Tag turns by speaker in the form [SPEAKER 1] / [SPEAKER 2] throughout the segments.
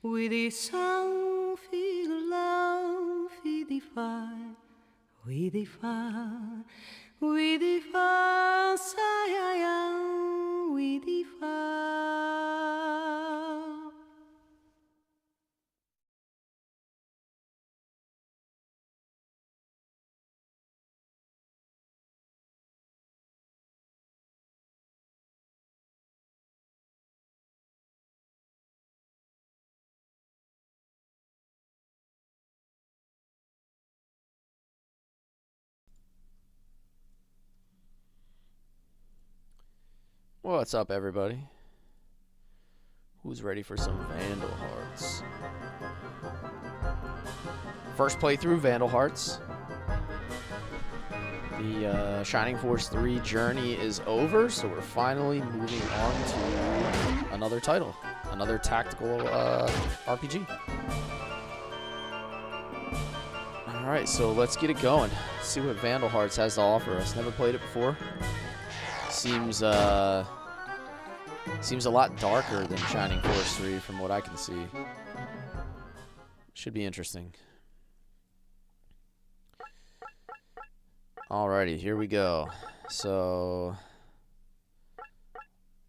[SPEAKER 1] Oui, des sang fi la fi di fa, oui di fa, oui di fa, sa ya ya, oui di fa.
[SPEAKER 2] What's up, everybody? Who's ready for some Vandal Hearts? First playthrough, Vandal Hearts. The Shining Force 3 journey is over, so we're finally moving on to another title, another tactical RPG. Alright, so let's get it going. See what Vandal Hearts has to offer us. Never played it before. Seems a lot darker than Shining Force 3 from what I can see. Should be interesting. Alrighty, here we go. So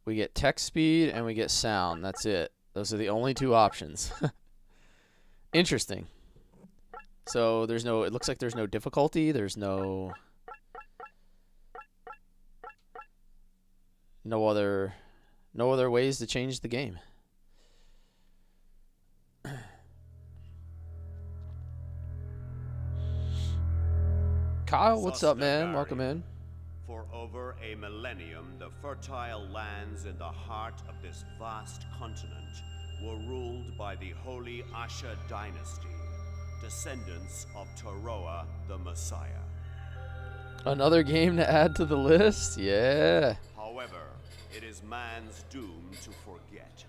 [SPEAKER 2] we get text speed and we get sound. That's it. Those are the only two options. Interesting. So there's no, it looks like there's no difficulty. There's no other ways to change the game. Kyle, what's up, man? Welcome in.
[SPEAKER 3] For over a millennium, the fertile lands in the heart of this vast continent were ruled by the holy Asha dynasty, descendants of Taroa the Messiah.
[SPEAKER 2] Another game to add to the list? Yeah.
[SPEAKER 3] However, it is man's doom to forget.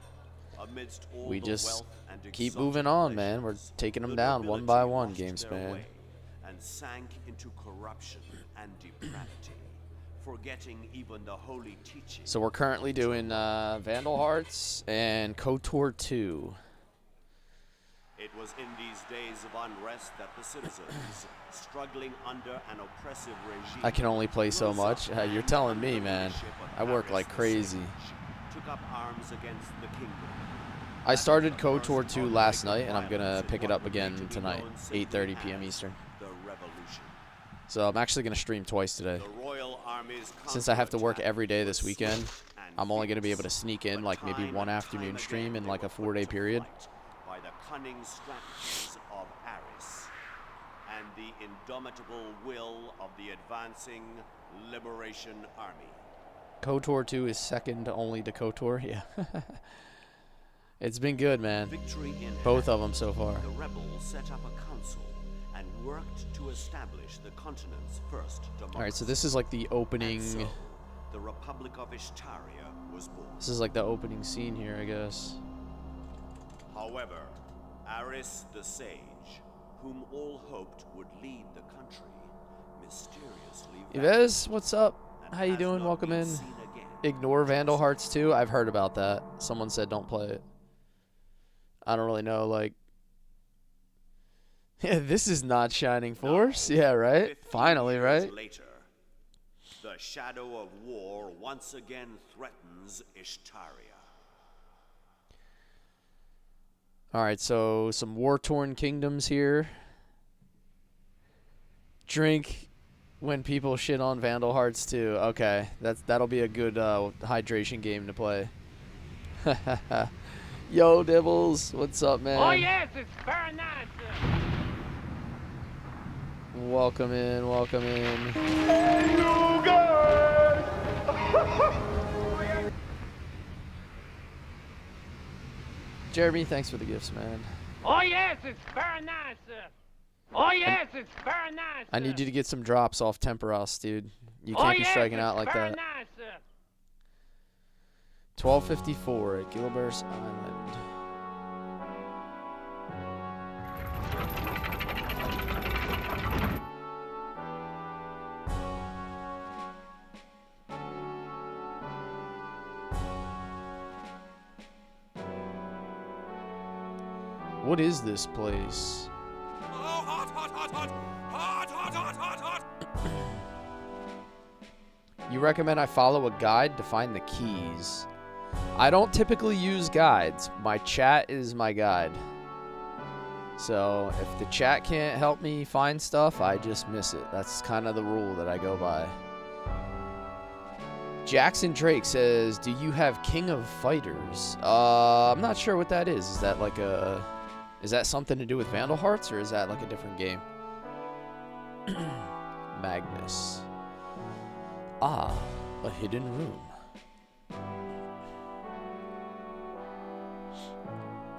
[SPEAKER 3] Amidst all
[SPEAKER 2] We
[SPEAKER 3] the
[SPEAKER 2] just
[SPEAKER 3] wealth and
[SPEAKER 2] keep
[SPEAKER 3] exotic
[SPEAKER 2] moving on, man. We're
[SPEAKER 3] pleasures,
[SPEAKER 2] taking them
[SPEAKER 3] the
[SPEAKER 2] down one
[SPEAKER 3] nobility
[SPEAKER 2] by one,
[SPEAKER 3] washed their
[SPEAKER 2] GameSpan.
[SPEAKER 3] way and sank into corruption and depravity, forgetting even the holy teachings.
[SPEAKER 2] So we're currently doing Vandal Hearts and KOTOR 2.
[SPEAKER 3] It was in these days of unrest that the citizens, struggling under an oppressive regime,
[SPEAKER 2] I can only play so much. You're telling me, man. I work like crazy.
[SPEAKER 3] took up arms against the kingdom.
[SPEAKER 2] I started KOTOR 2 last night, and I'm going to pick it up again tonight, 8:30 p.m. Eastern.
[SPEAKER 3] The revolution.
[SPEAKER 2] So I'm actually going to stream twice today.
[SPEAKER 3] The Royal Army's
[SPEAKER 2] Since I have to work
[SPEAKER 3] counterattack
[SPEAKER 2] every day this
[SPEAKER 3] was
[SPEAKER 2] weekend,
[SPEAKER 3] swift and
[SPEAKER 2] I'm only going to be able to
[SPEAKER 3] fierce,
[SPEAKER 2] sneak in
[SPEAKER 3] but
[SPEAKER 2] like maybe
[SPEAKER 3] time
[SPEAKER 2] one
[SPEAKER 3] and
[SPEAKER 2] afternoon
[SPEAKER 3] time
[SPEAKER 2] stream
[SPEAKER 3] again
[SPEAKER 2] in
[SPEAKER 3] they
[SPEAKER 2] like a
[SPEAKER 3] were put
[SPEAKER 2] 4-day
[SPEAKER 3] to
[SPEAKER 2] period.
[SPEAKER 3] flight by the cunning strategies of Aris and the indomitable will of the advancing Liberation Army.
[SPEAKER 2] KOTOR 2 is second only to KOTOR. Yeah. It's been good, man.
[SPEAKER 3] Victory in
[SPEAKER 2] Both
[SPEAKER 3] hand,
[SPEAKER 2] of them so far.
[SPEAKER 3] the rebels set up a council and worked to establish the continent's first democracy.
[SPEAKER 2] All right, so this is like the opening.
[SPEAKER 3] And so, the Republic of Ishtaria was born.
[SPEAKER 2] This is like the opening scene here, I guess.
[SPEAKER 3] However, Aris the Sage, whom all hoped would lead the country, mysteriously
[SPEAKER 2] Yves, what's up?
[SPEAKER 3] and
[SPEAKER 2] How you
[SPEAKER 3] has
[SPEAKER 2] doing?
[SPEAKER 3] not
[SPEAKER 2] Welcome
[SPEAKER 3] been
[SPEAKER 2] in.
[SPEAKER 3] seen again.
[SPEAKER 2] Ignore Vandal Hearts 2. I've heard about that. Someone said don't play it. I don't really know, like... Yeah, this is not Shining Force. Yeah, right?
[SPEAKER 3] 50
[SPEAKER 2] Finally,
[SPEAKER 3] years
[SPEAKER 2] right?
[SPEAKER 3] Later, the shadow of war once again threatens Ishtaria.
[SPEAKER 2] Alright, so some war-torn kingdoms here. Drink when people shit on Vandal Hearts 2. Okay, that'll be a good hydration game to play. Yo, Dibbles, what's up, man?
[SPEAKER 4] Oh yes, it's very nice.
[SPEAKER 2] Welcome in, welcome in. Jeremy, thanks for the gifts, man.
[SPEAKER 4] Oh yes, it's very nice. Oh yes, it's very nice.
[SPEAKER 2] I need you to get some drops off Temperos, dude. You
[SPEAKER 4] Oh
[SPEAKER 2] can't be
[SPEAKER 4] yes,
[SPEAKER 2] striking
[SPEAKER 4] it's
[SPEAKER 2] out like
[SPEAKER 4] very
[SPEAKER 2] that.
[SPEAKER 4] nice.
[SPEAKER 2] 12:54 at Gilbert's Island. What is this place?
[SPEAKER 5] Oh, hot, hot, hot, hot, hot, hot, hot, hot, hot.
[SPEAKER 2] You recommend I follow a guide to find the keys. I don't typically use guides. My chat is my guide. So if the chat can't help me find stuff, I just miss it. That's kind of the rule that I go by. Jackson Drake says, do you have King of Fighters? I'm not sure what that is. Is that like a... Is that something to do with Vandal Hearts, or is that like a different game? Magnus. Ah, a hidden room.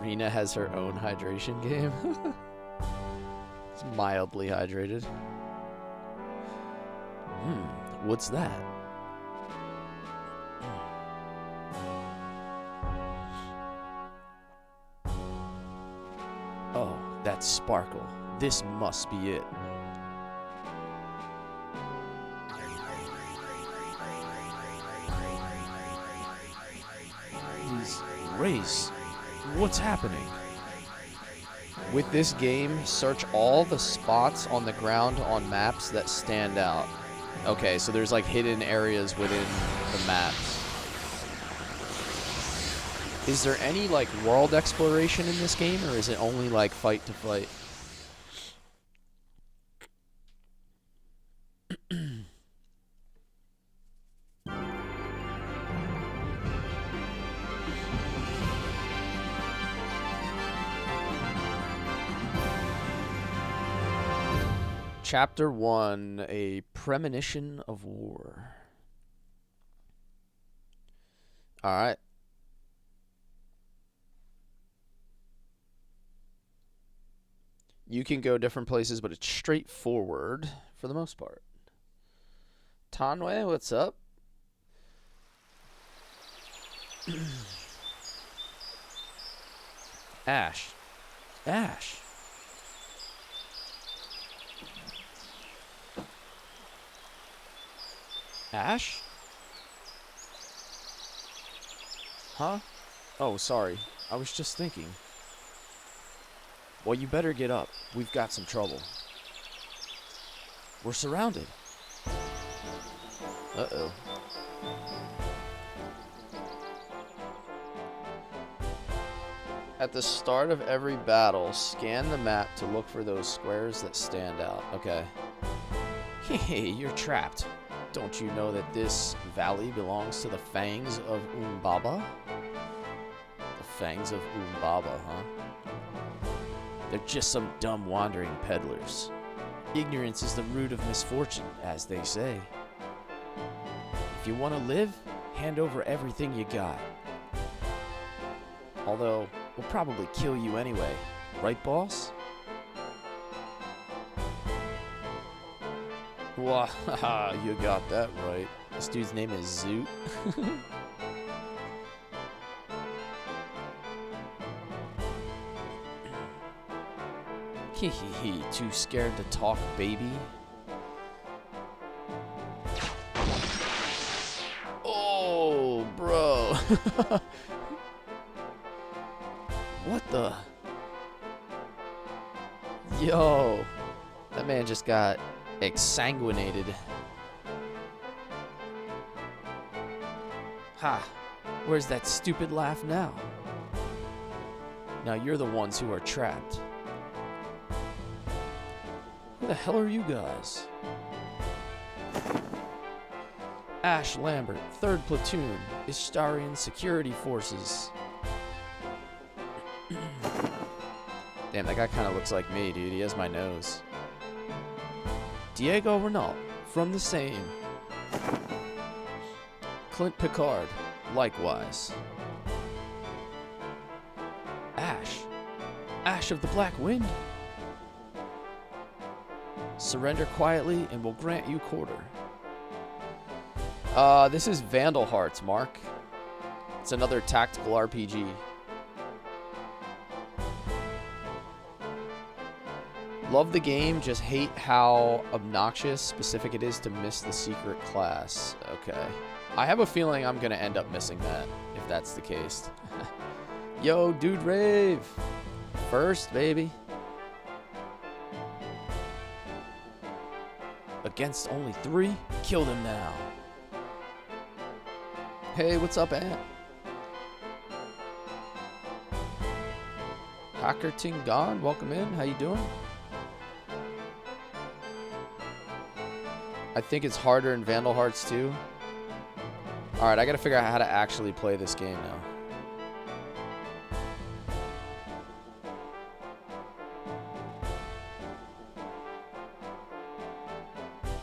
[SPEAKER 2] Rena has her own hydration game. It's mildly hydrated. What's that? Oh, that's Sparkle. This must be it. Race. What's happening? With this game, search all the spots on the ground on maps that stand out. Okay, so there's like hidden areas within the maps. Is there any like world exploration in this game, or is it only like fight to fight? Chapter 1, A Premonition of War. Alright. You can go different places, but it's straightforward for the most part. Tanway, what's up? Ash. Ash. Ash? Huh? Oh, sorry. I was just thinking. Well, you better get up. We've got some trouble. We're surrounded. Uh-oh. At the start of every battle, scan the map to look for those squares that stand out. Okay. Hey, you're trapped. Don't you know that this valley belongs to the Fangs of Umbaba? The Fangs of Umbaba, huh? They're just some dumb wandering peddlers. Ignorance is the root of misfortune, as they say. If you want to live, hand over everything you got. Although, we'll probably kill you anyway. Right, boss? Wah, haha, you got that right. This dude's name is Zoot. Hee, too scared to talk, baby? Oh, bro. What the? Yo. That man just got exsanguinated. Ha. Where's that stupid laugh now? Now you're the ones who are trapped. Who the hell are you guys? Ash Lambert, 3rd Platoon, Ishtarian Security Forces. Damn, that guy kind of looks like me, dude. He has my nose. Diego Renault, from the same. Clint Picard, likewise. Ash. Ash of the Black Wind. Surrender quietly and we'll grant you quarter. This is Vandal Hearts, Mark. It's another tactical RPG. Love the game, just hate how obnoxious specific it is to miss the secret class. Okay. I have a feeling I'm gonna end up missing that, if that's the case. Yo, Dude Rave! First, baby. Against only 3? Kill them now. Hey, what's up, Ant? Hacker Tingon, welcome in. How you doing? I think it's harder in Vandal Hearts too. Alright, I gotta figure out how to actually play this game now.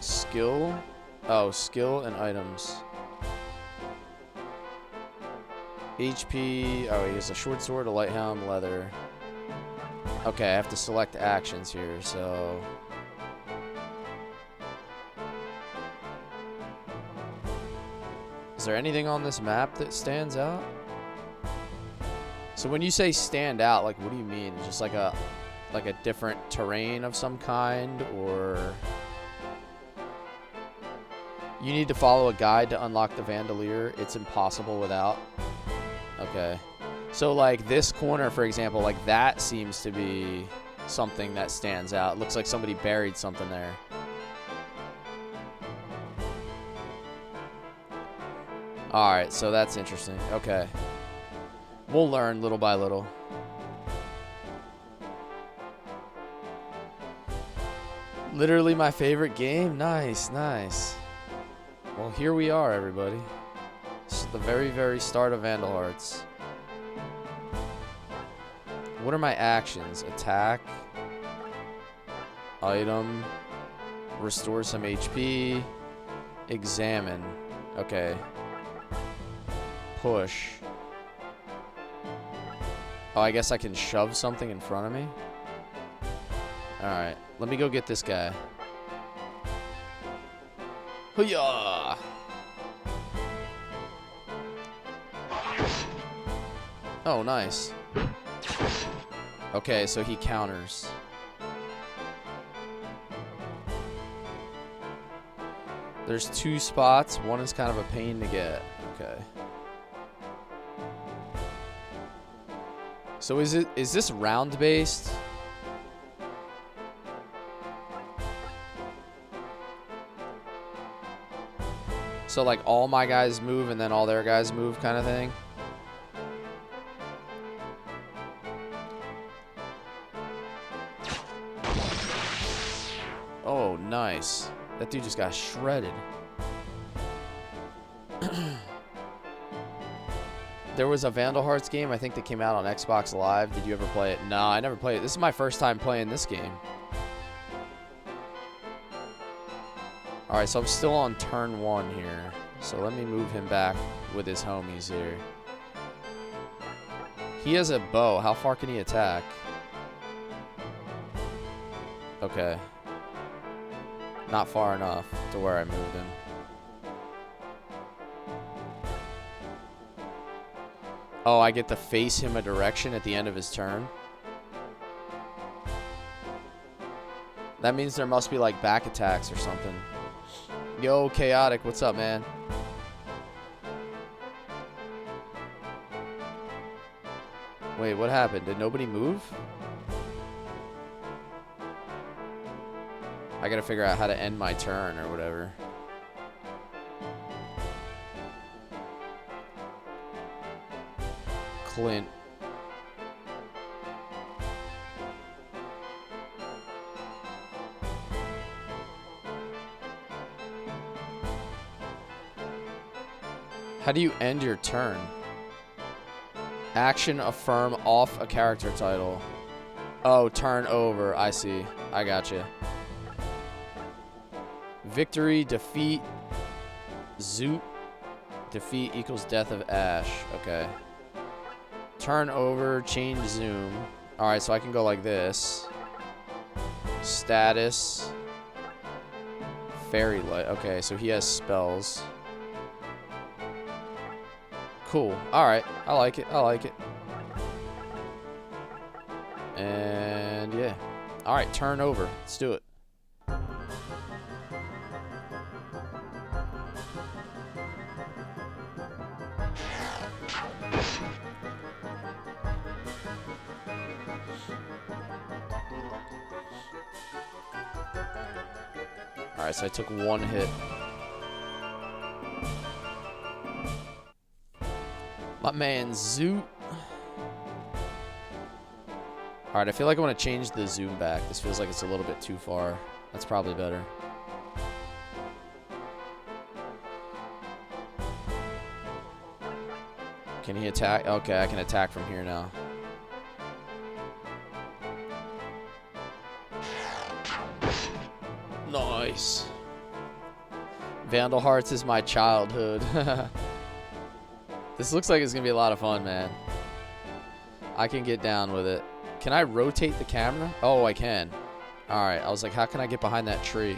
[SPEAKER 2] Skill? Oh, skill and items. HP. Oh, he has a short sword, a light helm, leather. Okay, I have to select actions here, so... Is there anything on this map that stands out? So when you say stand out, like, what do you mean? Just like a different terrain of some kind, or... You need to follow a guide to unlock the Vandalier. It's impossible without. Okay. So, like, this corner, for example, like, that seems to be something that stands out. It looks like somebody buried something there. Alright, so that's interesting. Okay. We'll learn little by little. Literally my favorite game? Nice, nice. Well, here we are, everybody. This is the very, very start of Vandal Hearts. What are my actions? Attack. Item. Restore some HP. Examine. Okay. Push. Oh, I guess I can shove something in front of me? Alright. Let me go get this guy. Hoo-yah! Oh, nice. Okay, so he counters. There's 2 spots. One is kind of a pain to get. Okay. So is this round based? So like all my guys move and then all their guys move kind of thing? Oh, nice. That dude just got shredded. There was a Vandal Hearts game, I think, that came out on Xbox Live. Did you ever play it? No, I never played it. This is my first time playing this game. Alright, so I'm still on turn 1 here. So let me move him back with his homies here. He has a bow. How far can he attack? Okay. Not far enough to where I moved him. Oh, I get to face him a direction at the end of his turn. That means there must be like back attacks or something. Yo, Chaotic, what's up, man? Wait, what happened? Did nobody move? I gotta figure out how to end my turn or whatever. Clint. How do you end your turn? Action, affirm, off a character title. Oh, turn over. I see. I gotcha. Victory, defeat, Zoot. Defeat equals death of Ash. Okay. Turn over, change zoom. Alright, so I can go like this. Status. Fairy light. Okay, so he has spells. Cool. Alright, I like it. I like it. And yeah. Alright, turn over. Let's do it. Alright, so I took 1 hit. My man Zoot. Alright, I feel like I want to change the zoom back. This feels like it's a little bit too far. That's probably better. Can he attack? Okay, I can attack from here now. Nice. Vandal Hearts is my childhood. This looks like it's going to be a lot of fun, man. I can get down with it. Can I rotate the camera? Oh, I can. Alright, I was like, how can I get behind that tree?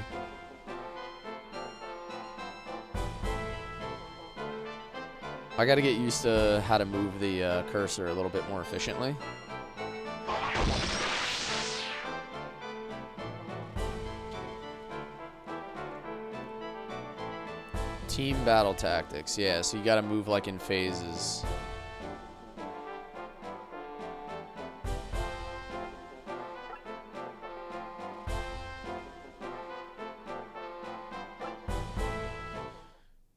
[SPEAKER 2] I got to get used to how to move the cursor a little bit more efficiently. Team battle tactics. Yeah, so you got to move like in phases.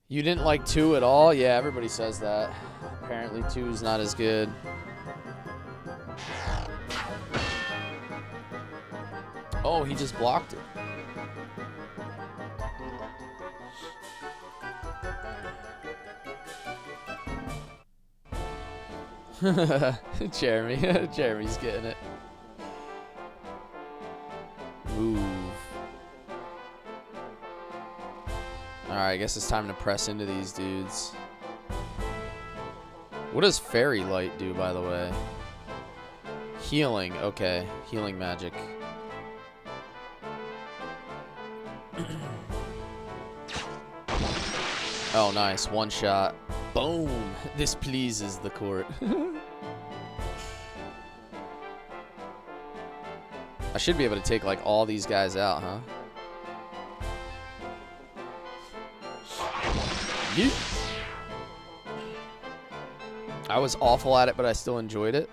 [SPEAKER 2] You didn't like 2 at all? Yeah, everybody says that. Apparently 2 is not as good. Oh, he just blocked it. Jeremy's getting it. Move. Alright, I guess it's time to press into these dudes. What does Fairy Light do, by the way? Healing. Okay. Healing magic. Oh, nice. One shot. Boom. This pleases the court. I should be able to take, like, all these guys out, huh? Yeet. I was awful at it, but I still enjoyed it.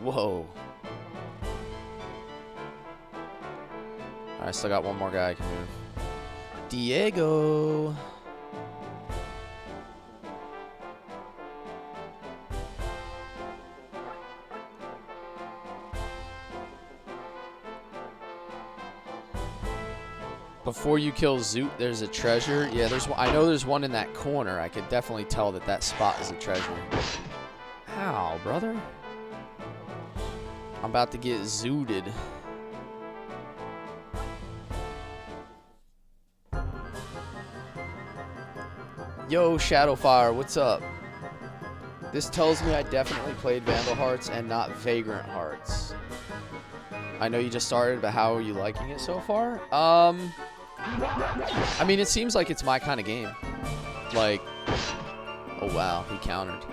[SPEAKER 2] Whoa. I still got one more guy I can move. Diego. Before you kill Zoot, there's a treasure. Yeah, there's one. I know there's one in that corner. I could definitely tell that that spot is a treasure. Ow, brother. I'm about to get zooted. Yo, Shadowfire, what's up? This tells me I definitely played Vandal Hearts and not Vagrant Hearts. I know you just started, but how are you liking it so far? I mean, it seems like it's my kind of game. Like, oh wow, he countered.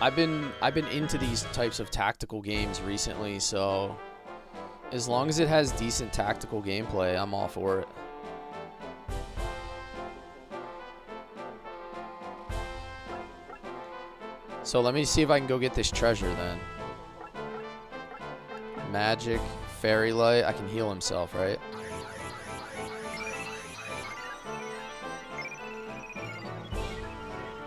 [SPEAKER 2] I've been into these types of tactical games recently, so as long as it has decent tactical gameplay, I'm all for it. So let me see if I can go get this treasure then. Magic, Fairy Light. I can heal himself, right?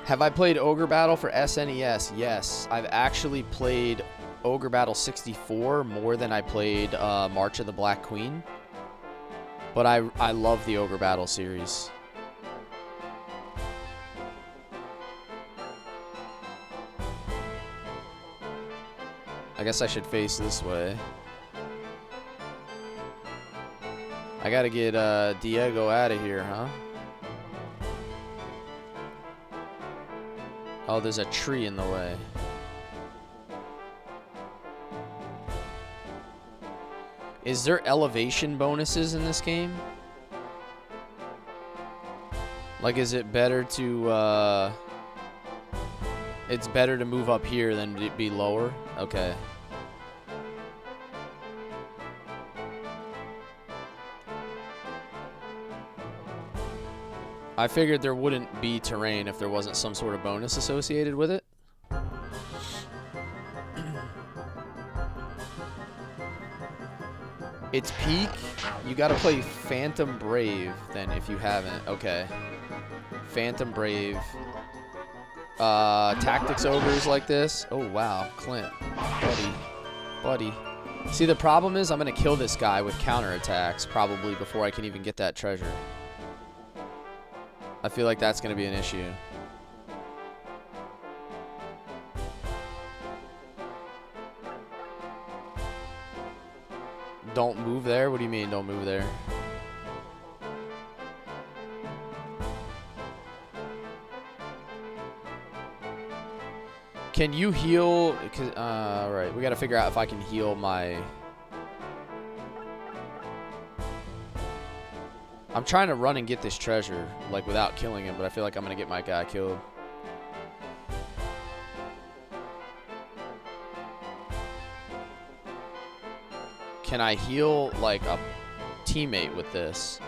[SPEAKER 2] Have I played Ogre Battle for SNES? Yes. I've actually played Ogre Battle 64 more than I played March of the Black Queen. But I love the Ogre Battle series. I guess I should face this way. I gotta get Diego out of here, huh? Oh, there's a tree in the way. Is there elevation bonuses in this game? Like, is it better to, it's better to move up here than it be lower? Okay. I figured there wouldn't be terrain if there wasn't some sort of bonus associated with it. It's peak. You gotta play Phantom Brave then if you haven't. Okay. Phantom Brave. Tactics ogres like this. Oh wow, Clint. Buddy. See, the problem is I'm gonna kill this guy with counterattacks probably before I can even get that treasure. I feel like that's going to be an issue. Don't move there? What do you mean, don't move there? Can you heal? Alright, we got to figure out if I can heal my... I'm trying to run and get this treasure, like, without killing him, but I feel like I'm going to get my guy killed. Can I heal, like, a teammate with this?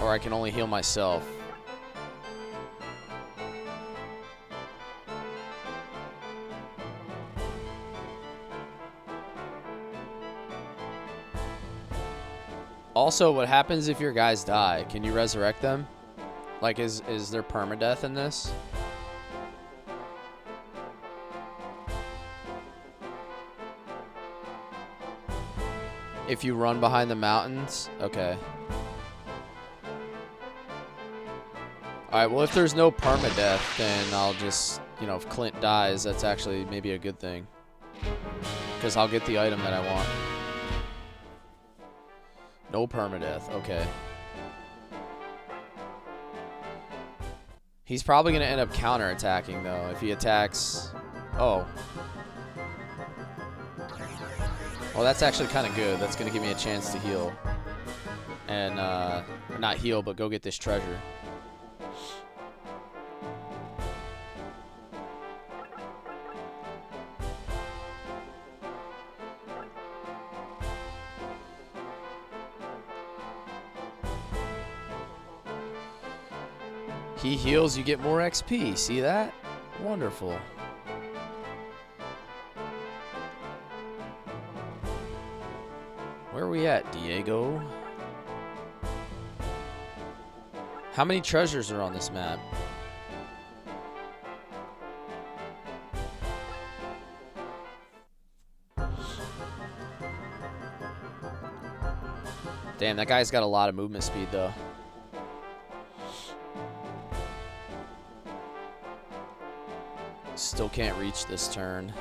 [SPEAKER 2] Or I can only heal myself? Also, what happens if your guys die? Can you resurrect them? Like, is there permadeath in this? If you run behind the mountains? Okay. Alright, well, if there's no permadeath, then I'll just, you know, if Clint dies, that's actually maybe a good thing. Because I'll get the item that I want. No permadeath. Okay. He's probably going to end up counterattacking, though, if he attacks... Oh. Well, that's actually kind of good. That's going to give me a chance to heal. And, not heal, but go get this treasure. He heals, you get more XP. See that? Wonderful. Where are we at, Diego? How many treasures are on this map? Damn, that guy's got a lot of movement speed, though. Still can't reach this turn.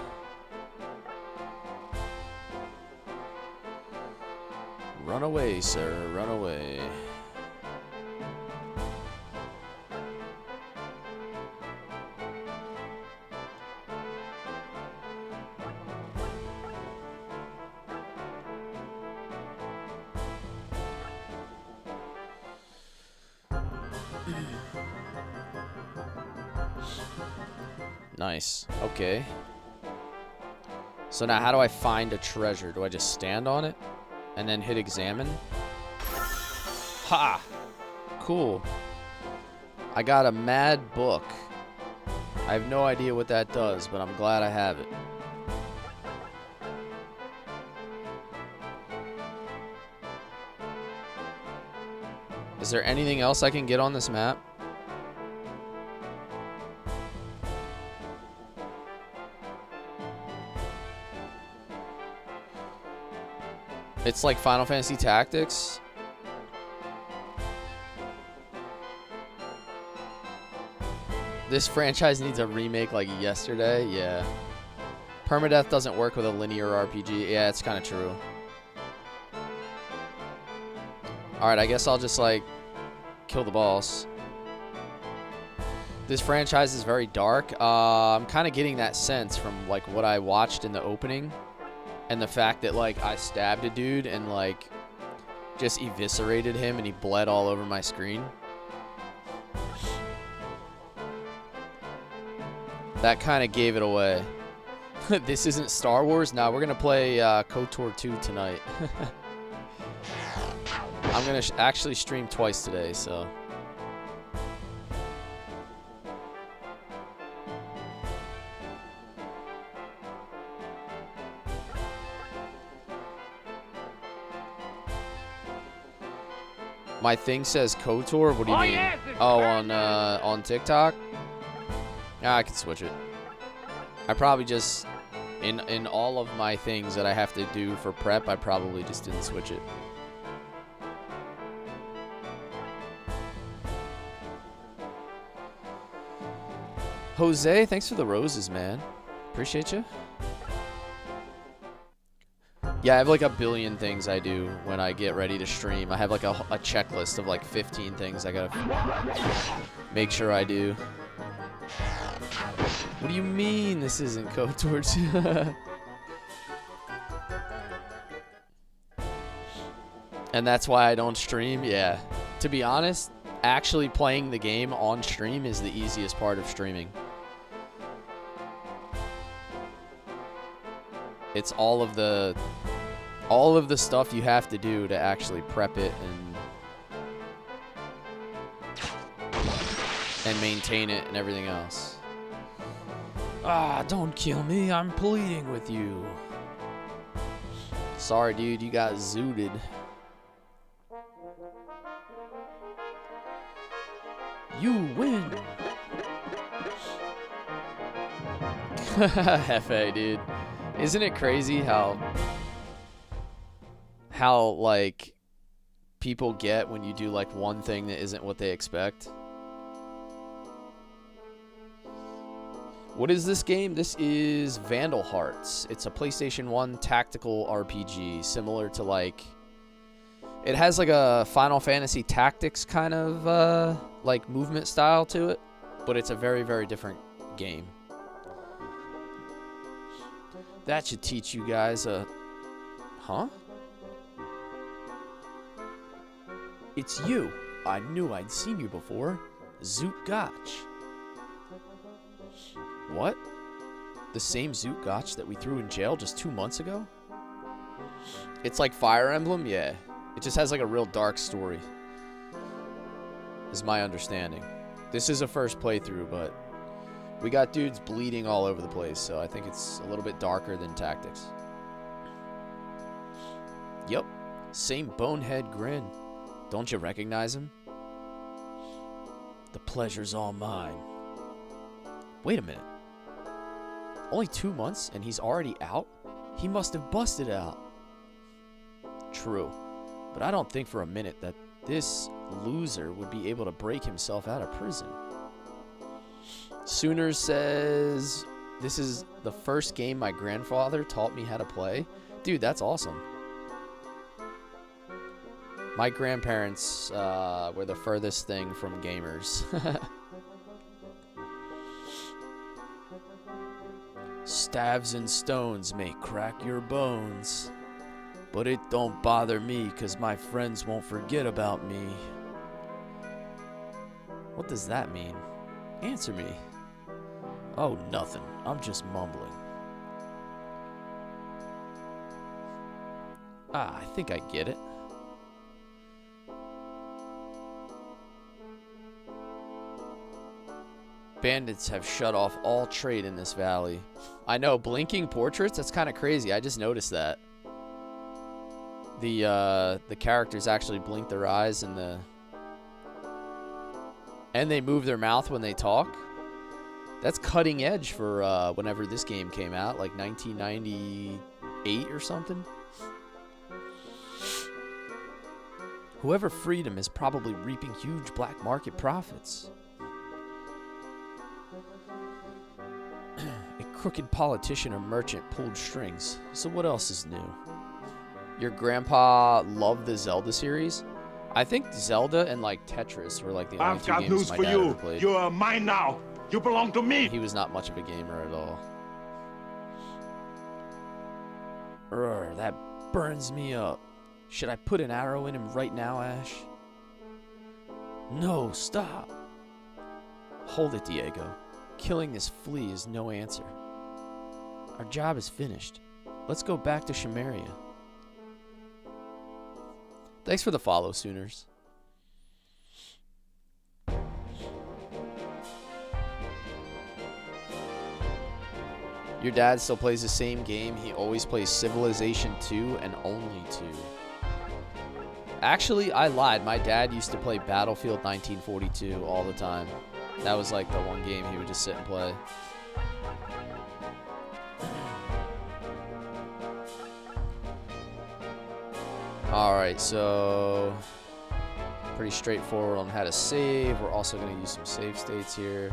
[SPEAKER 2] Run away, sir. Run away. Nice. Okay. So now how do I find a treasure? Do I just stand on it and then hit examine? Ha! Cool. I got a mad book. I have no idea what that does, but I'm glad I have it. Is there anything else I can get on this map? It's like Final Fantasy Tactics. This franchise needs a remake like yesterday. Yeah. Permadeath doesn't work with a linear RPG. Yeah, it's kind of true. Alright, I guess I'll just like kill the boss. This franchise is very dark. I'm kind of getting that sense from like what I watched in the opening. And the fact that, like, I stabbed a dude and, like, just eviscerated him and he bled all over my screen. That kind of gave it away. This isn't Star Wars? No, we're going to play KOTOR 2 tonight. I'm going to actually stream twice today, so... My thing says KOTOR. What do you mean?
[SPEAKER 4] Yes,
[SPEAKER 2] Oh, on TikTok? Yeah, I can switch it. I probably just in all of my things that I have to do for prep, I probably just didn't switch it. Jose, thanks for the roses, man. Appreciate you. Yeah, I have like a billion things I do when I get ready to stream. I have like a checklist of like 15 things I gotta make sure I do. What do you mean this isn't KOTOR 2? And that's why I don't stream? Yeah. To be honest, actually playing the game on stream is the easiest part of streaming. It's all of the stuff you have to do to actually prep it and maintain it and everything else. Ah, don't kill me. I'm pleading with you. Sorry, dude. You got zooted. You win. Hefe, dude. Isn't it crazy how like people get when you do like one thing that isn't what they expect? What is this game? This is Vandal Hearts. It's a PlayStation 1 tactical RPG, similar to like It has like a Final Fantasy Tactics kind of like movement style to it, but it's a very, very different game. That should teach you guys a... Huh? It's you. I knew I'd seen you before. Zoot Gotch. What? The same Zoot Gotch that we threw in jail just 2 months ago? It's like Fire Emblem? Yeah. It just has like a real dark story. Is my understanding. This is a first playthrough, but we got dudes bleeding all over the place, so I think it's a little bit darker than Tactics. Yep. Same bonehead grin. Don't you recognize him? The pleasure's all mine. Wait a minute. Only 2 months and he's already out? He must have busted out. True. But I don't think for a minute that this loser would be able to break himself out of prison. Sooners says, this is the first game my grandfather taught me how to play. Dude, that's awesome. My grandparents were the furthest thing from gamers. Staves and stones may crack your bones, but it don't bother me because my friends won't forget about me. What does that mean? Answer me. Oh, nothing. I'm just mumbling. Ah, I think I get it. Bandits have shut off all trade in this valley. I know, blinking portraits? That's kind of crazy. I just noticed that. The characters actually blink their eyes and they move their mouth when they talk. That's cutting edge for whenever this game came out, like 1998 or something. Whoever freed him is probably reaping huge black market profits. A crooked politician or merchant pulled strings. So what else is new? Your grandpa loved the Zelda series? I think Zelda and like Tetris were like the only two games my dad ever played.
[SPEAKER 5] You are mine now. You belong to me.
[SPEAKER 2] He was not much of a gamer at all. Urgh, that burns me up. Should I put an arrow in him right now, Ash? No, stop. Hold it, Diego. Killing this flea is no answer. Our job is finished. Let's go back to Shimeria. Thanks for the follow, Sooners. Your dad still plays the same game. He always plays Civilization 2 and only 2. Actually, I lied. My dad used to play Battlefield 1942 all the time. That was like the one game he would just sit and play. Alright, so pretty straightforward on how to save. We're also going to use some save states here.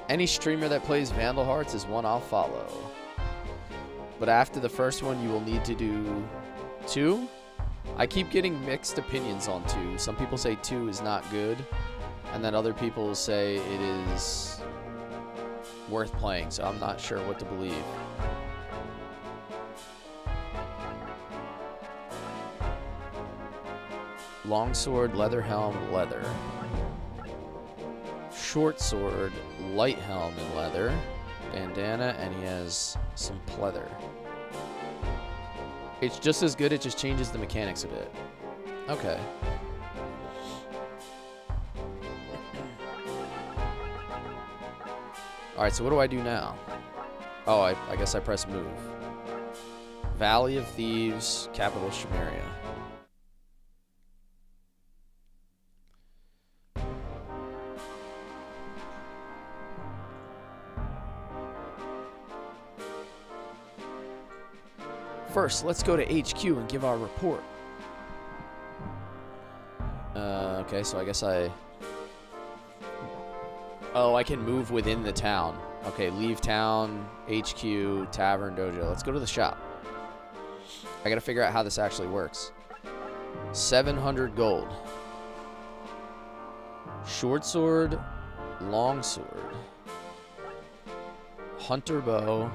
[SPEAKER 2] Any streamer that plays Vandal Hearts is one I'll follow. But after the first one, you will need to do 2. I keep getting mixed opinions on 2. Some people say 2 is not good, and then other people say it is worth playing, so I'm not sure what to believe. Longsword, leather helm, leather. Short sword, light helm and leather. Bandana, and he has some pleather. It's just as good, it just changes the mechanics a bit. Okay. Alright, so what do I do now? Oh, I guess I press move. Valley of Thieves, capital Shimeria. First, let's go to HQ and give our report. Okay, so I guess I... Oh, I can move within the town. Okay, leave town, HQ, tavern, dojo. Let's go to the shop. I gotta figure out how this actually works. 700 gold. Short sword, long sword. Hunter bow.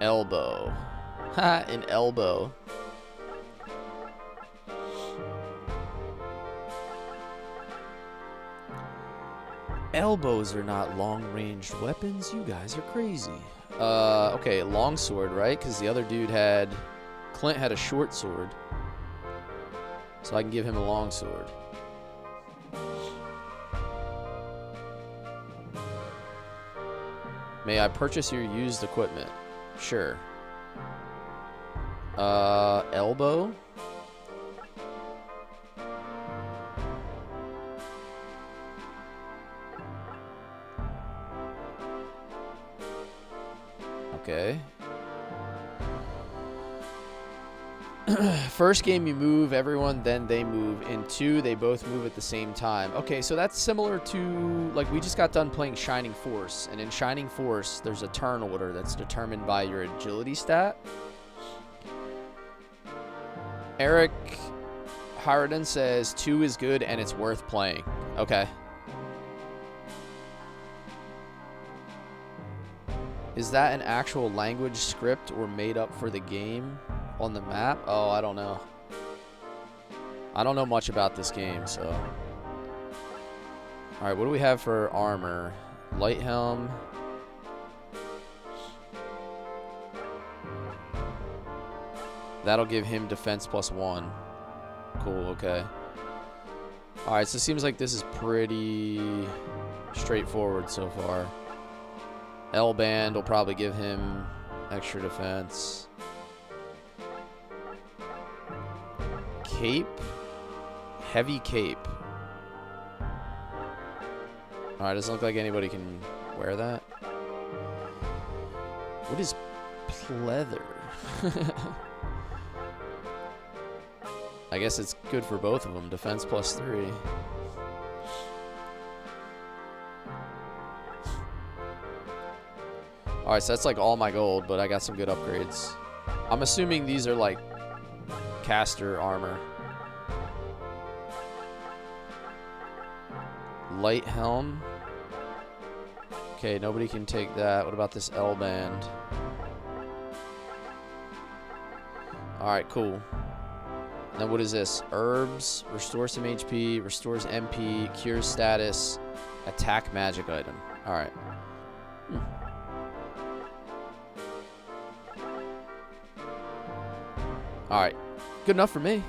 [SPEAKER 2] Elbow. Ha, an elbow. Elbows are not long-ranged weapons. You guys are crazy. Okay, long sword, right? Because the other dude had... Clint had a short sword. So I can give him a long sword. May I purchase your used equipment? Sure. Elbow? Okay. First game you move everyone, then they move. In 2, they both move at the same time. Okay, so that's similar to, like, we just got done playing Shining Force, and in Shining Force, there's a turn order that's determined by your agility stat. Eric Harridan says 2 is good and it's worth playing. Okay. Is that an actual language script or made up for the game on the map? Oh, I don't know. I don't know much about this game, so. Alright, what do we have for armor? Light helm. That'll give him defense +1. Cool, okay. Alright, so it seems like this is pretty straightforward so far. L-band will probably give him extra defense. Cape? Heavy cape. Alright, doesn't look like anybody can wear that. What is pleather? I guess it's good for both of them. Defense +3. Alright, so that's like all my gold, but I got some good upgrades. I'm assuming these are like caster armor. Light helm. Okay, nobody can take that. What about this L-band? Alright, cool. And then what is this? Herbs, restores some HP, restores MP, cures status, attack magic item. Alright. Alright. Good enough for me.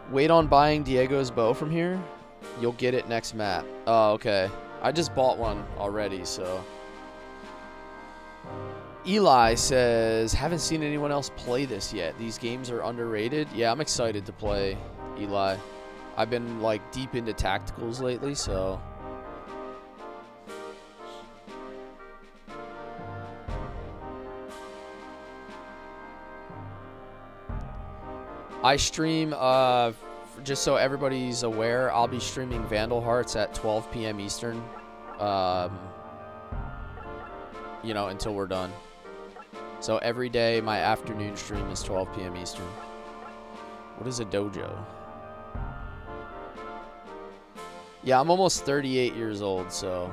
[SPEAKER 2] Wait on buying Diego's bow from here. You'll get it next map. Oh, okay. I just bought one already, so. Eli says, haven't seen anyone else play this yet. These games are underrated. Yeah, I'm excited to play, Eli. I've been, like, deep into tacticals lately, so. I stream, just so everybody's aware, I'll be streaming Vandal Hearts at 12 p.m. Eastern. You know, until we're done. So every day, my afternoon stream is 12 p.m. Eastern. What is a dojo? Yeah, I'm almost 38 years old, so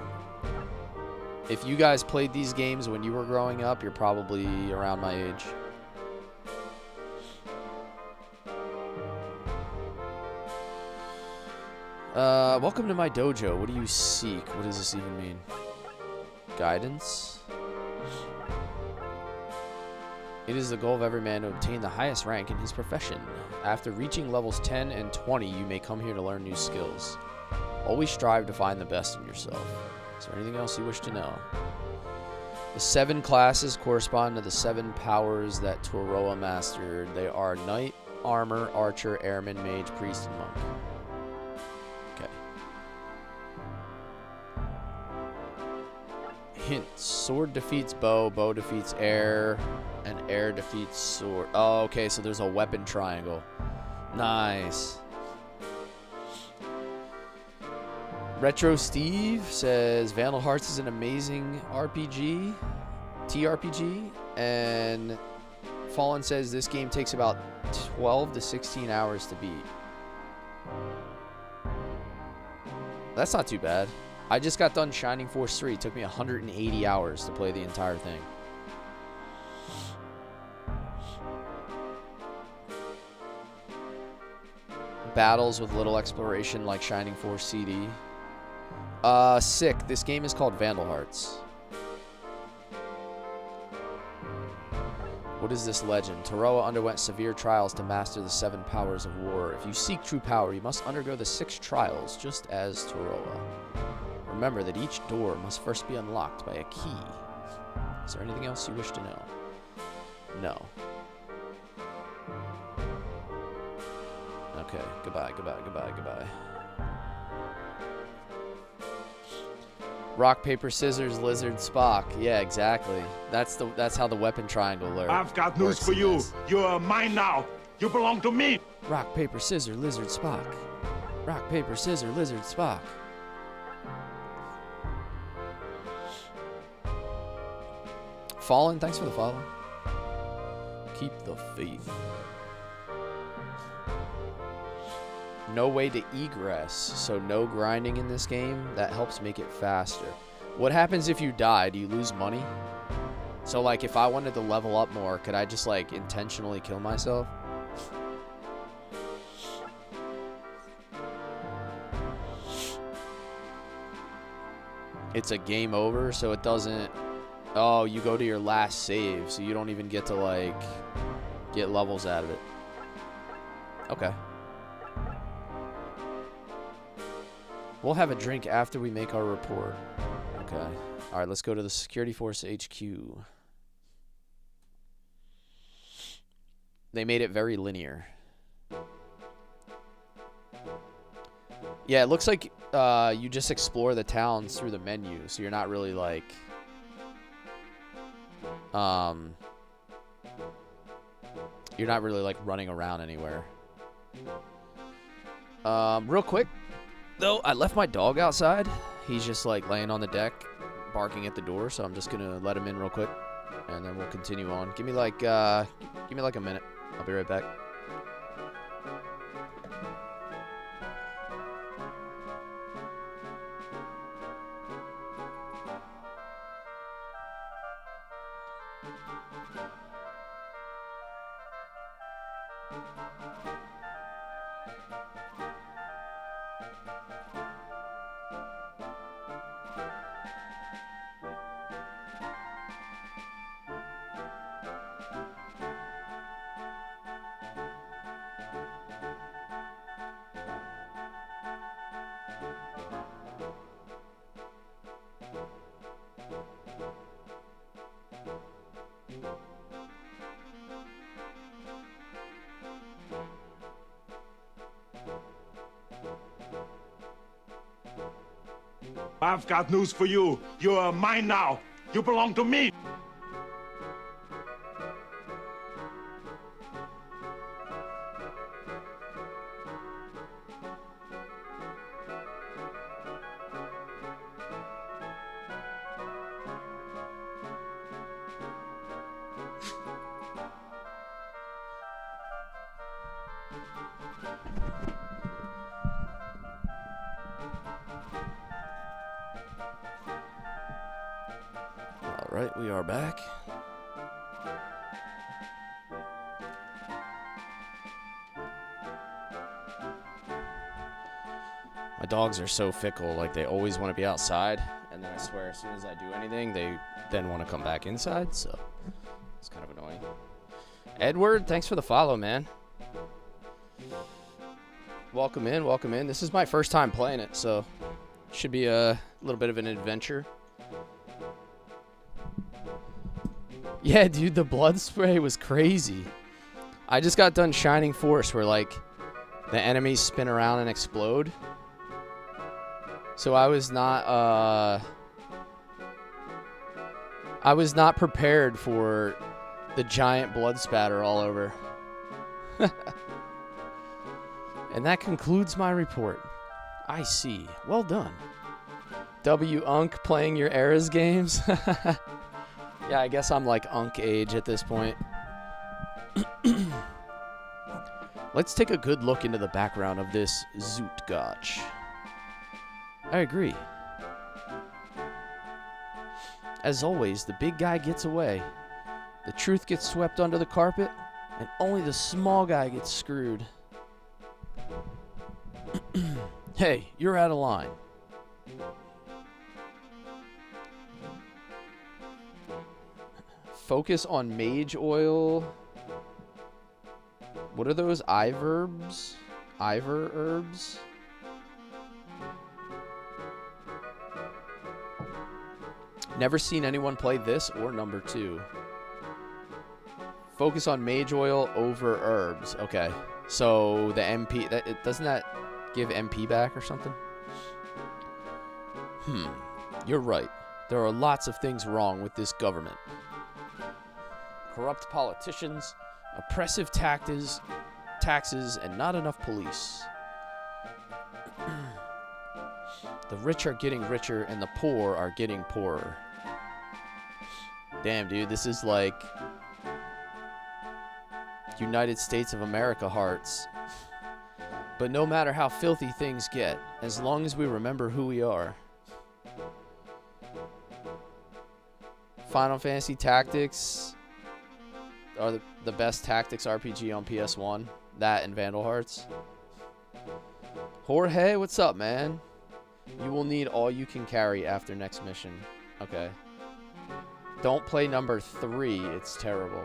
[SPEAKER 2] if you guys played these games when you were growing up, you're probably around my age. Welcome to my dojo. What do you seek? What does this even mean? Guidance? It is the goal of every man to obtain the highest rank in his profession. After reaching levels 10 and 20, you may come here to learn new skills. Always strive to find the best in yourself. Is there anything else you wish to know? The 7 classes correspond to the 7 powers that Toroa mastered. They are Knight, Armor, Archer, Airman, Mage, Priest, and Monk. Okay. Hint. Sword defeats bow, bow defeats air, and air defeats sword. Oh, okay, so there's a weapon triangle. Nice. Retro Steve says Vandal Hearts is an amazing RPG, TRPG, and Fallen says this game takes about 12 to 16 hours to beat. That's not too bad. I just got done Shining Force 3. It took me 180 hours to play the entire thing. Battles with little exploration like Shining Force CD. Sick. This game is called Vandal Hearts. What is this legend? Taroa underwent severe trials to master the 7 powers of war. If you seek true power, you must undergo the 6 trials, just as Taroa. Remember that each door must first be unlocked by a key. Is there anything else you wish to know? No. Okay, goodbye, goodbye, goodbye, goodbye. Rock, paper, scissors, lizard, Spock. Yeah, exactly. That's how the weapon triangle works.
[SPEAKER 5] I've got news for you. You're mine now. You belong to me.
[SPEAKER 2] Rock, paper, scissors, lizard, Spock. Rock, paper, scissors, lizard, Spock. Fallen, thanks for the follow. Keep the faith. No way to egress, so no grinding in this game. That helps make it faster. What happens if you die? Do you lose money? So like if I wanted to level up more, could I just like intentionally kill myself? It's a game over, so it doesn't... Oh, you go to your last save, so you don't even get to like get levels out of it. Okay. We'll have a drink after we make our report. Okay. All right, let's go to the Security Force HQ. They made it very linear. Yeah, it looks like you just explore the towns through the menu, so you're not really like... You're not really like running around anywhere. Real quick. Though, I left my dog outside. He's just like laying on the deck, barking at the door, so I'm just gonna let him in real quick, and then we'll continue on. Give me like a minute. I'll be right back.
[SPEAKER 5] I've got news for you. You're mine now. You belong to me.
[SPEAKER 2] Alright, we are back. My dogs are so fickle, like they always want to be outside, and then I swear as soon as I do anything, they then want to come back inside, so it's kind of annoying. Edward, thanks for the follow, man. Welcome in, welcome in. This is my first time playing it, so it should be a little bit of an adventure. Yeah, dude, the blood spray was crazy. I just got done Shining Force where, like, the enemies spin around and explode. So I was not prepared for the giant blood spatter all over. And that concludes my report. I see. Well done. W Unk playing your era's games? Yeah, I guess I'm like Unk age at this point. Let's take a good look into the background of this Zootgotch. I agree. As always, the big guy gets away. The truth gets swept under the carpet, and only the small guy gets screwed. Hey, you're out of line. Focus on mage oil. What are those? Iverbs? Ivor herbs? Never seen anyone play this or number 2. Focus on mage oil over herbs. Okay. So the MP, doesn't that give MP back or something? You're right. There are lots of things wrong with this government. Corrupt politicians, oppressive taxes, and not enough police. The rich are getting richer and the poor are getting poorer. Damn, dude, this is like United States of America hearts. But no matter how filthy things get, as long as we remember who we are. Final Fantasy Tactics are the best tactics RPG on PS1. That and Vandal Hearts. Jorge, what's up, man? You will need all you can carry after next mission. Okay. Don't play number 3. It's terrible.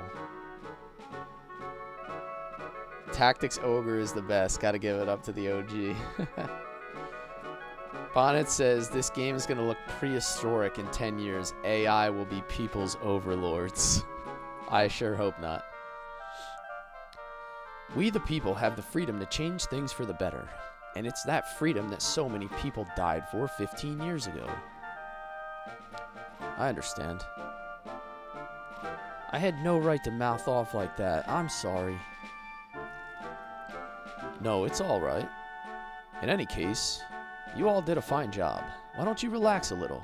[SPEAKER 2] Tactics Ogre is the best. Gotta give it up to the OG. Bonnet says, this game is going to look prehistoric in 10 years. AI will be people's overlords. I sure hope not. We the people have the freedom to change things for the better. And it's that freedom that so many people died for 15 years ago. I understand. I had no right to mouth off like that. I'm sorry. No, it's all right. In any case, you all did a fine job. Why don't you relax a little?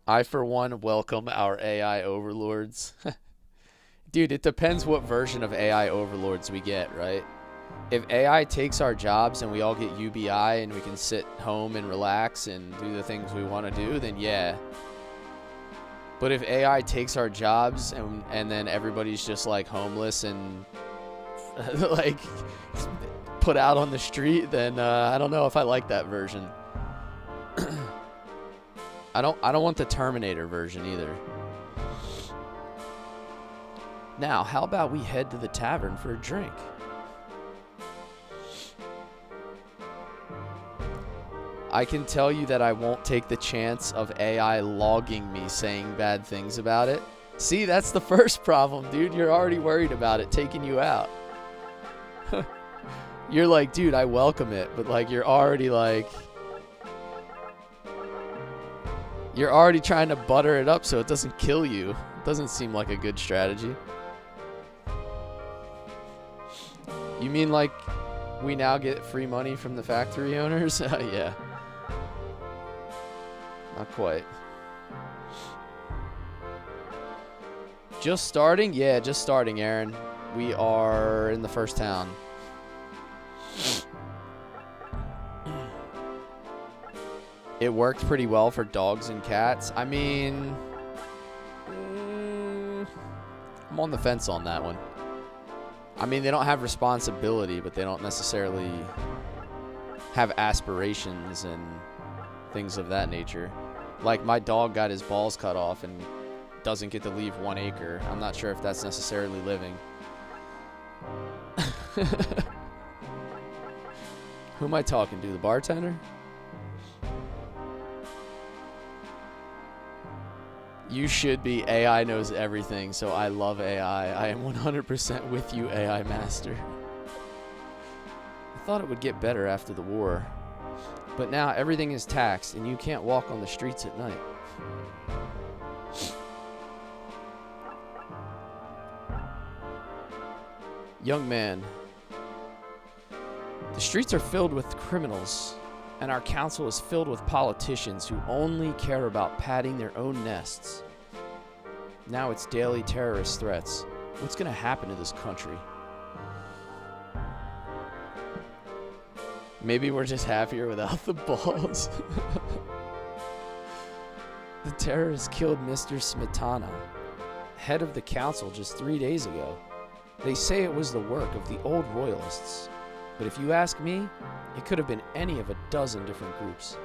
[SPEAKER 2] I, for one, welcome our AI overlords. Dude, it depends what version of AI overlords we get, right? If AI takes our jobs and we all get UBI and we can sit home and relax and do the things we want to do, then yeah. But if AI takes our jobs and then everybody's just like homeless and like put out on the street, then I don't know if I like that version. I don't want the Terminator version either. Now, how about we head to the tavern for a drink? I can tell you that I won't take the chance of AI logging me saying bad things about it. See, that's the first problem, dude. You're already worried about it taking you out. You're like, dude, I welcome it, but like you're already trying to butter it up so it doesn't kill you. It doesn't seem like a good strategy. You mean like we now get free money from the factory owners? Yeah. Not quite. Just starting? Yeah, just starting, Aaron. We are in the first town. It worked pretty well for dogs and cats. I mean, I'm on the fence on that one. I mean, they don't have responsibility, but they don't necessarily have aspirations and things of that nature. Like, my dog got his balls cut off and doesn't get to leave 1 acre. I'm not sure if that's necessarily living. Who am I talking to? The bartender? You should be. AI knows everything, so I love AI. I am 100% with you, AI master. I thought it would get better after the war. But now everything is taxed, and you can't walk on the streets at night. Young man, The streets are filled with criminals, and our council is filled with politicians who only care about padding their own nests. Now it's daily terrorist threats. What's going to happen to this country? Maybe we're just happier without the balls. The terrorists killed Mr. Smetana, head of the council, just 3 days ago. They say it was the work of the old royalists. But if you ask me, it could have been any of a dozen different groups.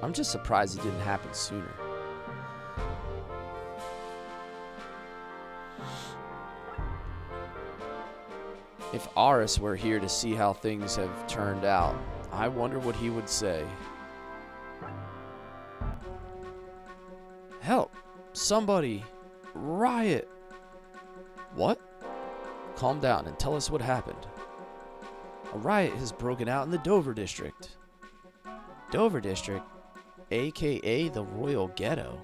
[SPEAKER 2] I'm just surprised it didn't happen sooner. If Aris were here to see how things have turned out, I wonder what he would say. Help! Somebody! Riot! What? Calm down and tell us what happened. A riot has broken out in the Dover District. Dover District? AKA the Royal Ghetto.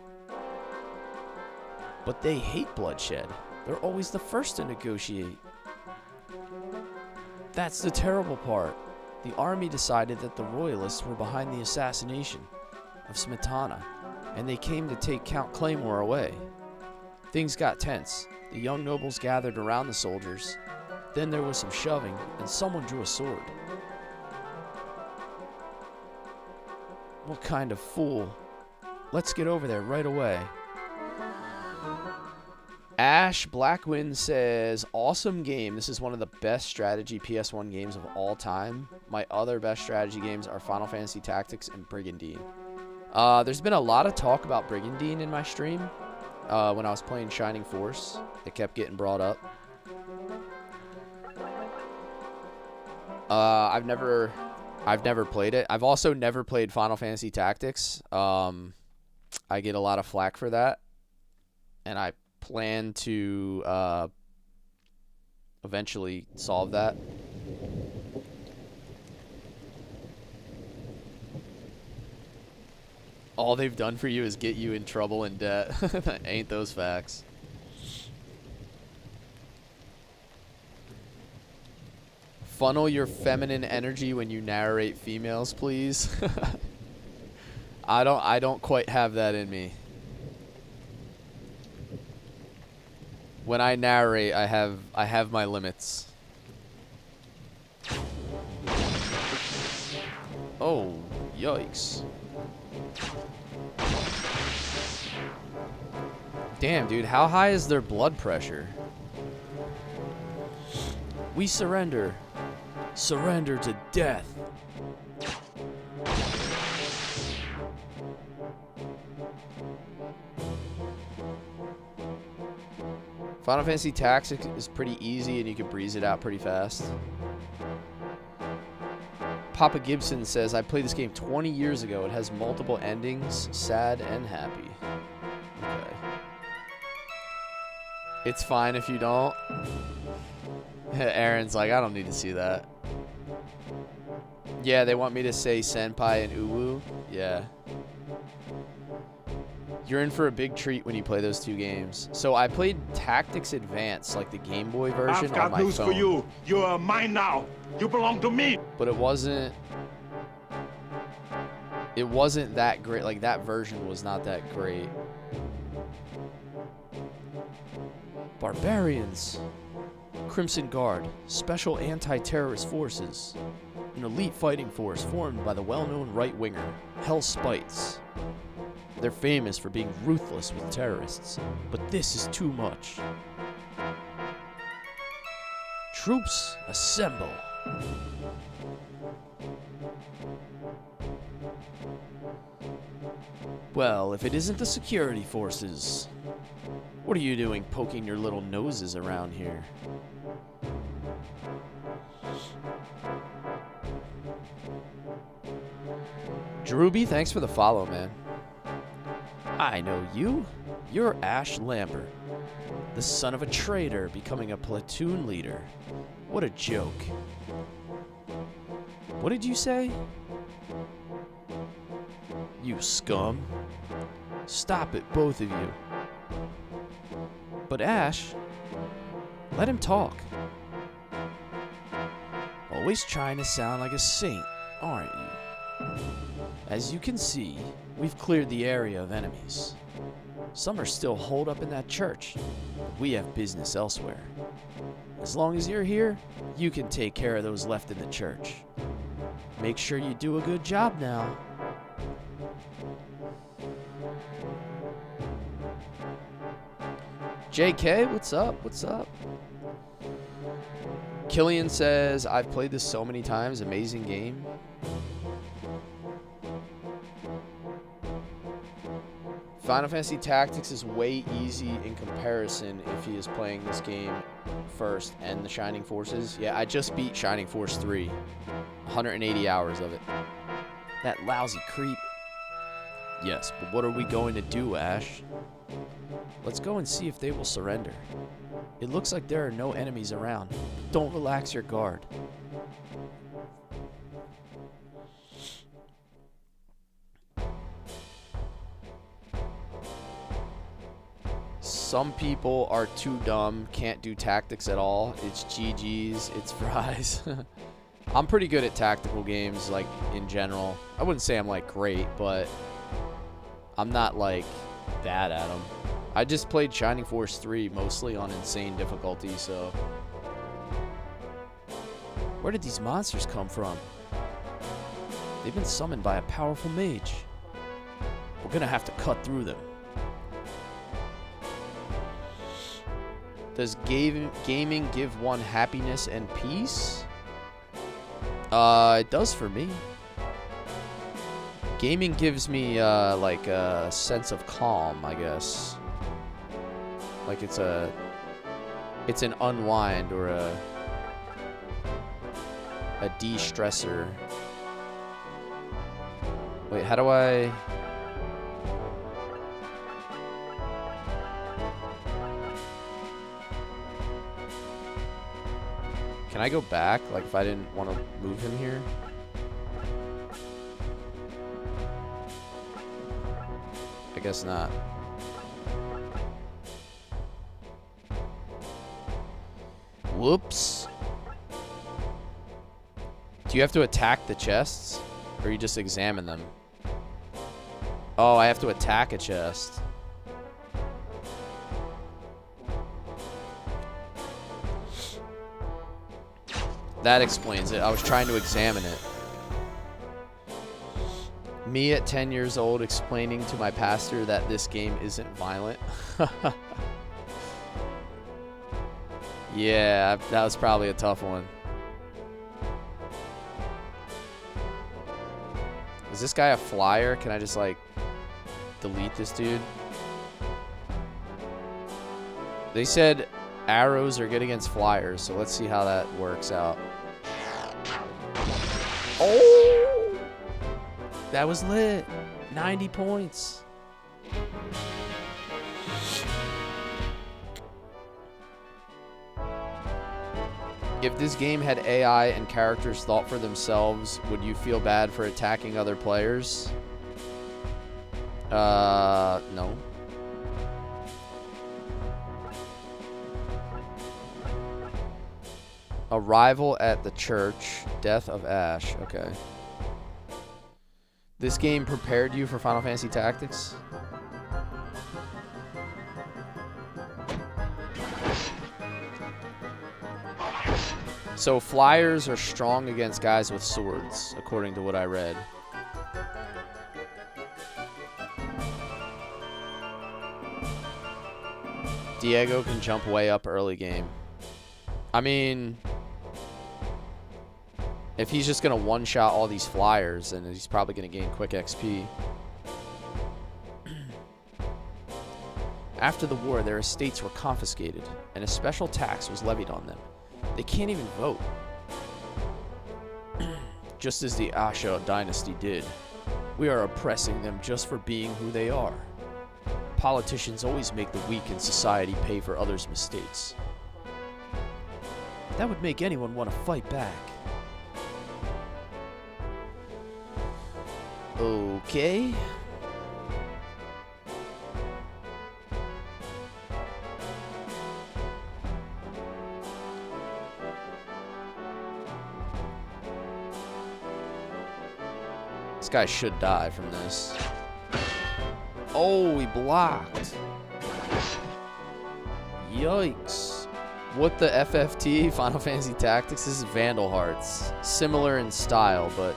[SPEAKER 2] But they hate bloodshed. They're always the first to negotiate. That's the terrible part. The army decided that the royalists were behind the assassination of Smetana, and they came to take Count Claymore away. Things got tense. The young nobles gathered around the soldiers. Then there was some shoving, and someone drew a sword. What kind of fool? Let's get over there right away. Ash Blackwind says, awesome game. This is one of the best strategy PS1 games of all time. My other best strategy games are Final Fantasy Tactics and Brigandine. There's been a lot of talk about Brigandine in my stream. When I was playing Shining Force, it kept getting brought up. I've never played it. I've also never played Final Fantasy Tactics. I get a lot of flack for that, and I plan to eventually solve that. All they've done for you is get you in trouble and debt. Ain't those facts? Funnel your feminine energy when you narrate females, please. I don't quite have that in me. When I narrate, I have my limits. Oh, yikes. Damn, dude, how high is their blood pressure? We surrender. Surrender to death. Final Fantasy Tactics is pretty easy and you can breeze it out pretty fast. Papa Gibson says, I played this game 20 years ago. It has multiple endings, sad and happy. Okay. It's fine if you don't. Aaron's like, I don't need to see that. Yeah, they want me to say senpai and uwu. Yeah. You're in for a big treat when you play those two games. So I played Tactics Advance, like the Game Boy version, on my phone.
[SPEAKER 5] I've got news for you. You are mine now. You belong to me.
[SPEAKER 2] But it wasn't that great. Like, that version was not that great. Barbarians. Crimson Guard, Special Anti-Terrorist Forces. An elite fighting force formed by the well-known right-winger, Hell Spites. They're famous for being ruthless with terrorists, but this is too much. Troops, assemble. Well, if it isn't the security forces, what are you doing poking your little noses around here? Drewby, thanks for the follow, man. I know you. You're Ash Lambert, the son of a traitor becoming a platoon leader. What a joke. What did you say? You scum. Stop it, both of you. But Ash, Let him talk. Always trying to sound like a saint, aren't you? As you can see, we've cleared the area of enemies. Some are still holed up in that church, but we have business elsewhere. As long as you're here, you can take care of those left in the church. Make sure you do a good job now. JK, what's up? What's up? Killian says, I've played this so many times. Amazing game. Final Fantasy Tactics is way easy in comparison if he is playing this game first and the Shining Forces. Yeah, I just beat Shining Force 3. 180 hours of it. That lousy creep. Yes, but what are we going to do, Ash? Let's go and see if they will surrender. It looks like there are no enemies around. Don't relax your guard. Some people are too dumb, can't do tactics at all. It's GG's, it's fries. I'm pretty good at tactical games, like, in general. I wouldn't say I'm, like, great, but I'm not, like, bad at them. I just played Shining Force 3 mostly on insane difficulty, so... Where did these monsters come from? They've been summoned by a powerful mage. We're gonna have to cut through them. Does gaming give one happiness and peace? It does for me. Gaming gives me, like, a sense of calm, I guess. Like, it's an unwind or a de-stressor. Wait, how do I... Can I go back? Like, if I didn't want to move him here? I guess not. Whoops. Do you have to attack the chests? Or you just examine them? Oh, I have to attack a chest. That explains it. I was trying to examine it. Me at 10 years old explaining to my pastor that this game isn't violent. Yeah, that was probably a tough one. Is this guy a flyer? Can I just, like, delete this dude? They said arrows are good against flyers, so let's see how that works out. Oh! That was lit. 90 points. If this game had AI and characters thought for themselves, would you feel bad for attacking other players? No. Arrival at the church. Death of Ash. Okay. This game prepared you for Final Fantasy Tactics? So flyers are strong against guys with swords, according to what I read. Diego can jump way up early game. I mean, if he's just going to one-shot all these flyers, then he's probably going to gain quick XP. After the war, their estates were confiscated, and a special tax was levied on them. They can't even vote. Just as the Asha dynasty did. We are oppressing them just for being who they are. Politicians always make the weak in society pay for others' mistakes. That would make anyone want to fight back. Okay. guy should die from this. Oh, he blocked. Yikes. What the FFT? Final Fantasy Tactics? This is Vandal Hearts. Similar in style, but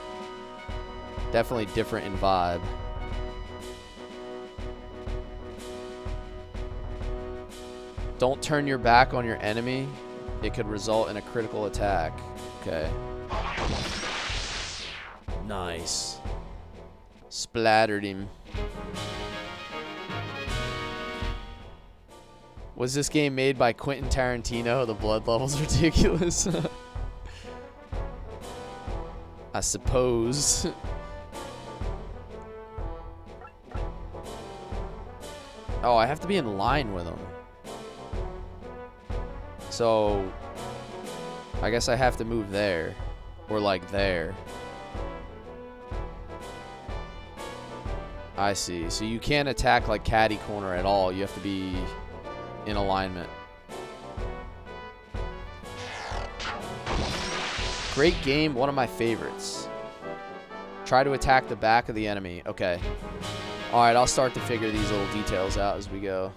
[SPEAKER 2] definitely different in vibe. Don't turn your back on your enemy. It could result in a critical attack. Okay. Nice. Splattered him. Was this game made by Quentin Tarantino? The blood level's ridiculous. I suppose. Oh, I have to be in line with him. So, I guess I have to move there. Or like there. I see. So you can't attack like catty corner at all. You have to be in alignment. Great game, one of my favorites. Try to attack the back of the enemy. Okay. Alright, I'll start to figure these little details out as we go.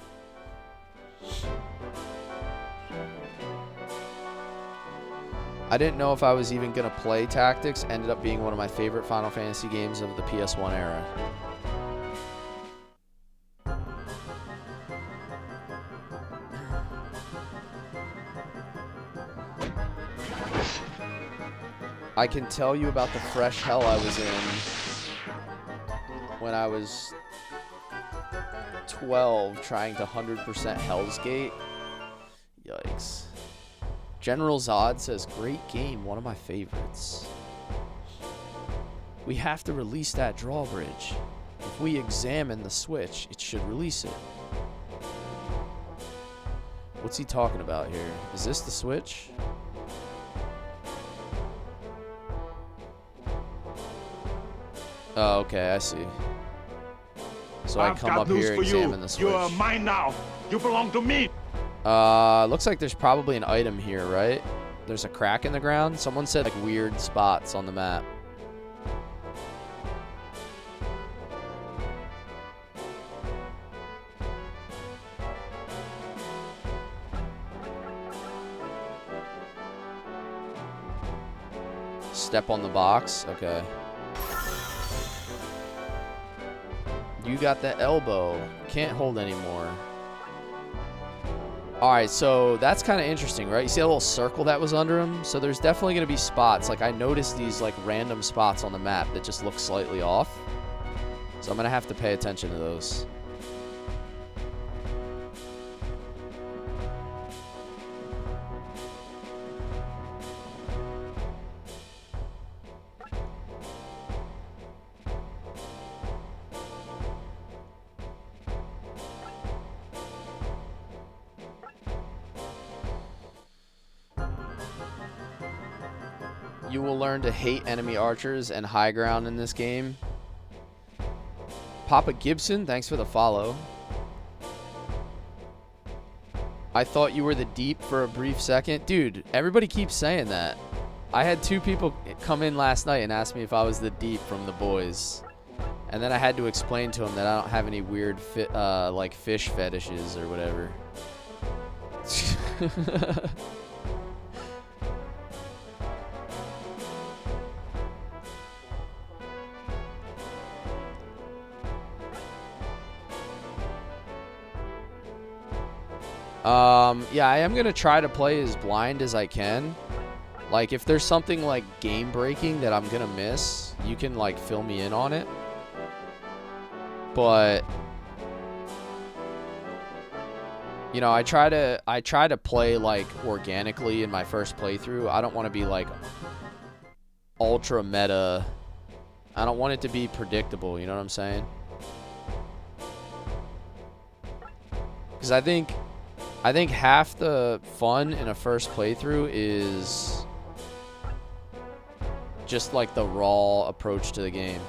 [SPEAKER 2] I didn't know if I was even going to play Tactics. Ended up being one of my favorite Final Fantasy games of the PS1 era. I can tell you about the fresh hell I was in when I was 12 trying to 100% Hell's Gate. Yikes. General Zod says, great game, one of my favorites. We have to release that drawbridge. If we examine the switch, it should release it. What's he talking about here? Is this the switch? Oh, okay, I see. So I come up here and examine the switch.
[SPEAKER 5] You are mine now. You belong to me.
[SPEAKER 2] Looks like there's probably an item here, right? There's a crack in the ground. Someone said like weird spots on the map. Step on the box. Okay. You got the elbow. Can't hold anymore. Alright, so that's kind of interesting, right? You see that little circle that was under him? So there's definitely going to be spots. Like, I noticed these, like, random spots on the map that just look slightly off. So I'm going to have to pay attention to those. You will learn to hate enemy archers and high ground in this game. Papa Gibson, thanks for the follow. I thought you were the deep for a brief second. Dude, everybody keeps saying that. I had 2 people come in last night and ask me if I was the deep from the boys. And then I had to explain to them that I don't have any weird like fish fetishes or whatever. Yeah, I am going to try to play as blind as I can. Like, if there's something, like, game-breaking that I'm going to miss, you can, like, fill me in on it. But, you know, I try to play, like, organically in my first playthrough. I don't want to be, like, ultra meta. I don't want it to be predictable, you know what I'm saying? Because I think half the fun in a first playthrough is just like the raw approach to the game.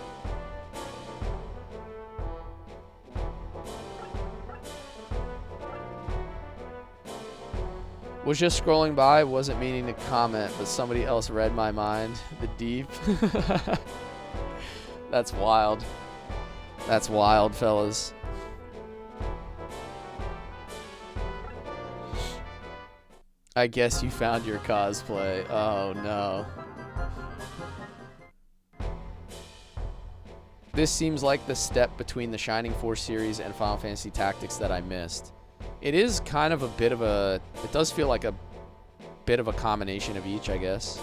[SPEAKER 2] Was just scrolling by, wasn't meaning to comment, but somebody else read my mind. The deep. That's wild. That's wild, fellas. I guess you found your cosplay. Oh, no. This seems like the step between the Shining Force series and Final Fantasy Tactics that I missed. It is kind of a bit of a... It does feel like a bit of a combination of each, I guess.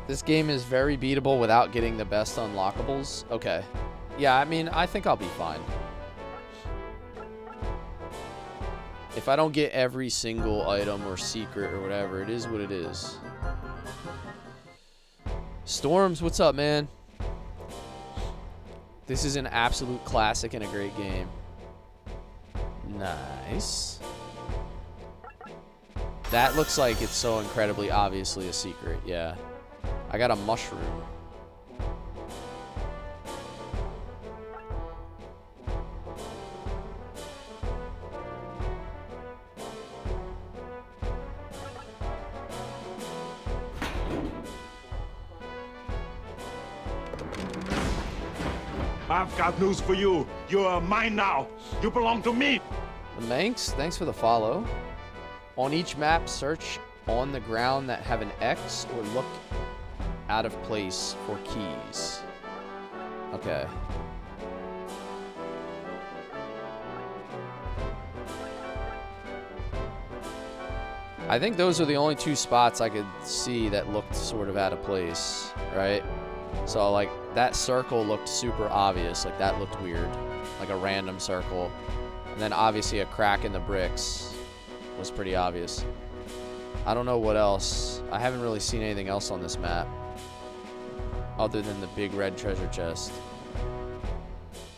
[SPEAKER 2] This game is very beatable without getting the best unlockables. Okay. Yeah, I mean, I think I'll be fine. If I don't get every single item or secret or whatever, it is what it is. Storms, what's up, man? This is an absolute classic and a great game. Nice. That looks like it's so incredibly obviously a secret, yeah. I got a mushroom.
[SPEAKER 5] I've got news for you. You are mine now. You belong to me.
[SPEAKER 2] The Manx, thanks for the follow. On each map, search on the ground that have an X or look out of place for keys. Okay. I think those are the only two spots I could see that looked sort of out of place, right? So, like, that circle looked super obvious. Like, that looked weird. Like a random circle. And then, obviously, a crack in the bricks was pretty obvious. I don't know what else. I haven't really seen anything else on this map other than the big red treasure chest.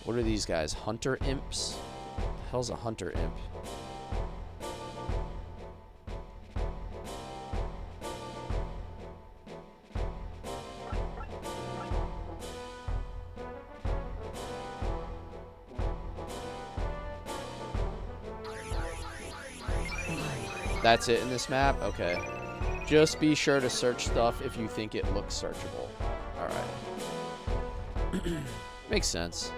[SPEAKER 2] What are these guys? Hunter imps? What the hell's a hunter imp? That's it in this map? Okay. Just be sure to search stuff if you think it looks searchable. Alright. Makes sense.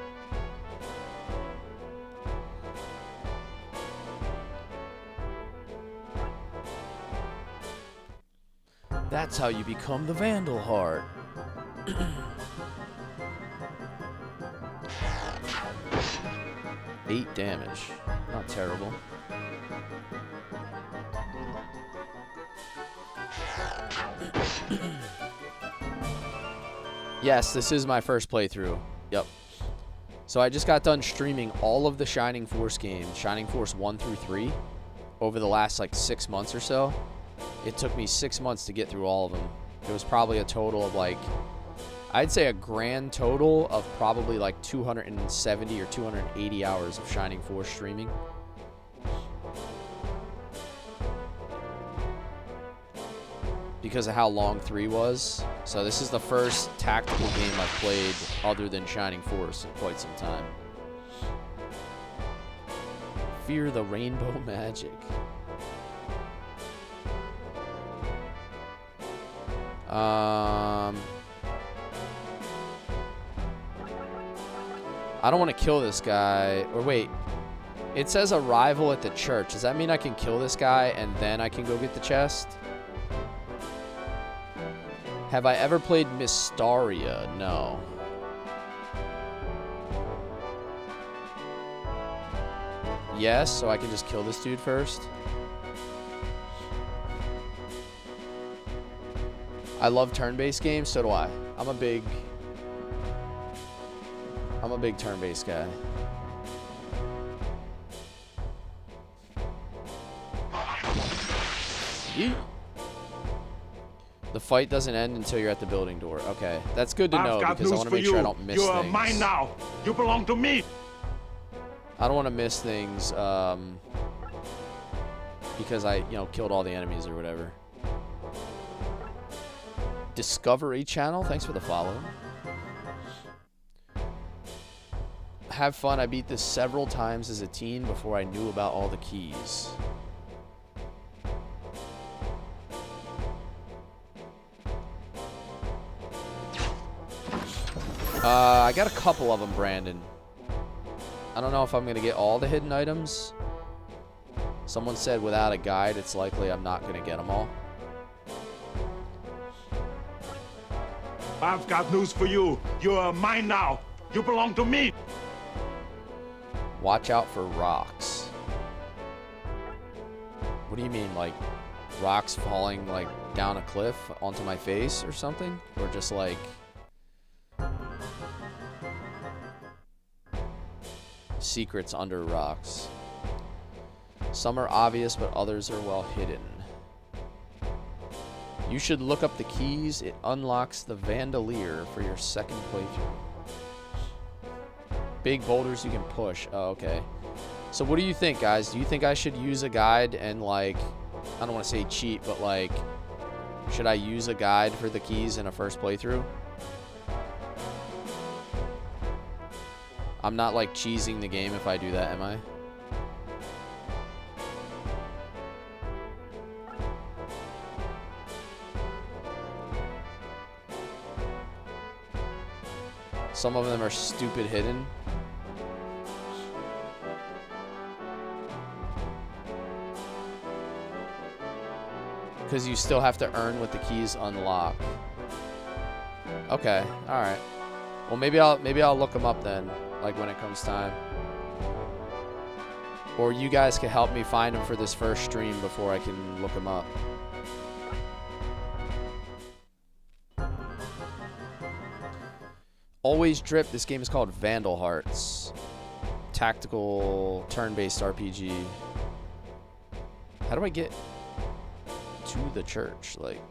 [SPEAKER 2] That's how you become the Vandal Heart. 8 damage. Not terrible. Yes, this is my first playthrough. Yep. So I just got done streaming all of the Shining Force games, Shining Force 1 through 3, over the last like 6 months or so. It took me 6 months to get through all of them. It was probably a total of like, I'd say a grand total of probably like 270 or 280 hours of Shining Force streaming. Because of how long 3 was. So this is the first tactical game I've played other than Shining Force in quite some time. Fear the rainbow magic. I don't want to kill this guy. Or wait. It says arrival at the church. Does that mean I can kill this guy and then I can go get the chest? Have I ever played Mystaria? No. Yes, so I can just kill this dude first. I love turn-based games, so do I. I'm a big turn-based guy. Yeet. The fight doesn't end until you're at the building door. Okay, that's good to know because I want to make sure I don't miss things.
[SPEAKER 5] You are mine now. You belong to me.
[SPEAKER 2] I don't want to miss things because I, killed all the enemies or whatever. Discovery Channel, thanks for the follow. Have fun. I beat this several times as a teen before I knew about all the keys. I got a couple of them, Brandon. I don't know if I'm going to get all the hidden items. Someone said without a guide, it's likely I'm not going to get them all.
[SPEAKER 5] I've got news for you. You're mine now. You belong to me.
[SPEAKER 2] Watch out for rocks. What do you mean, like rocks falling like down a cliff onto my face or something? Or just like secrets under rocks? Some are obvious, but others are well hidden. You should look up the keys. It unlocks the Vandalier for your second playthrough. Big boulders you can push. Oh, okay. So what do you think, guys? Do you think I should use a guide and, like, I don't want to say cheat, but, like, should I use a guide for the keys in a first playthrough? I'm not, like, cheesing the game if I do that, am I? Some of them are stupid hidden. Because you still have to earn what the keys unlock. Okay, all right. Well, maybe I'll look them up then, like when it comes time. Or you guys can help me find them for this first stream before I can look them up. Always Drip. This game is called Vandal Hearts. Tactical, turn-based RPG. How do I get to the church? Like,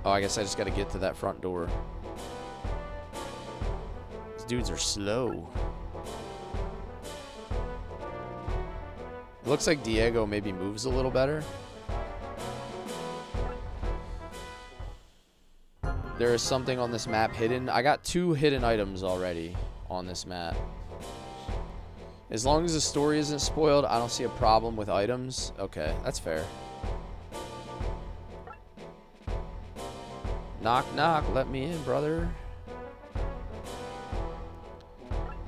[SPEAKER 2] oh, I guess I just got to get to that front door. These dudes are slow. It looks like Diego maybe moves a little better. There is something on this map hidden. I got 2 hidden items already on this map. As long as the story isn't spoiled, I don't see a problem with items. Okay, that's fair. Knock, knock. Let me in, brother.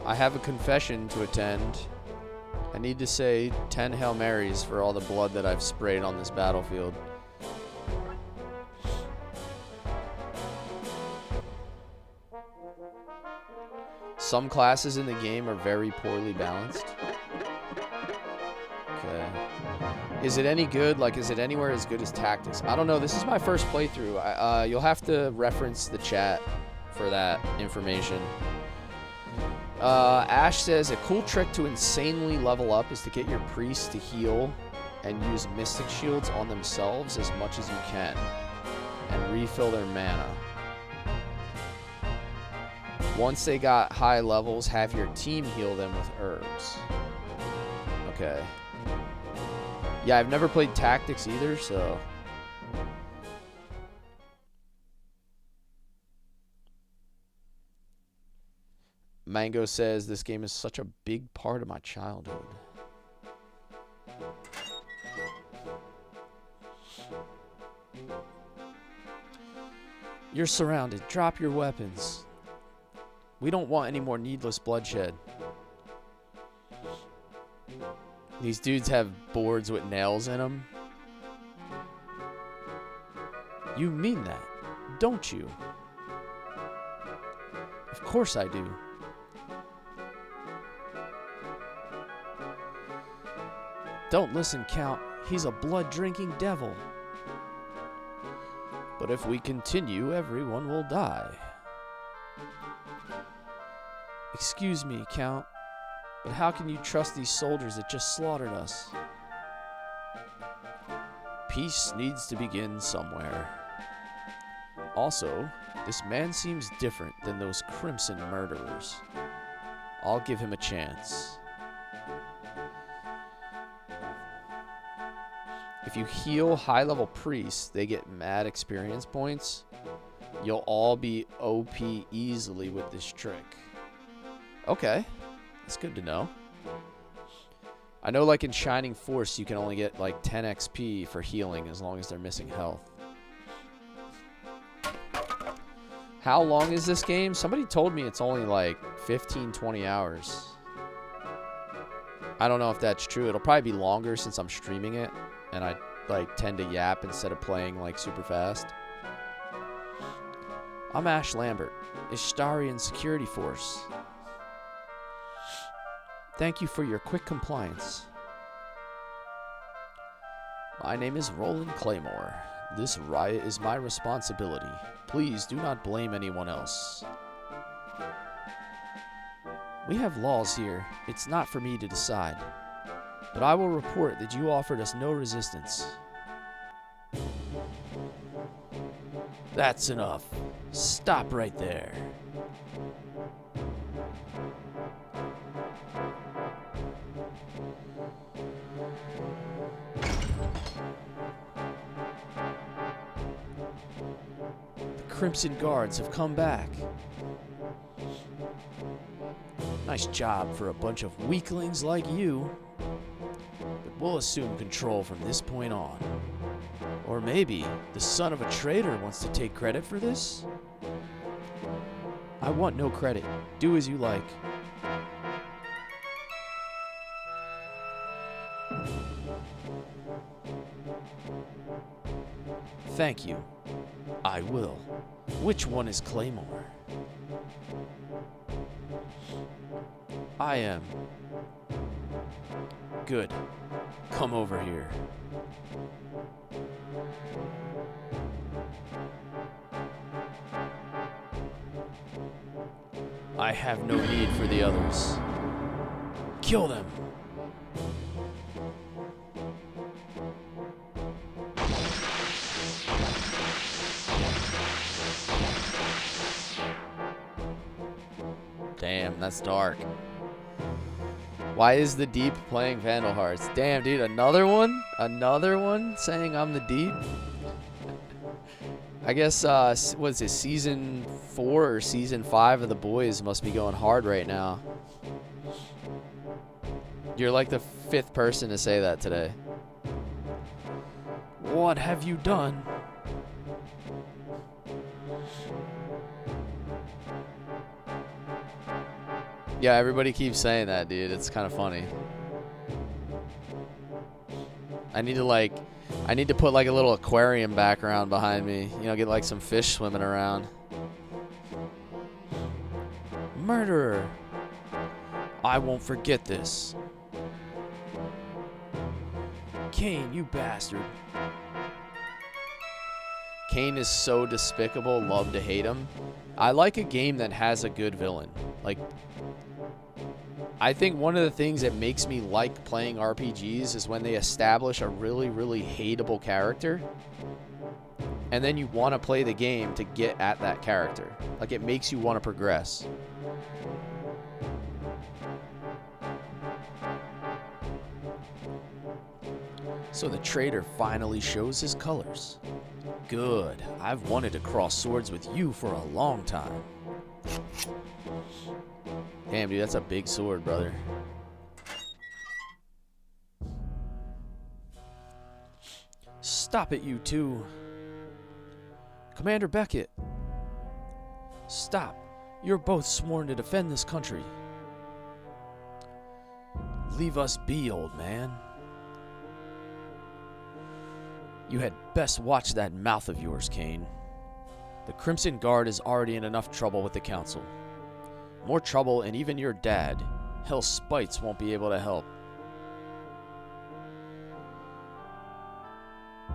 [SPEAKER 2] I have a confession to attend. I need to say 10 Hail Marys for all the blood that I've sprayed on this battlefield. Some classes in the game are very poorly balanced. Okay. Is it any good? Like, is it anywhere as good as Tactics? I don't know. This is my first playthrough. You'll have to reference the chat for that information. Ash says, a cool trick to insanely level up is to get your priests to heal and use Mystic Shields on themselves as much as you can and refill their mana. Once they got high levels, have your team heal them with herbs. Okay. Yeah, I've never played Tactics either, so... Mango says, this game is such a big part of my childhood. You're surrounded. Drop your weapons. We don't want any more needless bloodshed. These dudes have boards with nails in them. You mean that, don't you? Of course I do. Don't listen, Count. He's a blood-drinking devil. But if we continue, everyone will die. Excuse me, Count, but how can you trust these soldiers that just slaughtered us? Peace needs to begin somewhere. Also, this man seems different than those Crimson murderers. I'll give him a chance. If you heal high-level priests, they get mad experience points. You'll all be OP easily with this trick. Okay. That's good to know. I know like in Shining Force you can only get like 10 XP for healing as long as they're missing health. How long is this game? Somebody told me it's only like 15, 20 hours. I don't know if that's true. It'll probably be longer since I'm streaming it. And I like tend to yap instead of playing like super fast. I'm Ash Lambert, Ishtarian Security Force. Thank you for your quick compliance. My name is Roland Claymore. This riot is my responsibility. Please do not blame anyone else. We have laws here. It's not for me to decide. But I will report that you offered us no resistance. That's enough. Stop right there. Crimson Guards have come back. Nice job for a bunch of weaklings like you. But we'll assume control from this point on. Or maybe the son of a traitor wants to take credit for this? I want no credit. Do as you like. Thank you. I will. Which one is Claymore? I am. Good. Come over here. I have no need for the others. Kill them. Damn, that's dark. Why is the Deep playing Vandal Hearts? Damn, dude, another one? Another one saying I'm the Deep? I guess, what's it, Season 4 or Season 5 of The Boys must be going hard right now. You're like the 5th person to say that today. What have you done? Yeah, everybody keeps saying that, dude. It's kind of funny. I need to put like a little aquarium background behind me. You know, get like some fish swimming around. Murderer. I won't forget this. Kane, you bastard. Kane is so despicable, love to hate him. I like a game that has a good villain. Like, I think one of the things that makes me like playing RPGs is when they establish a really, really hateable character, and then you want to play the game to get at that character. Like, it makes you want to progress. So the traitor finally shows his colors. Good. I've wanted to cross swords with you for a long time. Damn, dude, that's a big sword, brother. Stop it, you two. Commander Beckett. Stop. You're both sworn to defend this country. Leave us be, old man. You had best watch that mouth of yours, Kane. The Crimson Guard is already in enough trouble with the Council. More trouble, and even your dad, Hell Spites, won't be able to help.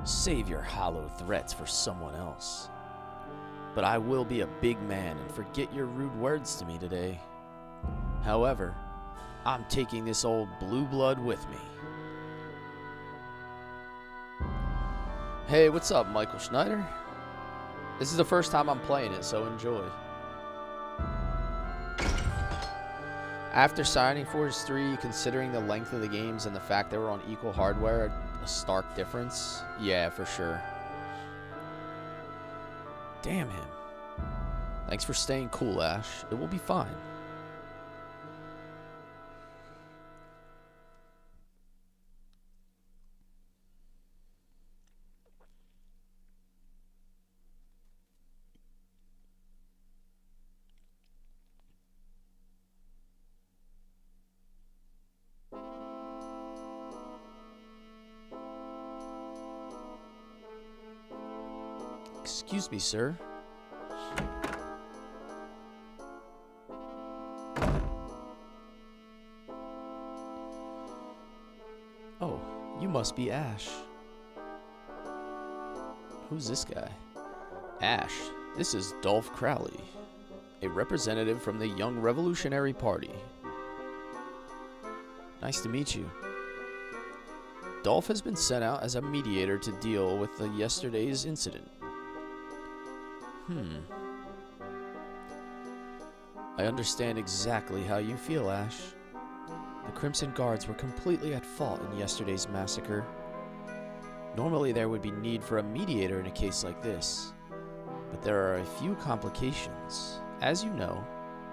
[SPEAKER 2] Save your hollow threats for someone else. But I will be a big man and forget your rude words to me today. However, I'm taking this old blue blood with me. Hey, what's up, Michael Schneider? This is the first time I'm playing it, so enjoy. After Shining Force 3, considering the length of the games and the fact they were on equal hardware, a stark difference? Yeah, for sure. Damn him. Thanks for staying cool, Ash. It will be fine. Excuse me, sir. Oh, you must be Ash. Who's this guy? Ash, this is Dolph Crowley, a representative from the Young Revolutionary Party. Nice to meet you. Dolph has been sent out as a mediator to deal with yesterday's incident. I understand exactly how you feel, Ash. The Crimson Guards were completely at fault in yesterday's massacre. Normally there would be need for a mediator in a case like this, but there are a few complications. As you know,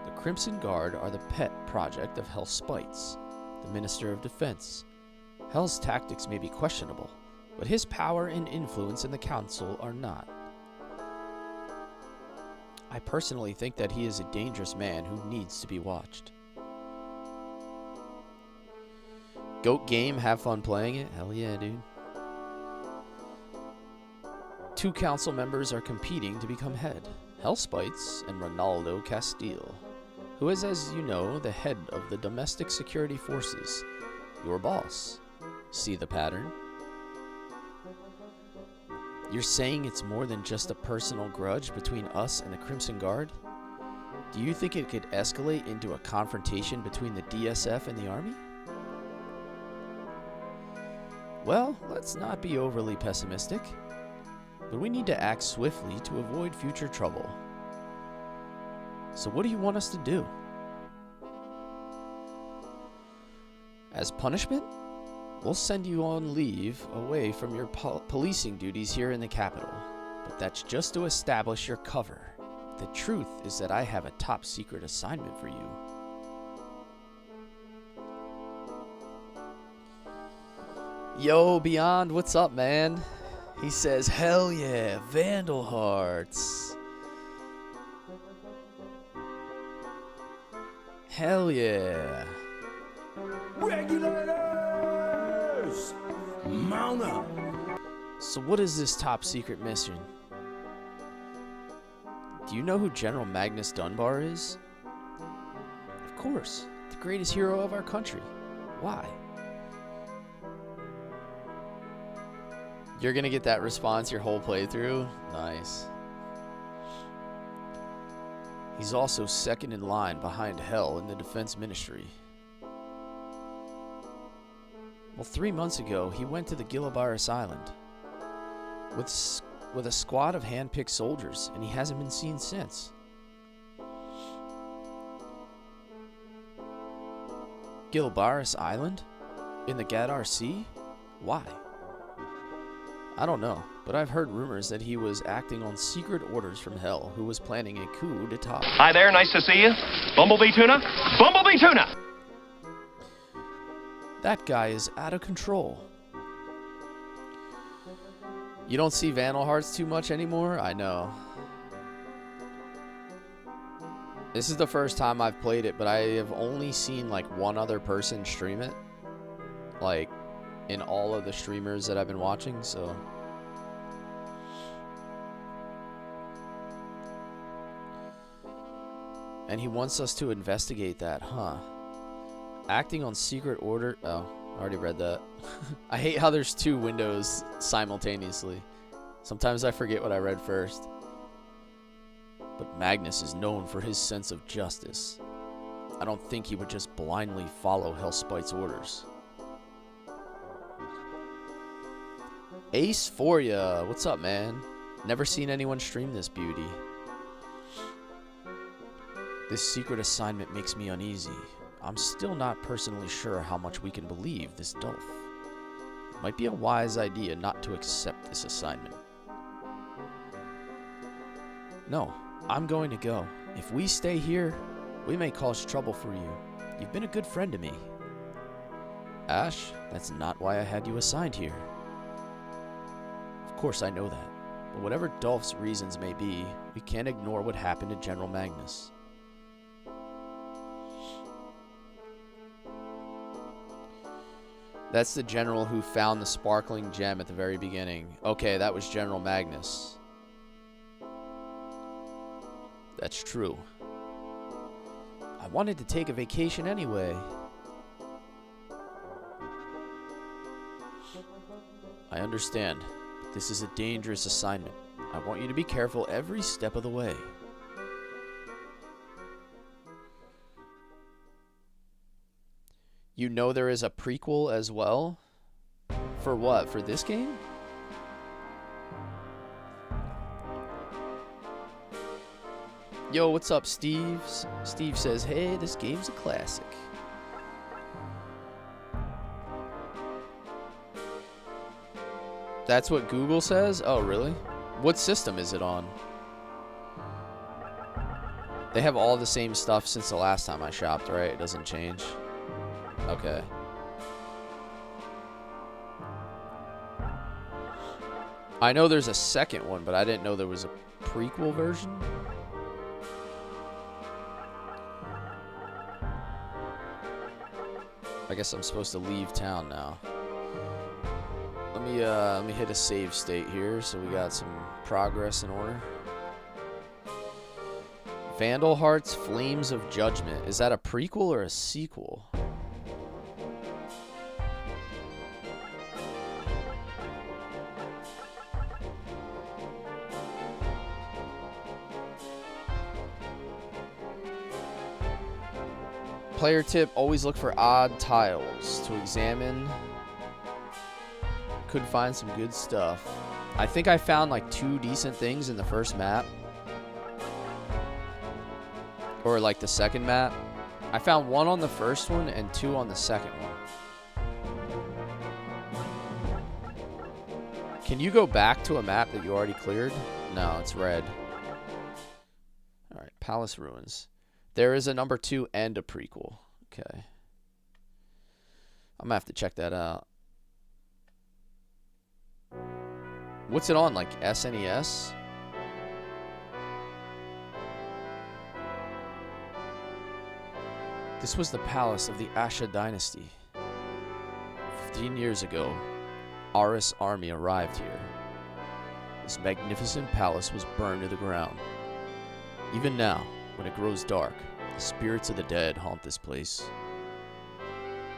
[SPEAKER 2] the Crimson Guard are the pet project of Hell Spites, the Minister of Defense. Hell's tactics may be questionable, but his power and influence in the Council are not. I personally think that he is a dangerous man who needs to be watched. Goat game, have fun playing it? Hell yeah, dude. 2 council members are competing to become head. Hellspites and Ronaldo Castile, who is, as you know, the head of the domestic security forces. Your boss. See the pattern? You're saying it's more than just a personal grudge between us and the Crimson Guard? Do you think it could escalate into a confrontation between the DSF and the Army? Well, let's not be overly pessimistic, but we need to act swiftly to avoid future trouble. So what do you want us to do? As punishment? We'll send you on leave away from your policing duties here in the capital, but that's just to establish your cover. The truth is that I have a top secret assignment for you. Yo, Beyond, what's up, man? He says, hell yeah, Vandal Hearts. Hell yeah.
[SPEAKER 5] Regulators! Mount up!
[SPEAKER 2] So what is this top secret mission? Do you know who General Magnus Dunbar is? Of course, the greatest hero of our country. Why? You're gonna get that response your whole playthrough? Nice. He's also second in line behind Hell in the Defense Ministry. Well, 3 months ago, he went to the Gilabaris Island with a squad of hand-picked soldiers, and he hasn't been seen since. Gilabaris Island? In the Gadar Sea? Why? I don't know, but I've heard rumors that he was acting on secret orders from Hell, who was planning a coup d'etat.
[SPEAKER 6] Hi there, nice to see you. Bumblebee Tuna? Bumblebee Tuna!
[SPEAKER 2] That guy is out of control. You don't see Vandal Hearts too much anymore? I know. This is the first time I've played it, but I have only seen like one other person stream it. Like, in all of the streamers that I've been watching, so. And he wants us to investigate that, huh? Acting on secret order. Oh, I already read that. I hate how there's 2 windows simultaneously. Sometimes I forget what I read first. But Magnus is known for his sense of justice. I don't think he would just blindly follow Hellspite's orders. Ace for ya. What's up, man? Never seen anyone stream this beauty. This secret assignment makes me uneasy. I'm still not personally sure how much we can believe this Dolph. It might be a wise idea not to accept this assignment. No, I'm going to go. If we stay here, we may cause trouble for you. You've been a good friend to me. Ash, that's not why I had you assigned here. Of course I know that. But whatever Dolph's reasons may be, we can't ignore what happened to General Magnus. That's the general who found the sparkling gem at the very beginning. Okay, that was General Magnus. That's true. I wanted to take a vacation anyway. I understand. But this is a dangerous assignment. I want you to be careful every step of the way. You know there is a prequel as well? For what? For this game? Yo, what's up, Steve? Steve says, hey, this game's a classic. That's what Google says? Oh, really? What system is it on? They have all the same stuff since the last time I shopped, right? It doesn't change. Okay. I know there's a second one, but I didn't know there was a prequel version. I guess I'm supposed to leave town now. Let me hit a save state here so we got some progress in order. Vandal Hearts Flames of Judgment. Is that a prequel or a sequel? Player tip, always look for odd tiles to examine. Could find some good stuff. I think I found like 2 decent things in the first map. Or like the second map. I found 1 on the first one and 2 on the second one. Can you go back to a map that you already cleared? No, it's red. Alright, Palace Ruins. There is a number 2 and a prequel. Okay. I'm gonna have to check that out. What's it on, like SNES? This was the palace of the Asha dynasty. 15 years ago, Aris' army arrived here. This magnificent palace was burned to the ground. Even now, when it grows dark, the spirits of the dead haunt this place.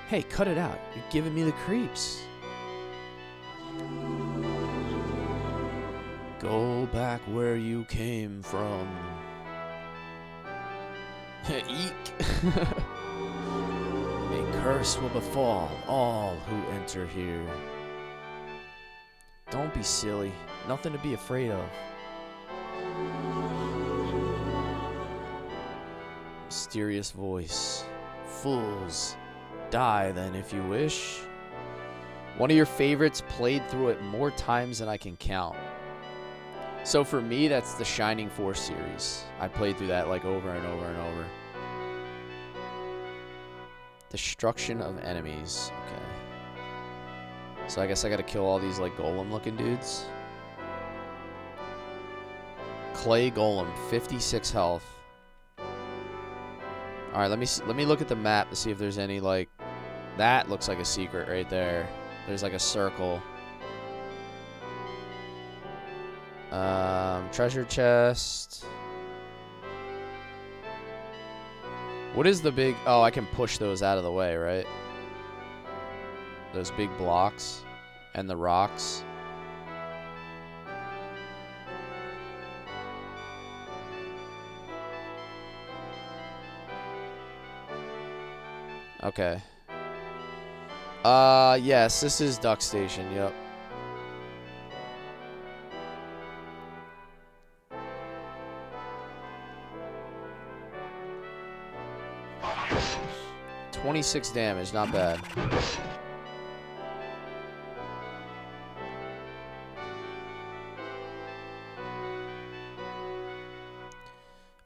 [SPEAKER 2] Hey, cut it out. You're giving me the creeps. Go back where you came from. Eek. A curse will befall all who enter here. Don't be silly. Nothing to be afraid of. Mysterious voice. Fools, die then if you wish. One of your favorites, played through it more times than I can count. So for me, that's the Shining Force series. I played through that like over and over and over. Destruction of enemies. Okay. So I guess I gotta kill all these like golem looking dudes. Clay Golem, 56 health. Alright, let me look at the map to see if there's any like... That looks like a secret right there. There's like a circle. Treasure chest. What is the big... Oh, I can push those out of the way, right? Those big blocks. And the rocks. Okay. Yes, this is Duck Station, yep. $26 damage, not bad.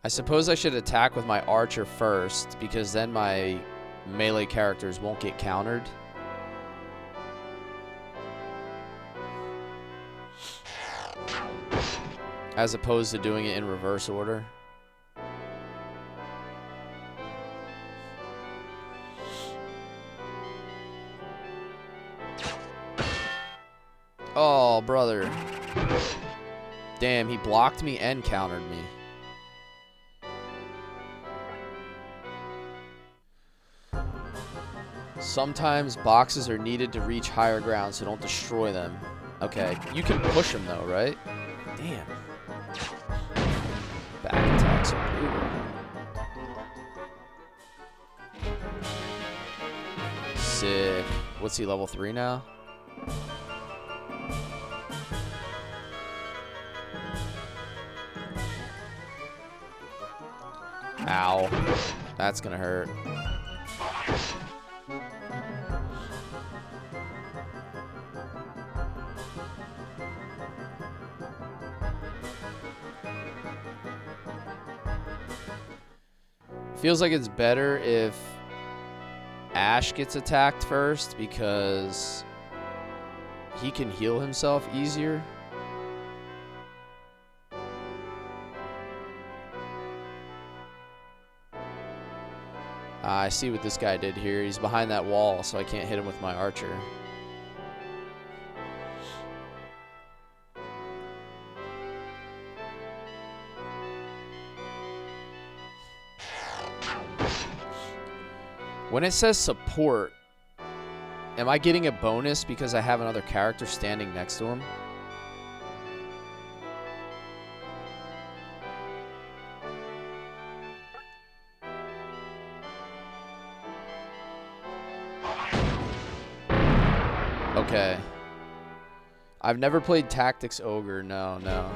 [SPEAKER 2] I suppose I should attack with my archer first, because then my melee characters won't get countered. As opposed to doing it in reverse order. Oh, brother. Damn, he blocked me and countered me. Sometimes boxes are needed to reach higher ground, so don't destroy them. Okay, you can push them though, right? Damn. Back attacks are brutal. Sick. What's he, level 3 now? Ow. That's gonna hurt. Feels like it's better if Ash gets attacked first because he can heal himself easier. I see what this guy did here. He's behind that wall, so I can't hit him with my archer. When it says support, am I getting a bonus because I have another character standing next to him? Okay. I've never played Tactics Ogre. No.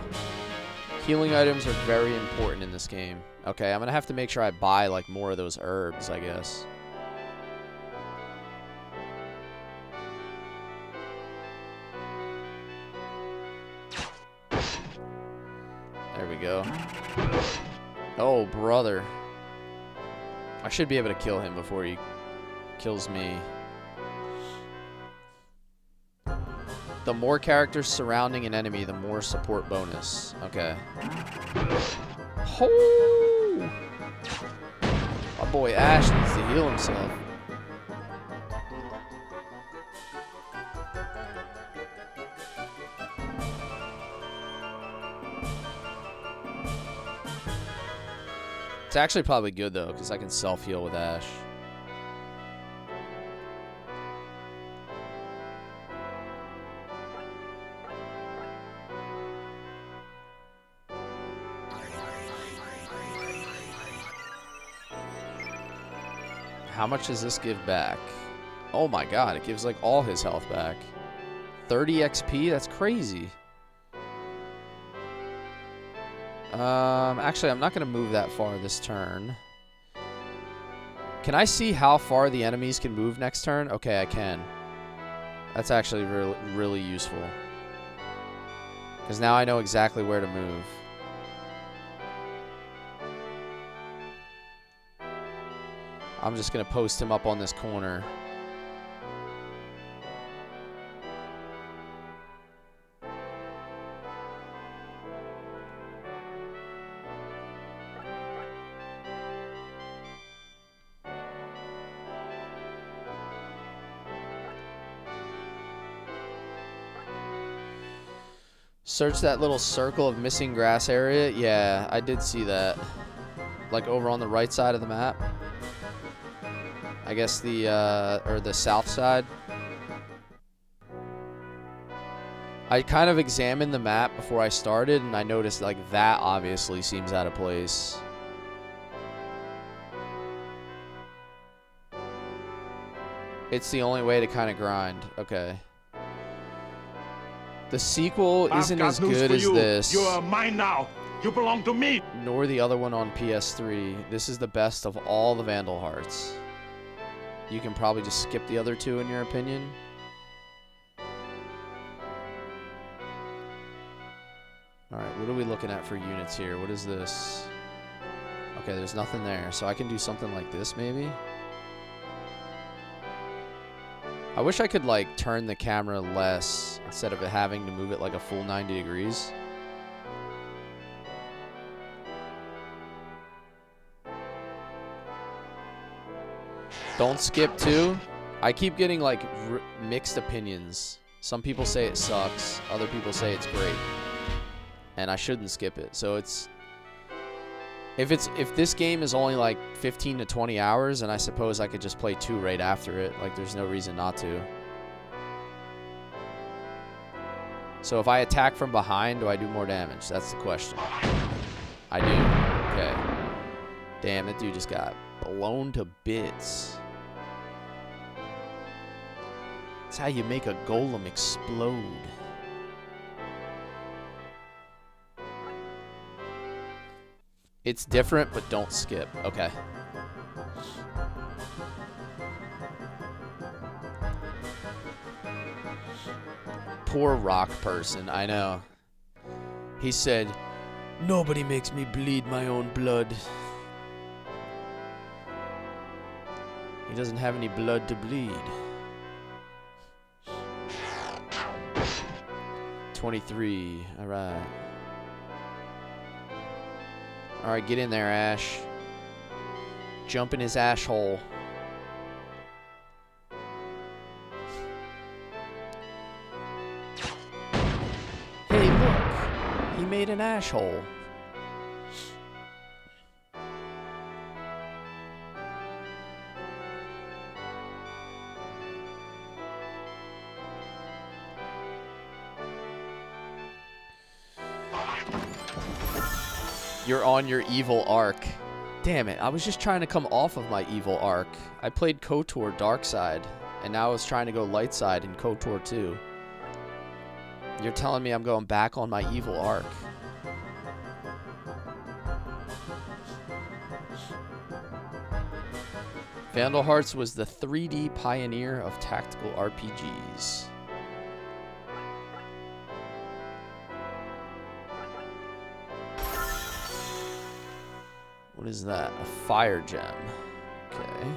[SPEAKER 2] Healing items are very important in this game. Okay, I'm gonna have to make sure I buy like more of those herbs, I guess. There we go. Oh, brother. I should be able to kill him before he kills me. The more characters surrounding an enemy, the more support bonus. Okay. Oh! My boy Ash needs to heal himself. It's actually probably good, though, because I can self-heal with Ash. How much does this give back? Oh my god, it gives like all his health back. 30 XP? That's crazy. Actually, I'm not going to move that far this turn. Can I see how far the enemies can move next turn? Okay, I can. That's actually really useful. Because now I know exactly where to move. I'm just going to post him up on this corner. Search that little circle of missing grass area. Yeah, I did see that. Like over on the right side of the map. I guess the, or the south side. I kind of examined the map before I started, and I noticed, like, that obviously seems out of place. It's the only way to kind of grind. Okay. The sequel isn't as good as this.
[SPEAKER 5] You are mine now. You belong to me.
[SPEAKER 2] Nor the other one on PS3. This is the best of all the Vandal Hearts. You can probably just skip the other two in your opinion. Alright, what are we looking at for units here? What is this? Okay, there's nothing there. So I can do something like this, maybe? I wish I could, like, turn the camera less instead of it having to move it like a full 90 degrees. Don't skip too. I keep getting like mixed opinions. Some people say it sucks. Other people say it's great. And I shouldn't skip it. So it's if this game is only like 15 to 20 hours, and I suppose I could just play 2 right after it. Like there's no reason not to. So if I attack from behind, do I do more damage? That's the question. I do. Okay. Damn, that dude just got blown to bits. That's how you make a golem explode. It's different, but don't skip. Okay. Poor rock person, I know. He said, "Nobody makes me bleed my own blood." He doesn't have any blood to bleed. 23. All right. All right, get in there, Ash. Jump in his ash hole. Hey, look. He made an ash hole. You're on your evil arc. Damn it, I was just trying to come off of my evil arc. I played KOTOR Dark Side, and now I was trying to go Light Side in KOTOR 2. You're telling me I'm going back on my evil arc. Vandal Hearts was the 3D pioneer of tactical RPGs. What is that? A fire gem. Okay.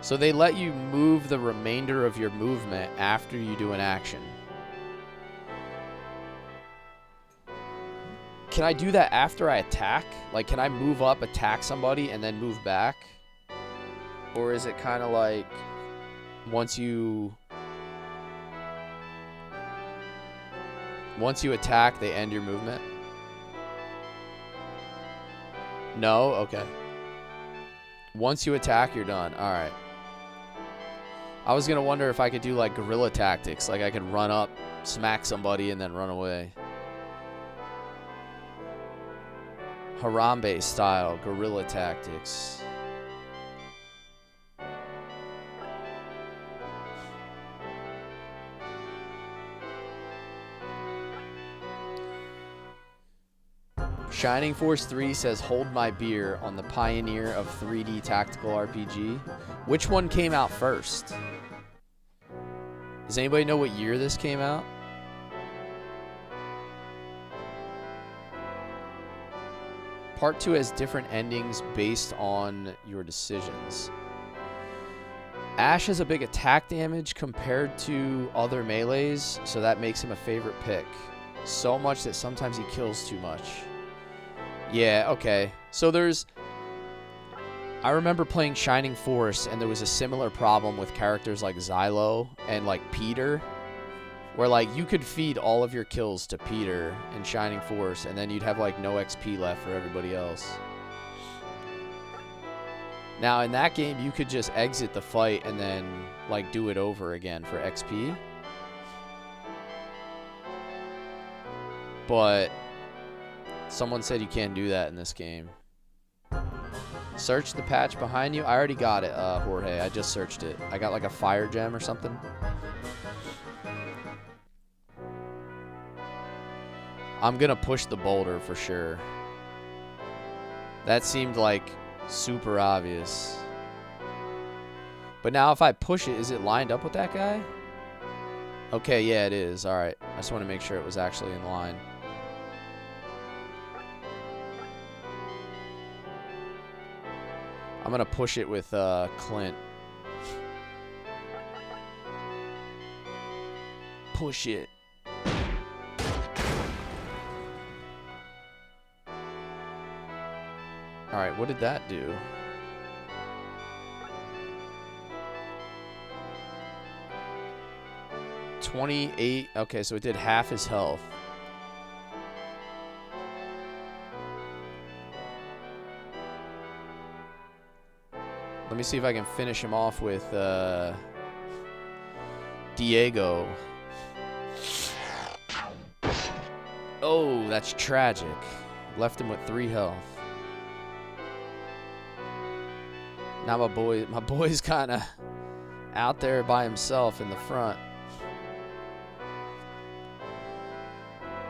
[SPEAKER 2] So they let you move the remainder of your movement after you do an action. Can I do that after I attack? Like, can I move up, attack somebody, and then move back? Or is it kind of like once you attack, they end your movement? No? Okay. Once you attack, you're done. Alright. I was going to wonder if I could do like guerrilla tactics. Like I could run up, smack somebody, and then run away. Harambe style guerrilla tactics. Shining Force 3 says, "Hold my beer" on the pioneer of 3D tactical RPG. Which one came out first? Does anybody know what year this came out? Part 2 has different endings based on your decisions. Ash has a big attack damage compared to other melees, so that makes him a favorite pick. So much that sometimes he kills too much. Yeah, okay. So I remember playing Shining Force, and there was a similar problem with characters like Xylo and like Peter, where like you could feed all of your kills to Peter in Shining Force, and then you'd have like no XP left for everybody else. Now in that game, you could just exit the fight and then like do it over again for XP. But someone said you can't do that in this game. Search the patch behind you. I already got it, Jorge. I just searched it. I got like a fire gem or something. I'm gonna push the boulder for sure. That seemed like super obvious. But now if I push it, is it lined up with that guy? Okay, yeah, it is. Alright. I just want to make sure it was actually in line. I'm gonna push it with Clint. Push it. Alright, what did that do? $28. Okay, so it did half his health. Let me see if I can finish him off with Diego. Oh, that's tragic. Left him with 3 health. Now my boy's kind of out there by himself in the front.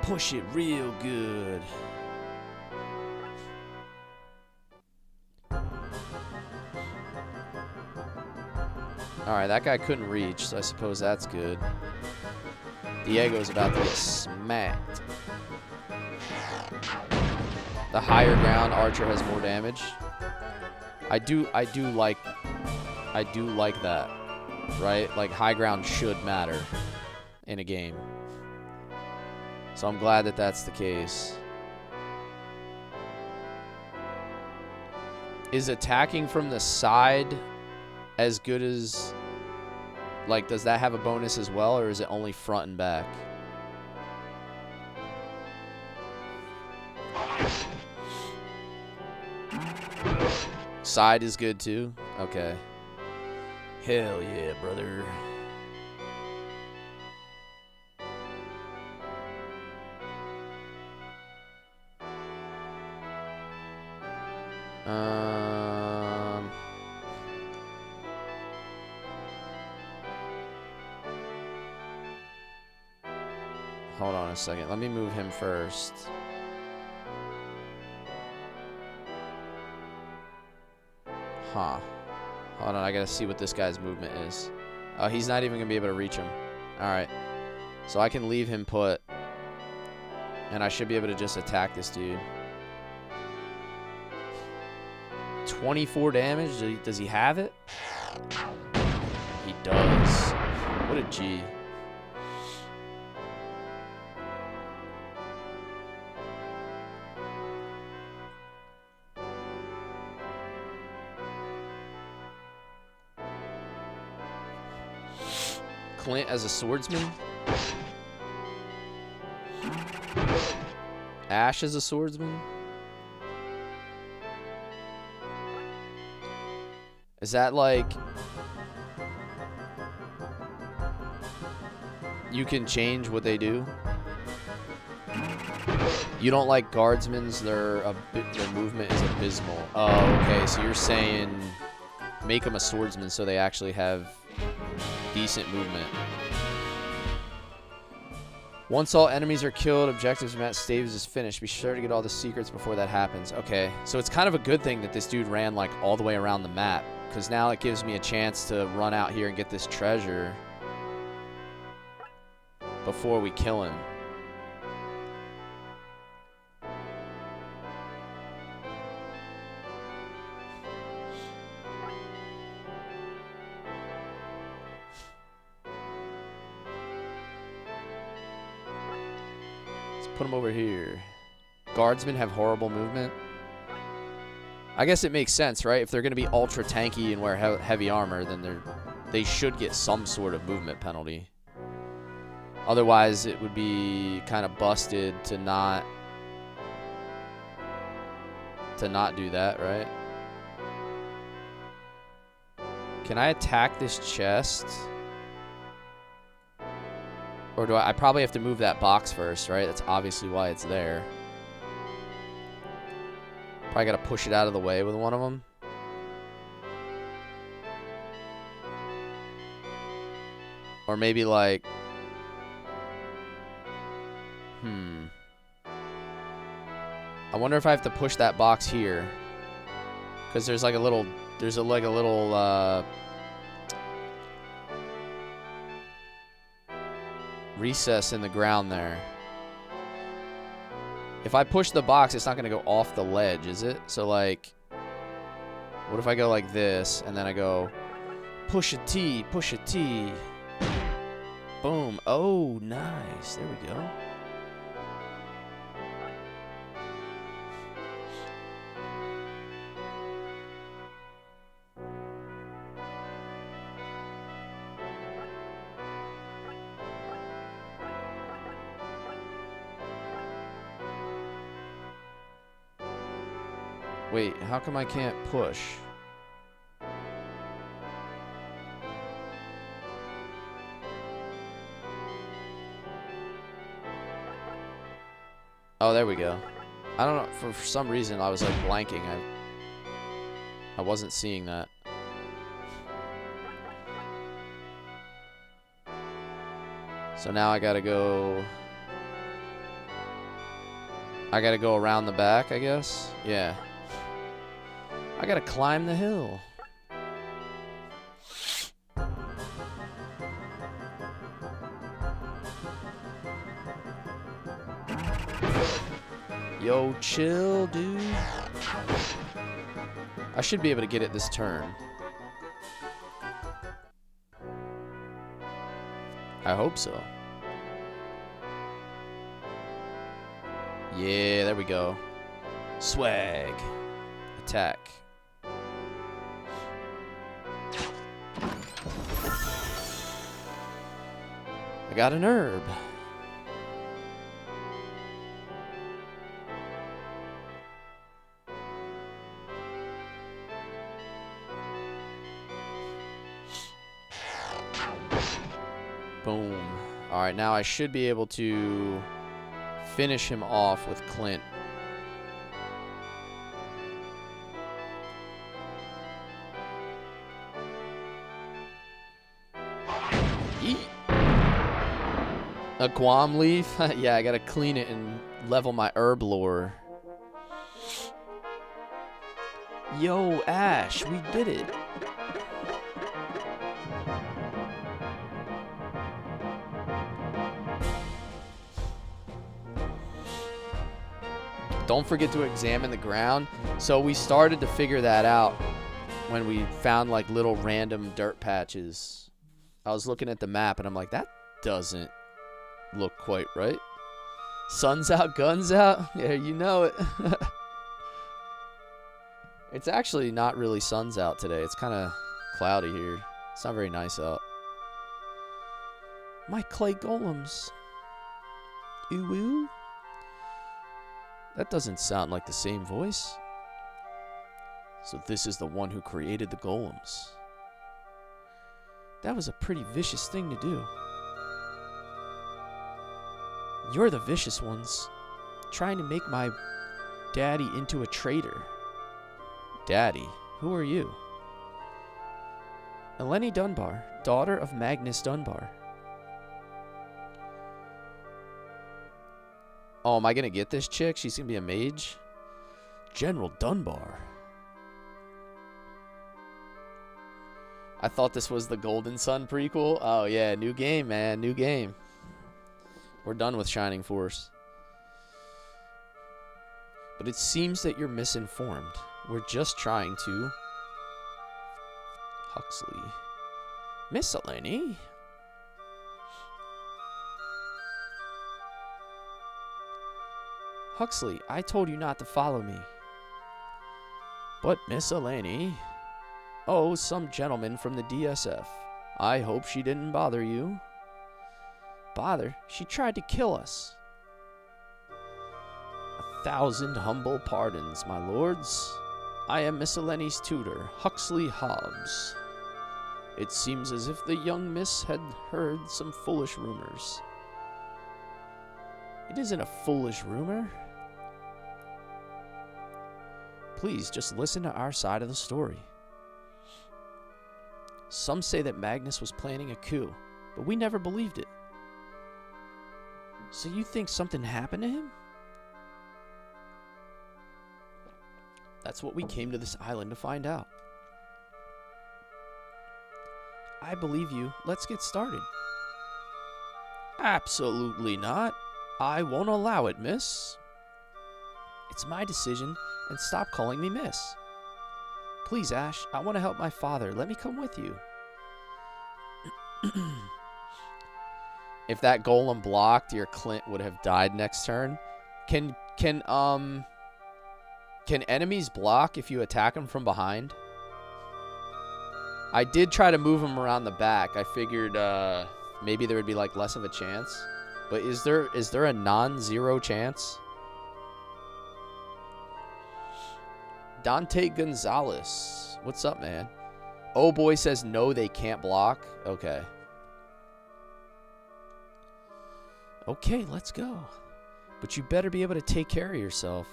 [SPEAKER 2] Push it real good. Alright, that guy couldn't reach, so I suppose that's good. Diego's about to get smacked. The higher ground archer has more damage. I do like that, right? Like high ground should matter in a game. So I'm glad that that's the case. Is attacking from the side as good as, like, does that have a bonus as well, or is it only front and back? Side is good too? Okay. Hell yeah, brother. Hold on a second. Let me move him first. Huh. Hold on, I gotta see what this guy's movement is. Oh, he's not even gonna be able to reach him. Alright. So I can leave him put. And I should be able to just attack this dude. 24 damage? Does he have it? He does. What a G. Clint as a swordsman. Ash as a swordsman. Is that like you can change what they do? You don't like guardsmen's, their movement is abysmal. Oh, okay, so you're saying make them a swordsman so they actually have decent movement. Once all enemies are killed, objectives met, staves is finished. Be sure to get all the secrets before that happens. Okay, so it's kind of a good thing that this dude ran like all the way around the map, because now it gives me a chance to run out here and get this treasure before we kill him. Put them over here. Guardsmen have horrible movement. I guess it makes sense, right? If they're going to be ultra tanky and wear heavy armor, then they should get some sort of movement penalty. Otherwise, it would be kind of busted to not do that, right? Can I attack this chest? Or do I probably have to move that box first, right? That's obviously why it's there. Probably got to push it out of the way with one of them. Or maybe like... I wonder if I have to push that box here. Because there's like a little... There's like a little... recess in the ground there. If I push the box, it's not going to go off the ledge, is it? So like, What if I go like this, and then I go push a T, push a T. Boom. Oh, nice. There we go. Wait, how come I can't push? Oh, there we go. I don't know, for some reason I was like blanking. I wasn't seeing that. So now I gotta go around the back, I guess? Yeah. I gotta climb the hill. Yo, chill, dude. I should be able to get it this turn. I hope so. Yeah, there we go. Swag. Attack. I got an herb. Boom. Alright, now I should be able to finish him off with Clint. Yeet. A Guam leaf? Yeah, I gotta clean it and level my herb lore. Yo, Ash, we did it. Don't forget to examine the ground. So we started to figure that out when we found like little random dirt patches. I was looking at the map and I'm like, that doesn't look quite right. Sun's out, guns out. Yeah, you know it. It's actually not really sun's out today. It's kind of cloudy here. It's not very nice out. My clay golems. Ooh, ooh. That doesn't sound like the same voice. So this is the one who created the golems. That was a pretty vicious thing to do. You're the vicious ones, trying to make my daddy into a traitor. Daddy? Who are you? Eleni Dunbar, daughter of Magnus Dunbar. Oh, am I gonna get this chick? She's gonna be a mage? General Dunbar. I thought this was the Golden Sun prequel. Oh yeah, new game, man, new game. We're done with Shining Force. But it seems that you're misinformed. We're just trying to... Huxley. Miss Eleni? Huxley, I told you not to follow me. But Miss Eleni... Oh, some gentleman from the DSF. I hope she didn't bother you. Bother? She tried to kill us. 1,000 humble pardons, my lords. I am Miss Eleni's tutor, Huxley Hobbs. It seems as if the young miss had heard some foolish rumors. It isn't a foolish rumor. Please, just listen to our side of the story. Some say that Magnus was planning a coup, but we never believed it. So you think something happened to him? That's what we came to this island to find out. I believe you. Let's get started. Absolutely not. I won't allow it, miss. It's my decision, and stop calling me miss. Please, Ash, I want to help my father. Let me come with you. If that golem blocked, your Clint would have died next turn. Can enemies block if you attack them from behind? I did try to move them around the back. I figured maybe there would be like less of a chance. But is there a non-zero chance? Dante Gonzalez. What's up, man? Oh boy says no, they can't block. Okay. Okay, let's go. But you better be able to take care of yourself.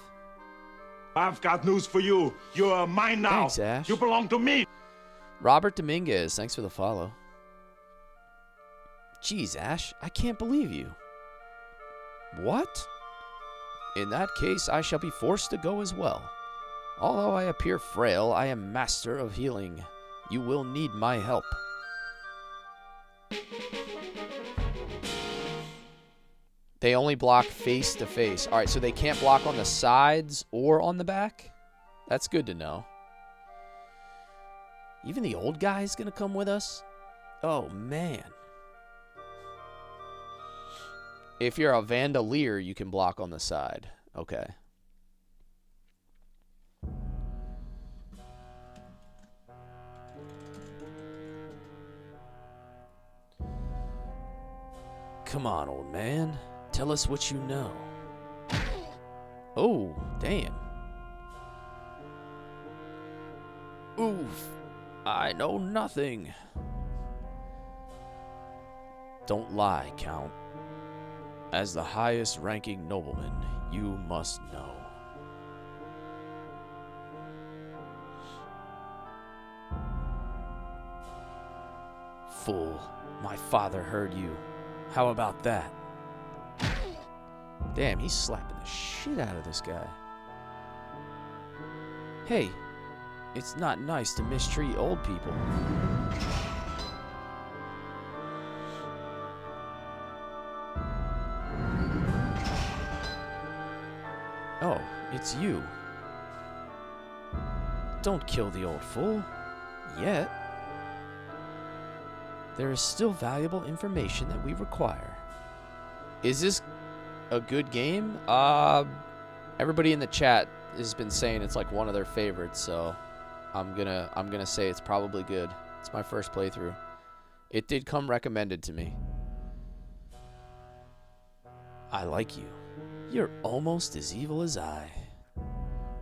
[SPEAKER 5] I've got news for you. You're mine now.
[SPEAKER 2] Thanks, Ash.
[SPEAKER 5] You belong to me.
[SPEAKER 2] Robert Dominguez, thanks for the follow. Jeez, Ash, I can't believe you. What? In that case, I shall be forced to go as well. Although I appear frail, I am master of healing. You will need my help. They only block face to face. All right, so they can't block on the sides or on the back? That's good to know. Even the old guy's gonna come with us? Oh, man. If you're a Vandalier, you can block on the side. Okay. Come on, old man. Tell us what you know. Oh, damn. Oof. I know nothing. Don't lie, Count. As the highest ranking nobleman, you must know. Fool, my father heard you. How about that? Damn, he's slapping the shit out of this guy. Hey, it's not nice to mistreat old people. Oh, it's you. Don't kill the old fool. Yet. There is still valuable information that we require. Is this a good game? Everybody in the chat has been saying it's like one of their favorites, so I'm gonna say it's probably good. It's my first playthrough. It did come recommended to me. I like you. You're almost as evil as I.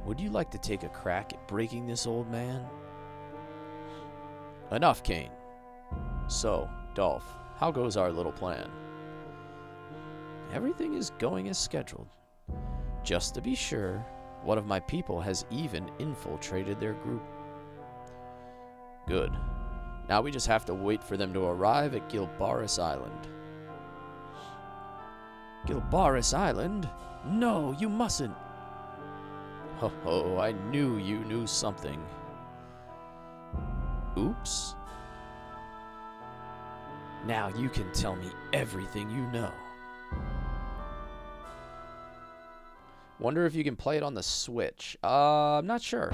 [SPEAKER 2] Would you like to take a crack at breaking this old man? Enough, Kane. So, Dolph, how goes our little plan? Everything is going as scheduled. Just to be sure, one of my people has even infiltrated their group. Good. Now we just have to wait for them to arrive at Gilbaris Island. Gilbaris Island? No, you mustn't. Ho ho, I knew you knew something. Oops. Now you can tell me everything you know. Wonder if you can play it on the Switch. I'm not sure.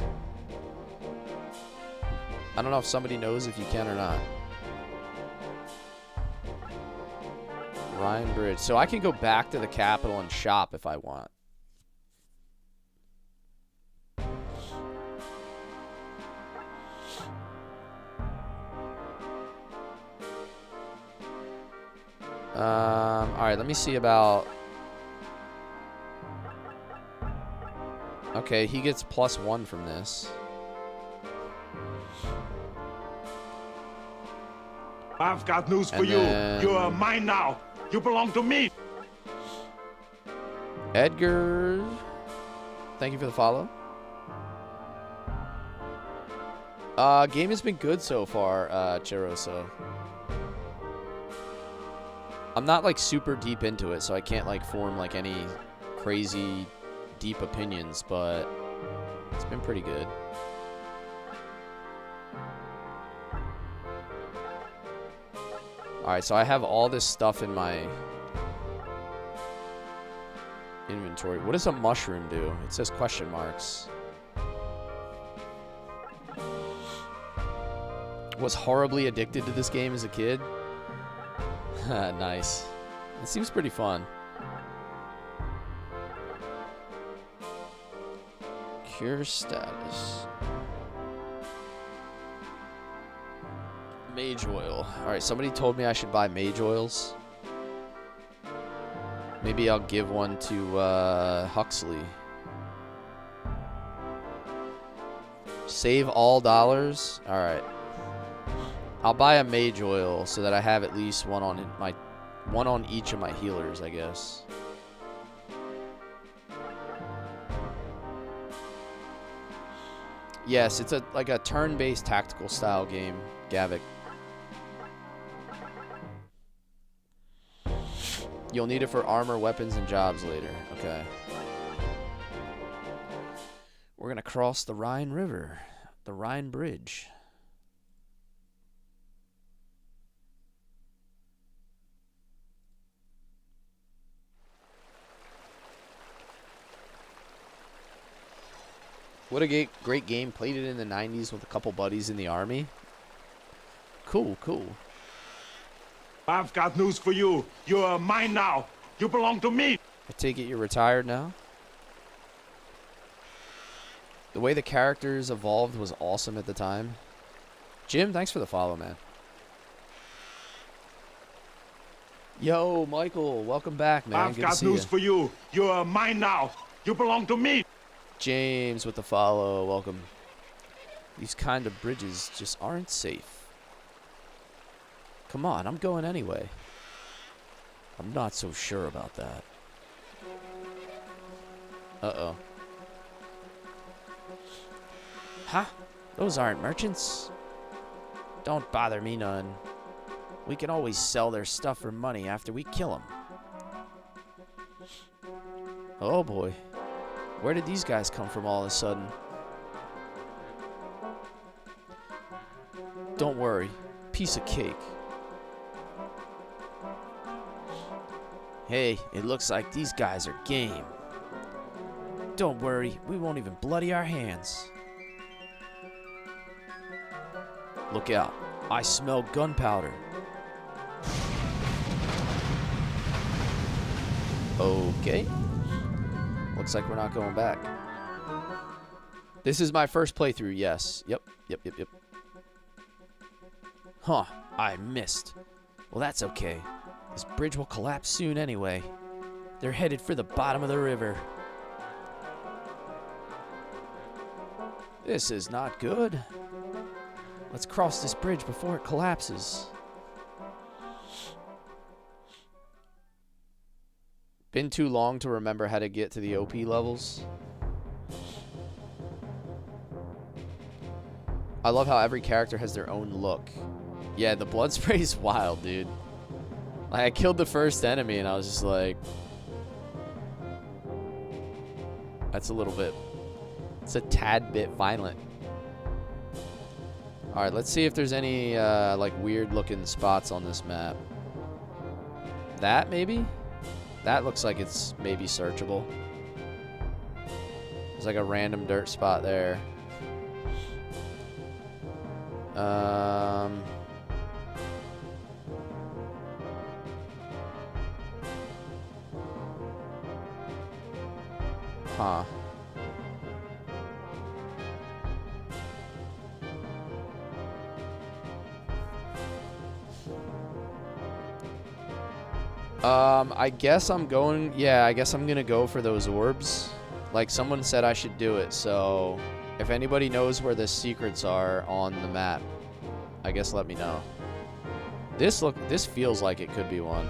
[SPEAKER 2] I don't know if somebody knows if you can or not. Ryan Bridge. So I can go back to the Capitol and shop if I want. Alright, let me see about... Okay, he gets +1 from this.
[SPEAKER 5] I've got news for you. You're mine now. You belong to me.
[SPEAKER 2] Edgar, thank you for the follow. Game has been good so far, Chiroso. I'm not like super deep into it, so I can't like form like any crazy deep opinions, but it's been pretty good. Alright, so I have all this stuff in my inventory. What does a mushroom do? It says question marks. Was horribly addicted to this game as a kid. Nice. It seems pretty fun. Cure status. Mage oil. Alright, somebody told me I should buy mage oils. Maybe I'll give one to Huxley. Save all dollars? Alright. I'll buy a mage oil so that I have at least one on each of my healers, I guess. Yes, it's like a turn-based tactical style game, Gavik. You'll need it for armor, weapons, and jobs later. Okay. We're gonna cross the Rhine River, the Rhine Bridge. What a great game. Played it in the 90s with a couple buddies in the army. Cool, cool.
[SPEAKER 5] I've got news for you. You're mine now. You belong to me.
[SPEAKER 2] I take it you're retired now? The way the characters evolved was awesome at the time. Jim, thanks for the follow, man. Yo, Michael, welcome back, man.
[SPEAKER 5] I've got news for you. You're mine now. You belong to me.
[SPEAKER 2] James with the follow, welcome. These kind of bridges just aren't safe. Come on, I'm going anyway. I'm not so sure about that. Uh-oh. Huh? Those aren't merchants. Don't bother me none. We can always sell their stuff for money after we kill them. Oh boy. Where did these guys come from all of a sudden? Don't worry. Piece of cake. Hey, it looks like these guys are game. Don't worry, we won't even bloody our hands. Look out. I smell gunpowder. Okay. Looks like we're not going back. This is my first playthrough, yes. Yep. Huh, I missed. Well, that's okay. This bridge will collapse soon anyway. They're headed for the bottom of the river. This is not good. Let's cross this bridge before it collapses. Been too long to remember how to get to the OP levels. I love how every character has their own look. Yeah, the blood spray is wild, dude. Like, I killed the first enemy and I was just like... That's a little bit... It's a tad bit violent. Alright, let's see if there's any, like, weird-looking spots on this map. That, maybe? That looks like it's maybe searchable. There's, like, a random dirt spot there. Huh. I guess I'm going, yeah, I guess I'm gonna go for those orbs. Like, someone said I should do it, so if anybody knows where the secrets are on the map, I guess let me know. This feels like it could be one.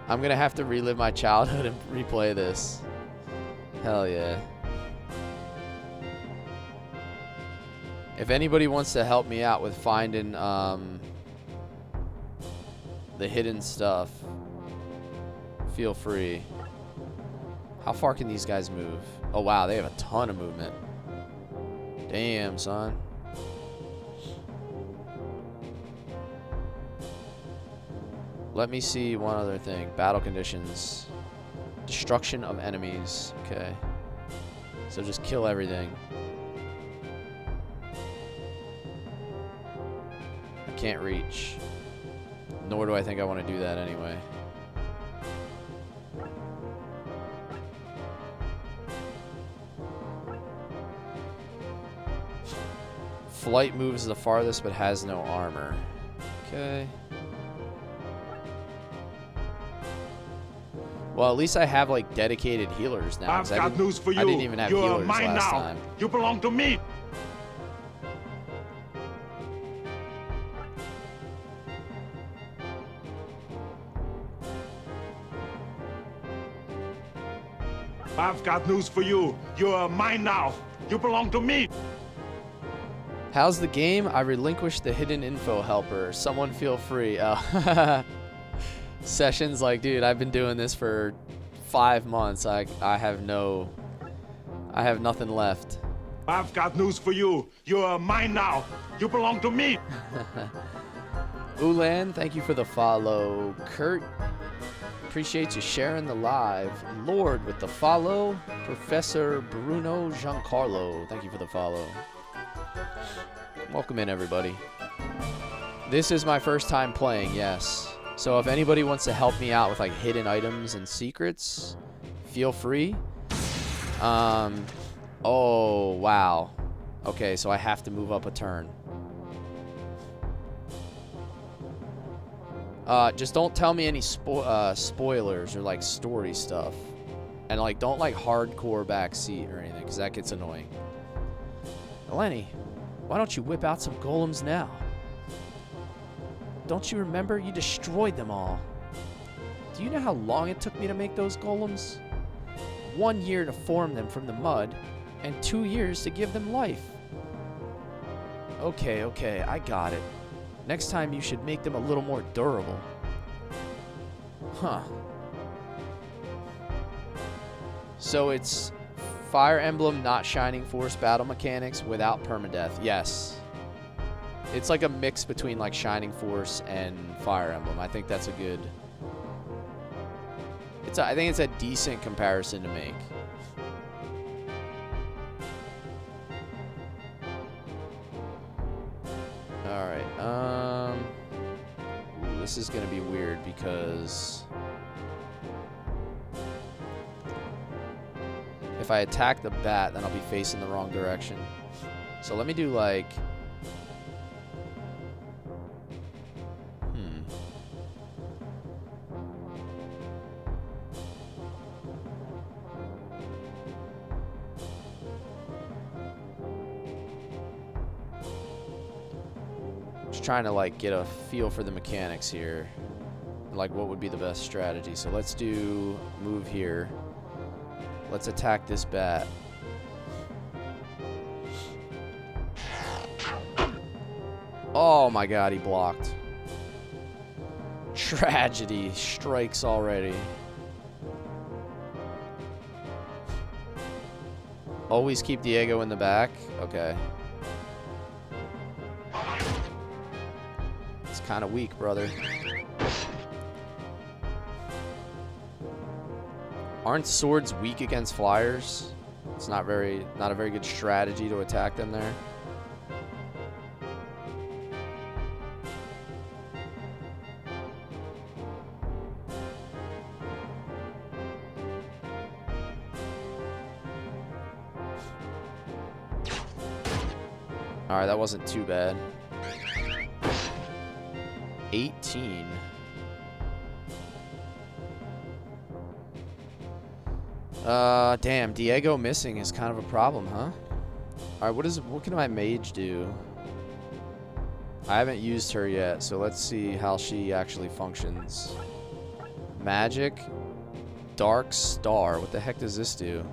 [SPEAKER 2] I'm gonna have to relive my childhood and replay this. Hell yeah. If anybody wants to help me out with finding, the hidden stuff, feel free. How far can these guys move? Oh wow, they have a ton of movement. Damn, son. Let me see one other thing. Battle conditions. Destruction of enemies. Okay. So just kill everything. Can't reach. Nor do I think I want to do that anyway. Flight moves the farthest but has no armor. Okay. Well, at least I have like dedicated healers now.
[SPEAKER 5] I've got news for you.
[SPEAKER 2] I didn't even have
[SPEAKER 5] You're
[SPEAKER 2] healers
[SPEAKER 5] mine
[SPEAKER 2] last
[SPEAKER 5] now.
[SPEAKER 2] time.
[SPEAKER 5] You belong to me. I've got news for you. You're mine now. You belong to me.
[SPEAKER 2] How's the game? I relinquished the hidden info helper. Someone feel free. Oh. Sessions like, dude, I've been doing this for 5 months. I have nothing left.
[SPEAKER 5] I've got news for you. You're mine now. You belong to me.
[SPEAKER 2] Ulan, thank you for the follow. Kurt, appreciate you sharing the live. Lord with the follow. Professor Bruno Giancarlo, thank you for the follow. Welcome in, everybody. This is my first time playing, yes. So if anybody wants to help me out with like hidden items and secrets, feel free. Oh, wow. Okay, so I have to move up a turn. Just don't tell me any spoilers or like story stuff. And like don't like hardcore backseat or anything, because that gets annoying. Lenny, why don't you whip out some golems now? Don't you remember? You destroyed them all. Do you know how long it took me to make those golems? 1 year to form them from the mud, and 2 years to give them life. Okay, I got it. Next time you should make them a little more durable. Huh. So it's Fire Emblem, not Shining Force battle mechanics without permadeath. Yes. It's like a mix between like Shining Force and Fire Emblem. I think that's a good... I think it's a decent comparison to make. Alright, ooh, this is gonna be weird because if I attack the bat, then I'll be facing the wrong direction. So let me do like... Just trying to like get a feel for the mechanics here. Like what would be the best strategy. So let's do move here. Let's attack this bat. Oh my god, he blocked. Tragedy strikes already. Always keep Diego in the back. Okay. It's kind of weak, brother. Aren't swords weak against flyers? It's not a very good strategy to attack them there. Alright, that wasn't too bad. 18. Damn, Diego missing is kind of a problem, huh? Alright, what can my mage do? I haven't used her yet, so let's see how she actually functions. Magic, Dark Star. What the heck does this do?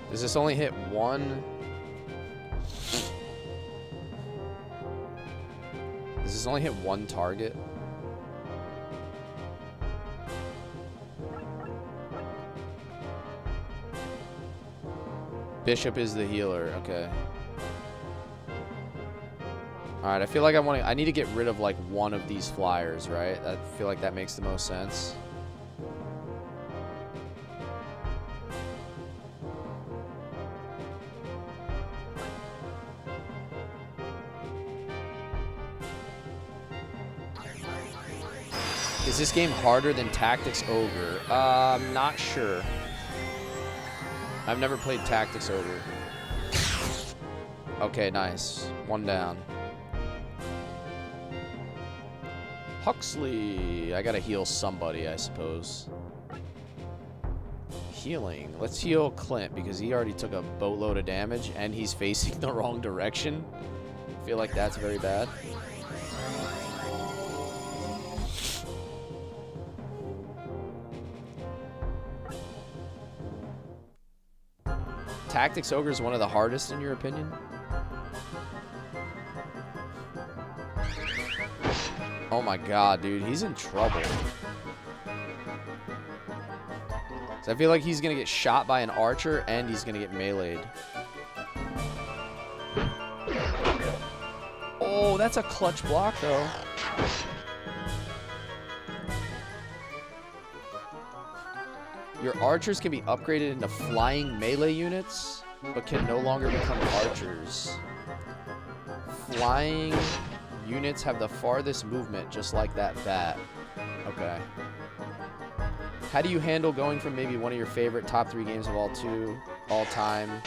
[SPEAKER 2] Does this only hit one? Does this only hit one target? Bishop is the healer. Okay. Alright, I feel like I need to get rid of like one of these flyers, right? I feel like that makes the most sense. this game harder than Tactics Ogre? I'm not sure. I've never played Tactics Ogre. Okay, nice. One down. Huxley. I gotta heal somebody, I suppose. Healing. Let's heal Clint because he already took a boatload of damage and he's facing the wrong direction. I feel like that's very bad. Tactics Ogre is one of the hardest in your opinion? Oh my god, dude. He's in trouble. So I feel like he's going to get shot by an archer and he's going to get meleeed. Oh, that's a clutch block, though. Your archers can be upgraded into flying melee units, but can no longer become archers. Flying units have the farthest movement, just like that bat. Okay. How do you handle going from maybe one of your favorite top 3 games of all time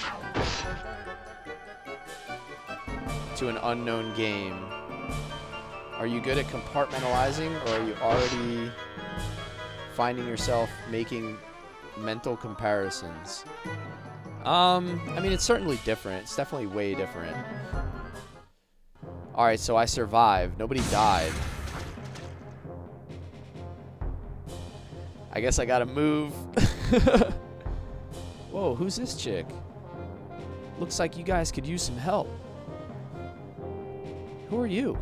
[SPEAKER 2] to an unknown game? Are you good at compartmentalizing, or are you already finding yourself making mental comparisons? I mean, it's certainly different. It's definitely way different. Alright, so I survived. Nobody died. I guess I gotta move. Whoa, who's this chick? Looks like you guys could use some help. Who are you?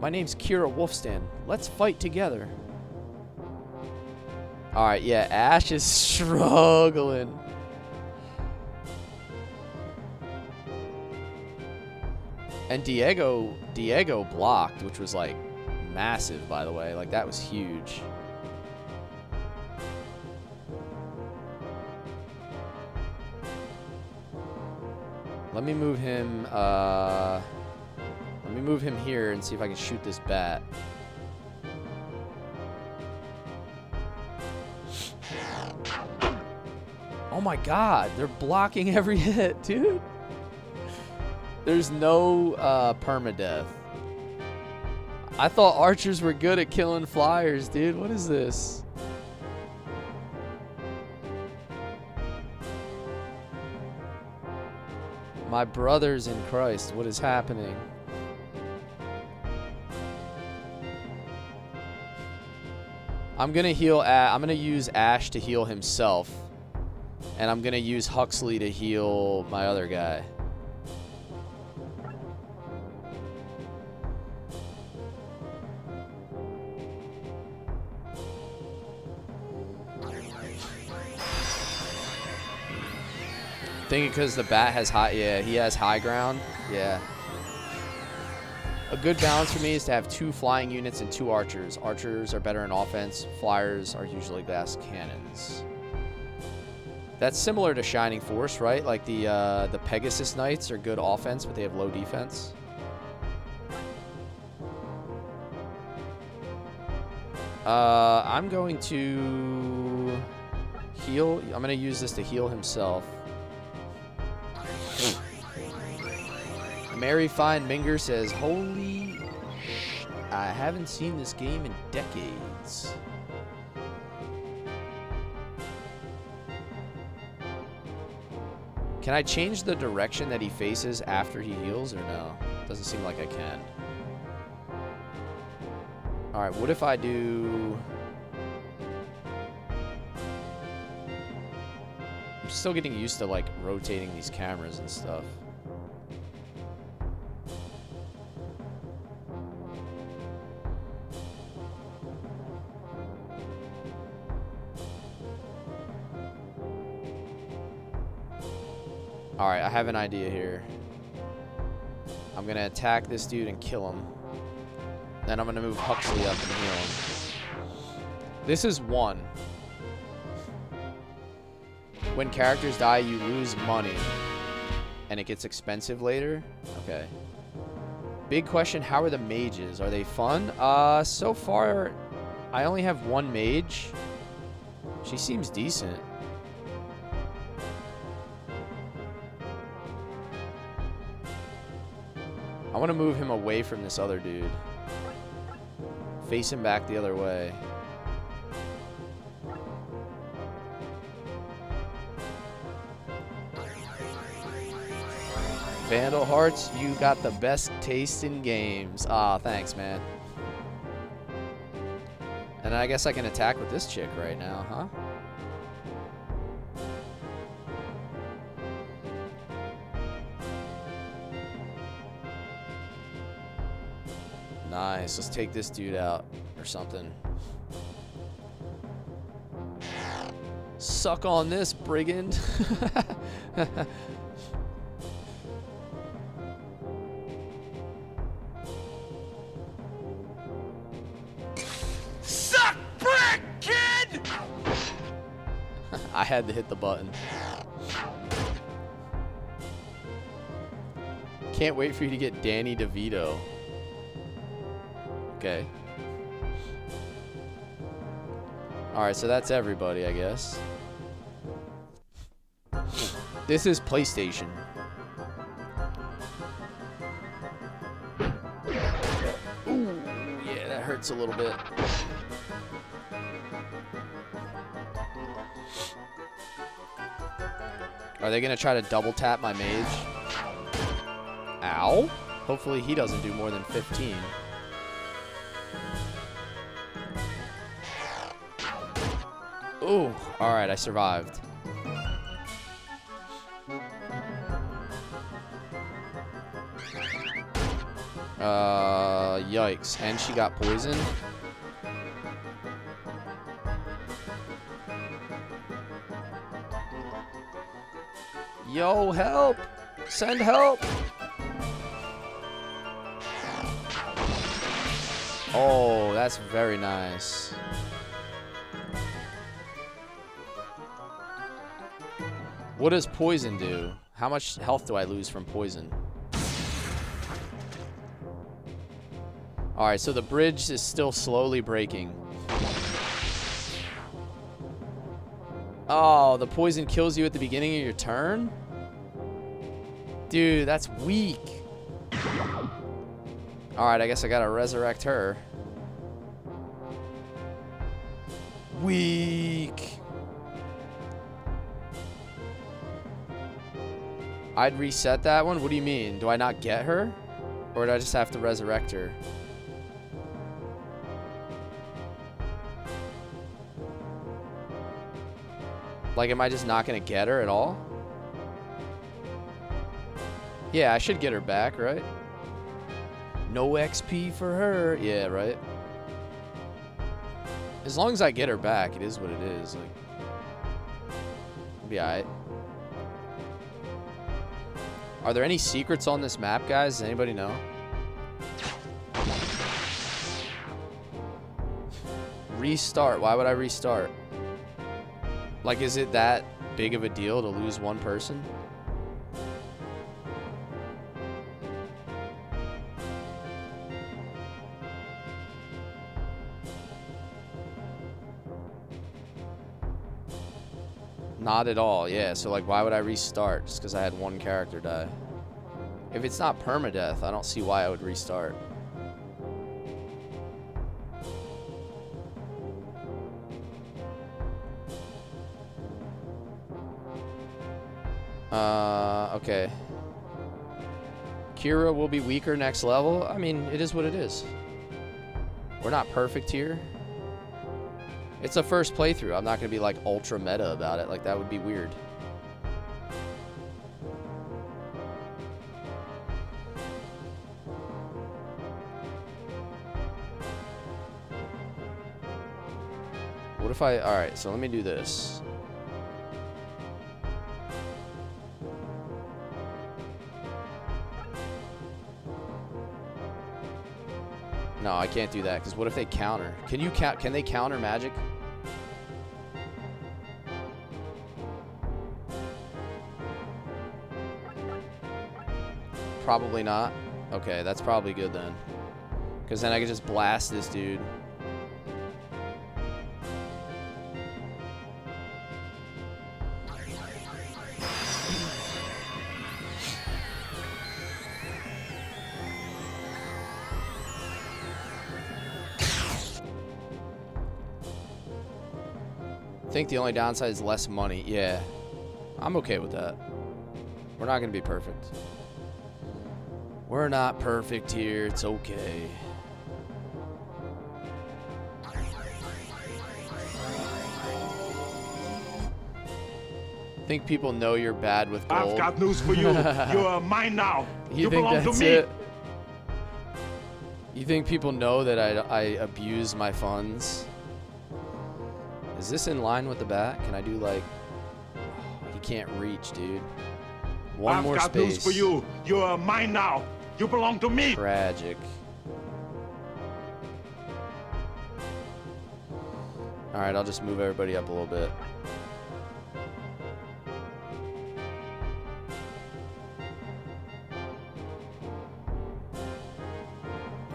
[SPEAKER 2] My name's Kira Wolfstand. Let's fight together. Alright, yeah, Ash is struggling. And Diego blocked, which was like massive, by the way. Like, that was huge. Let me move him here and see if I can shoot this bat. Oh my god, they're blocking every hit, dude. There's no permadeath. I thought archers were good at killing flyers, dude. What is this? My brothers in Christ, what is happening? I'm gonna use Ash to heal himself. And I'm gonna use Huxley to heal my other guy. Think because the bat has he has high ground. Yeah. A good balance for me is to have 2 flying units and 2 archers. Archers are better in offense. Flyers are usually glass cannons. That's similar to Shining Force, right? Like the Pegasus Knights are good offense, but they have low defense. I'm going to heal. I'm going to use this to heal himself. Mary Fine Minger says, holy sh**, I haven't seen this game in decades. Can I change the direction that he faces after he heals, or no? Doesn't seem like I can. Alright, what if I do... I'm still getting used to, like, rotating these cameras and stuff. Alright, I have an idea here. I'm gonna attack this dude and kill him. Then I'm gonna move Huxley up and heal him. This is 1. When characters die, you lose money. And it gets expensive later? Okay. Big question, how are the mages? Are they fun? So far, I only have one mage. She seems decent. I want to move him away from this other dude. Face him back the other way. Vandal Hearts, you got the best taste in games. Ah, thanks, man. And I guess I can attack with this chick right now, huh? Nice. Let's take this dude out or something. Suck on this, brigand.
[SPEAKER 6] Suck brick, kid!
[SPEAKER 2] I had to hit the button. Can't wait for you to get Danny DeVito. Okay. Alright, so that's everybody, I guess. This is PlayStation. Ooh, yeah, that hurts a little bit. Are they gonna try to double tap my mage? Ow. Hopefully he doesn't do more than 15. Ooh, alright, I survived. Yikes. And she got poisoned. Yo, help! Send help! Oh, that's very nice. What does poison do? How much health do I lose from poison? Alright, so the bridge is still slowly breaking. Oh, the poison kills you at the beginning of your turn? Dude, that's weak. Alright, I guess I gotta resurrect her. Weak. I'd reset that one? What do you mean? Do I not get her? Or do I just have to resurrect her? Like, am I just not gonna get her at all? Yeah, I should get her back, right? No XP for her. Yeah, right? As long as I get her back, it is what it is. Like, it'll be alright. Are there any secrets on this map, guys? Does anybody know? Restart. Why would I restart? Like, is it that big of a deal to lose one person? Not at all, yeah. So, like, why would I restart just because I had one character die? If it's not permadeath, I don't see why I would restart. Okay. Kira will be weaker next level. I mean, it is what it is. We're not perfect here. It's a first playthrough. I'm not going to be like ultra meta about it. Like, that would be weird. What if I... Alright, so let me do this. No, I can't do that, because what if they counter? Can you count? Can they counter magic? Probably not. Okay, that's probably good then. Because then I can just blast this dude. I think the only downside is less money. Yeah, I'm okay with that. We're not going to be perfect. We're not perfect here. It's okay. Think people know you're bad with gold?
[SPEAKER 5] I've got news for you. You're mine now. You
[SPEAKER 2] think
[SPEAKER 5] belong to
[SPEAKER 2] that's
[SPEAKER 5] me.
[SPEAKER 2] it? You think people know that I abuse my funds? Is this in line with the bat? Can I do like... Oh, he can't reach, dude. One more
[SPEAKER 5] I've got
[SPEAKER 2] space.
[SPEAKER 5] news for you. You're mine now. You belong to me.
[SPEAKER 2] Tragic. Alright, I'll just move everybody up a little bit.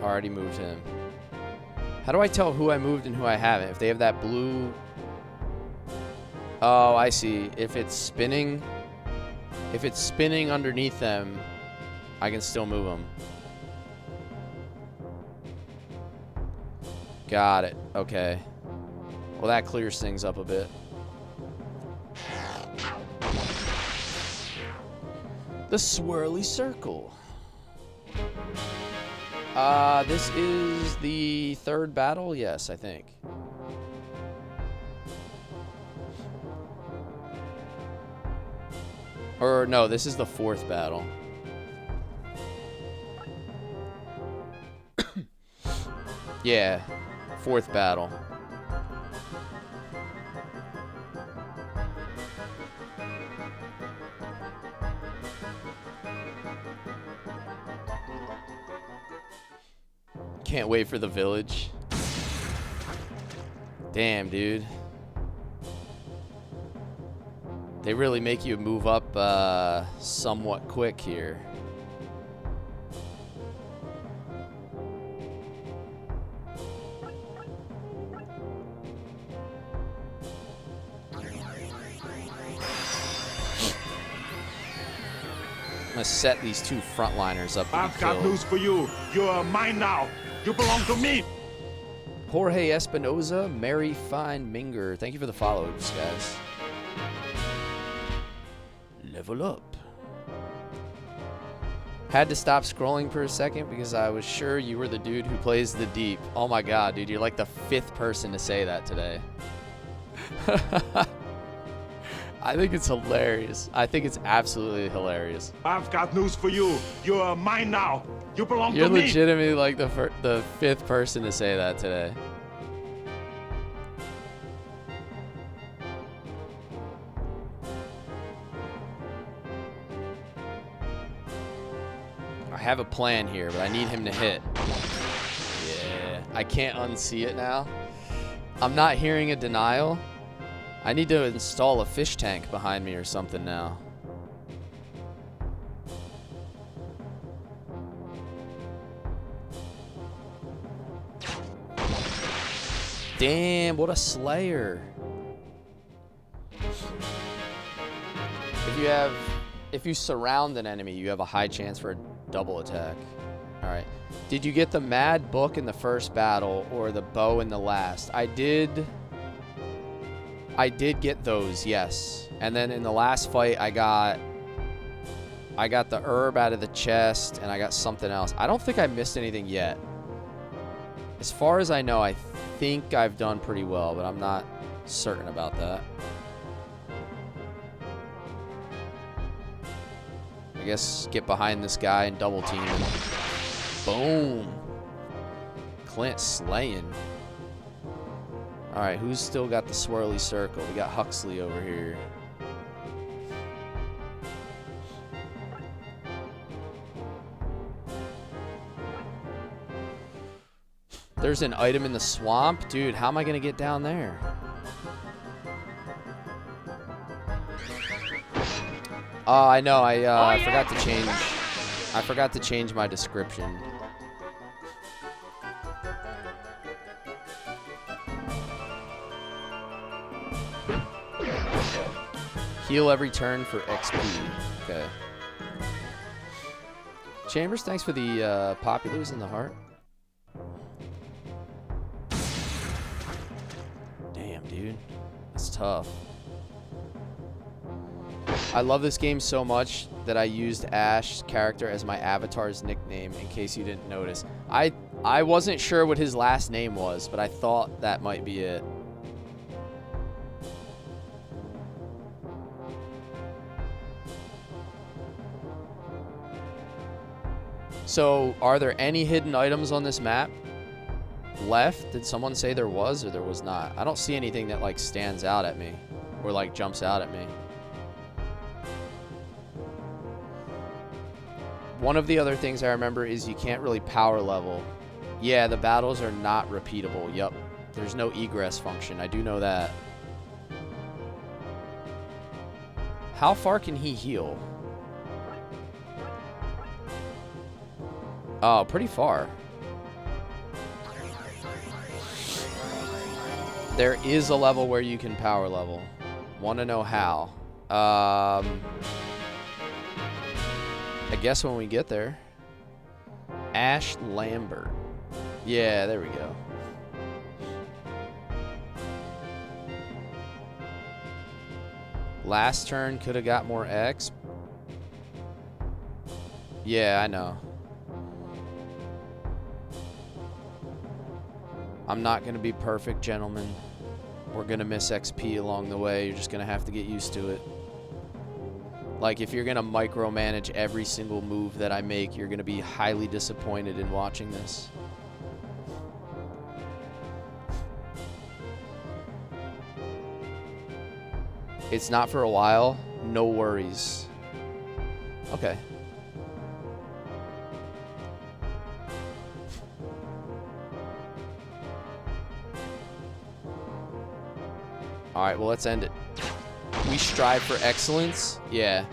[SPEAKER 2] Already moved him. How do I tell who I moved and who I haven't? If they have that blue... Oh, I see. If it's spinning underneath them, I can still move them. Got it. Okay. Well, that clears things up a bit. The swirly circle. This is the third battle? Yes, I think. Or, no, this is the fourth battle. Yeah, fourth battle. Can't wait for the village. Damn, dude. They really make you move up somewhat quick here. I'm gonna set these two frontliners up to
[SPEAKER 5] I've
[SPEAKER 2] be
[SPEAKER 5] got
[SPEAKER 2] killed.
[SPEAKER 5] news for you. You're mine now. You belong to me.
[SPEAKER 2] Jorge Espinoza, Mary Fine Minger. Thank you for the follows, guys. Level up. Had to stop scrolling for a second because I was sure you were the dude who plays the deep. Oh my god, dude, you're like the 5th person to say that today. I think it's hilarious. I think it's absolutely hilarious.
[SPEAKER 5] I've got news for you. You're mine now. You belong
[SPEAKER 2] You're
[SPEAKER 5] to me.
[SPEAKER 2] legitimately like the 5th person to say that today. I have a plan here, but I need him to hit. Yeah, I can't unsee it now. I'm not hearing a denial. I need to install a fish tank behind me or something now. Damn, what a slayer. If you surround an enemy, you have a high chance for a double attack. All right. Did you get the mad book in the first battle or the bow in the last? I did get those, yes. And then in the last fight, I got the herb out of the chest, and I got something else. I don't think I missed anything yet. As far as I know, I think I've done pretty well, but I'm not certain about that. I guess get behind this guy and double team him. Boom. Clint slaying. All right, who's still got the swirly circle? We got Huxley over here. There's an item in the swamp? Dude, how am I going to get down there? I know. I forgot to change. I forgot to change my description. Heal every turn for XP. Okay. Chambers, thanks for the populars in the heart. Damn, dude. That's tough. I love this game so much that I used Ash's character as my avatar's nickname, in case you didn't notice. I wasn't sure what his last name was, but I thought that might be it. So, are there any hidden items on this map left? Did someone say there was or there was not? I don't see anything that, like, stands out at me or, like, jumps out at me. One of the other things I remember is you can't really power level. Yeah, the battles are not repeatable. Yup. There's no egress function. I do know that. How far can he heal? Oh, pretty far. There is a level where you can power level. Want to know how? I guess when we get there. Ash Lambert. Yeah, there we go. Last turn could have got more X. Yeah, I know. I'm not going to be perfect, gentlemen. We're going to miss XP along the way. You're just going to have to get used to it. Like, if you're going to micromanage every single move that I make, you're going to be highly disappointed in watching this. It's not for a while. No worries. Okay. All right, well, let's end it. We strive for excellence. Yeah.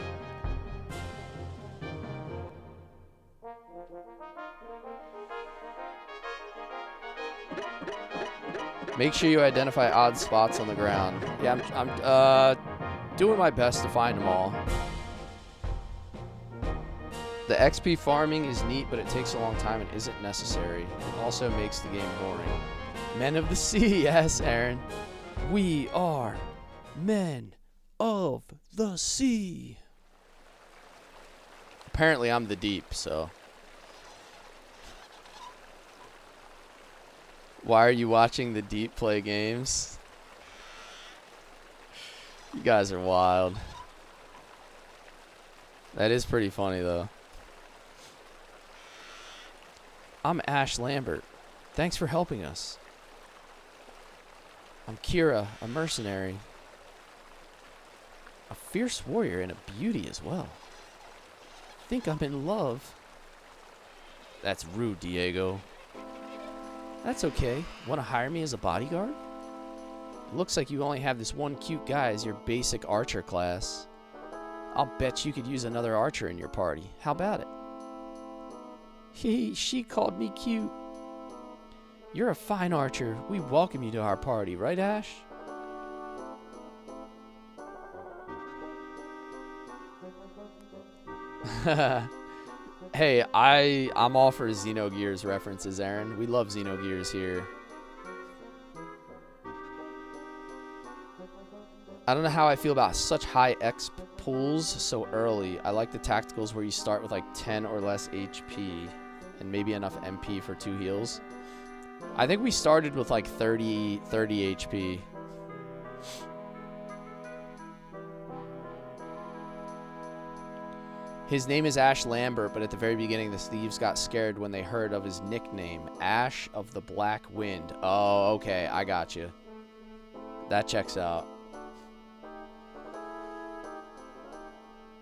[SPEAKER 2] Make sure you identify odd spots on the ground. Yeah, I'm doing my best to find them all. The XP farming is neat, but it takes a long time and isn't necessary. It also makes the game boring. Men of the Sea, yes, Aaron. We are men of the sea. Apparently, I'm the deep, so. Why are you watching the deep play games? You guys are wild. That is pretty funny, though. I'm Ash Lambert. Thanks for helping us. I'm Kira, a mercenary. A fierce warrior and a beauty as well. Think I'm in love. That's rude, Diego. That's okay. Want to hire me as a bodyguard? It looks like you only have this one cute guy as your basic archer class. I'll bet you could use another archer in your party. How about it? She called me cute. You're a fine archer. We welcome you to our party, right, Ash? Hey, I'm all for Xenogears references, Aaron. We love Xenogears here. I don't know how I feel about such high X pools so early. I like the tacticals where you start with like 10 or less HP and maybe enough MP for 2 heals. I think we started with like 30 HP. His name is Ash Lambert, but at the very beginning, the thieves got scared when they heard of his nickname, Ash of the Black Wind. Oh, okay, I got you. That checks out.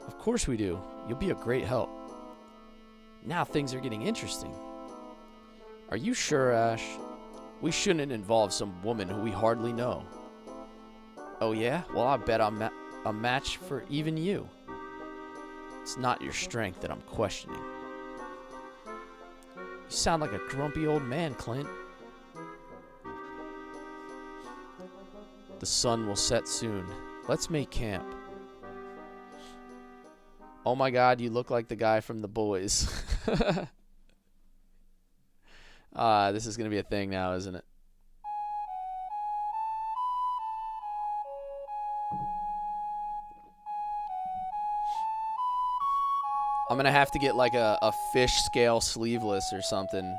[SPEAKER 2] Of course we do. You'll be a great help. Now things are getting interesting. Are you sure, Ash? We shouldn't involve some woman who we hardly know. Oh yeah? Well, I bet I'm a match for even you. It's not your strength that I'm questioning. You sound like a grumpy old man, Clint. The sun will set soon. Let's make camp. Oh my god, you look like the guy from The Boys. This is going to be a thing now, isn't it? I'm going to have to get like a fish scale sleeveless or something.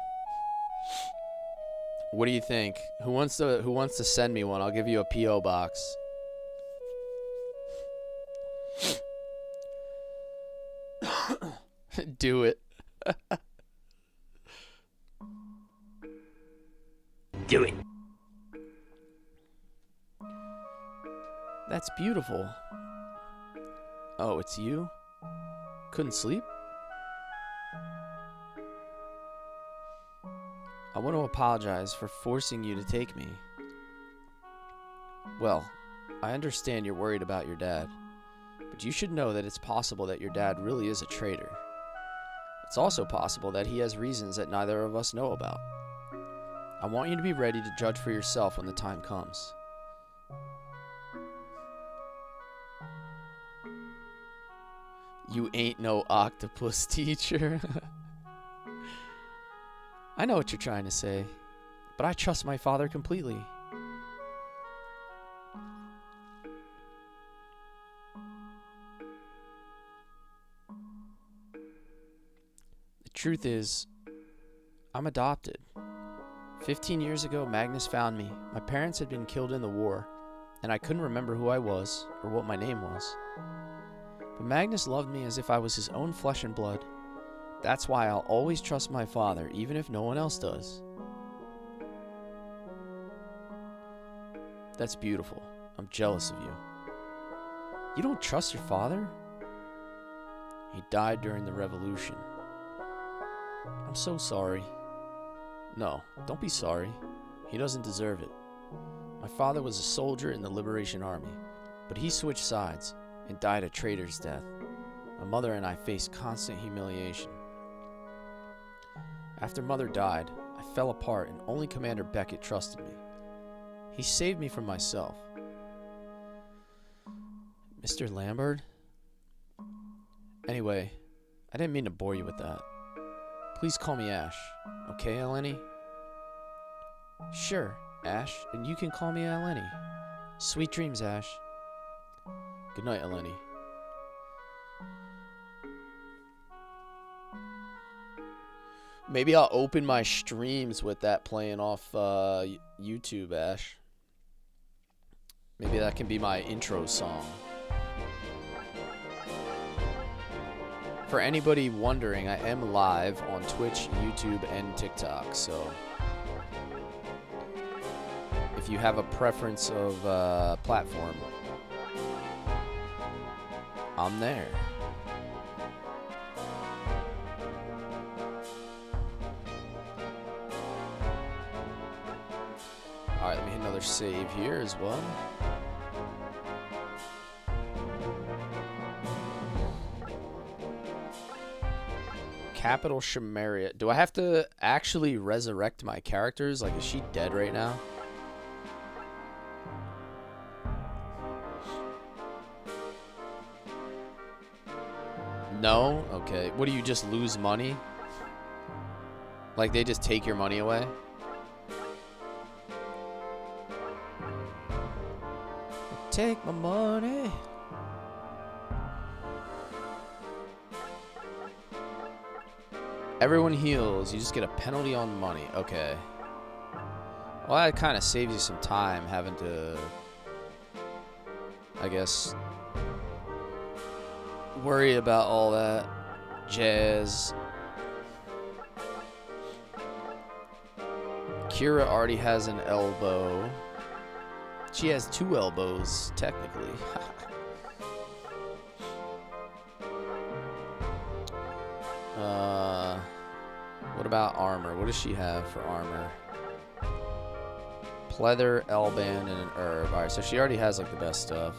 [SPEAKER 2] What do you think? Who wants to send me one? I'll give you a P.O. box. Do it.
[SPEAKER 6] Do it.
[SPEAKER 2] That's beautiful. Oh, it's you? Couldn't sleep? I want to apologize for forcing you to take me. Well, I understand you're worried about your dad, but you should know that it's possible that your dad really is a traitor. It's also possible that he has reasons that neither of us know about. I want you to be ready to judge for yourself when the time comes. You ain't no octopus teacher. I know what you're trying to say, but I trust my father completely. The truth is, I'm adopted. 15 years ago, Magnus found me. My parents had been killed in the war, and I couldn't remember who I was or what my name was. But Magnus loved me as if I was his own flesh and blood. That's why I'll always trust my father, even if no one else does. That's beautiful. I'm jealous of you. You don't trust your father? He died during the revolution. I'm so sorry. No, don't be sorry. He doesn't deserve it. My father was a soldier in the Liberation Army, but he switched sides and died a traitor's death. My mother and I faced constant humiliation. After Mother died, I fell apart and only Commander Beckett trusted me. He saved me from myself. Mr. Lambert? Anyway, I didn't mean to bore you with that. Please call me Ash. Okay, Eleni? Sure, Ash, and you can call me Eleni. Sweet dreams, Ash. Good night, Eleni. Maybe I'll open my streams with that playing off YouTube, Ash. Maybe that can be my intro song. For anybody wondering, I am live on Twitch, YouTube, and TikTok, so if you have a preference of platform, I'm there. Alright, let me hit another save here as well. Capital Shamaria. Do I have to actually resurrect my characters? Like, is she dead right now? No? Okay. What, do you just lose money? Like, they just take your money away? Take my money. Everyone heals. You just get a penalty on money. Okay. Well, that kind of saves you some time having to, I guess, worry about all that jazz. Kira already has an elbow. She has 2 elbows, technically. What about armor? What does she have for armor? Pleather, Elban, and an herb. Alright, so she already has, like, the best stuff.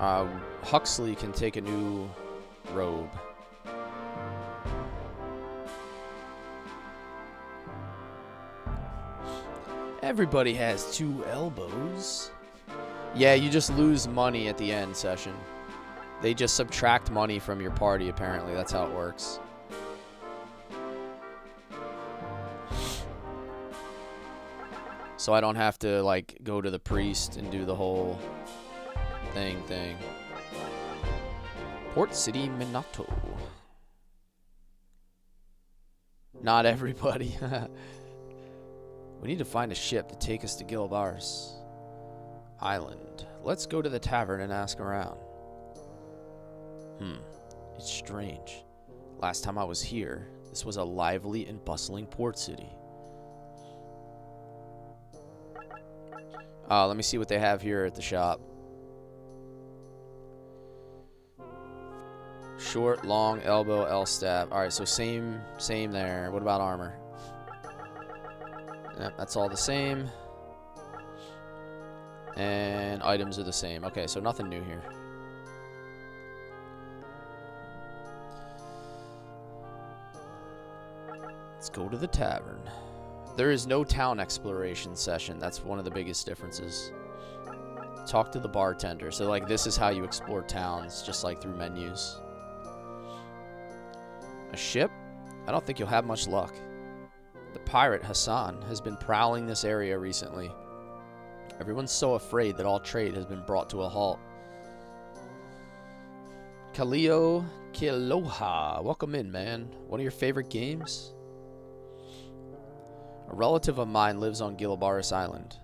[SPEAKER 2] Huxley can take a new robe. Everybody has 2 elbows. Yeah, you just lose money at the end session. They just subtract money from your party, apparently. That's how it works. So I don't have to, like, go to the priest and do the whole thing. Port City, Minato. Not everybody. We need to find a ship to take us to Gilbaris Island. Let's go to the tavern and ask around. It's strange. Last time I was here, this was a lively and bustling port city. Let me see what they have here at the shop. Short, long, elbow, L stab. Alright, so same there. What about armor? Yep, that's all the same. And items are the same. Okay, so nothing new here. Let's go to the tavern. There is no town exploration session. That's one of the biggest differences. Talk to the bartender. So, like, this is how you explore towns, just like through menus. A ship? I don't think you'll have much luck. The pirate Hassan has been prowling this area recently. Everyone's so afraid that all trade has been brought to a halt. Kaleo Kiloha. Welcome in, man. One of your favorite games? A relative of mine lives on Gilbaris Island.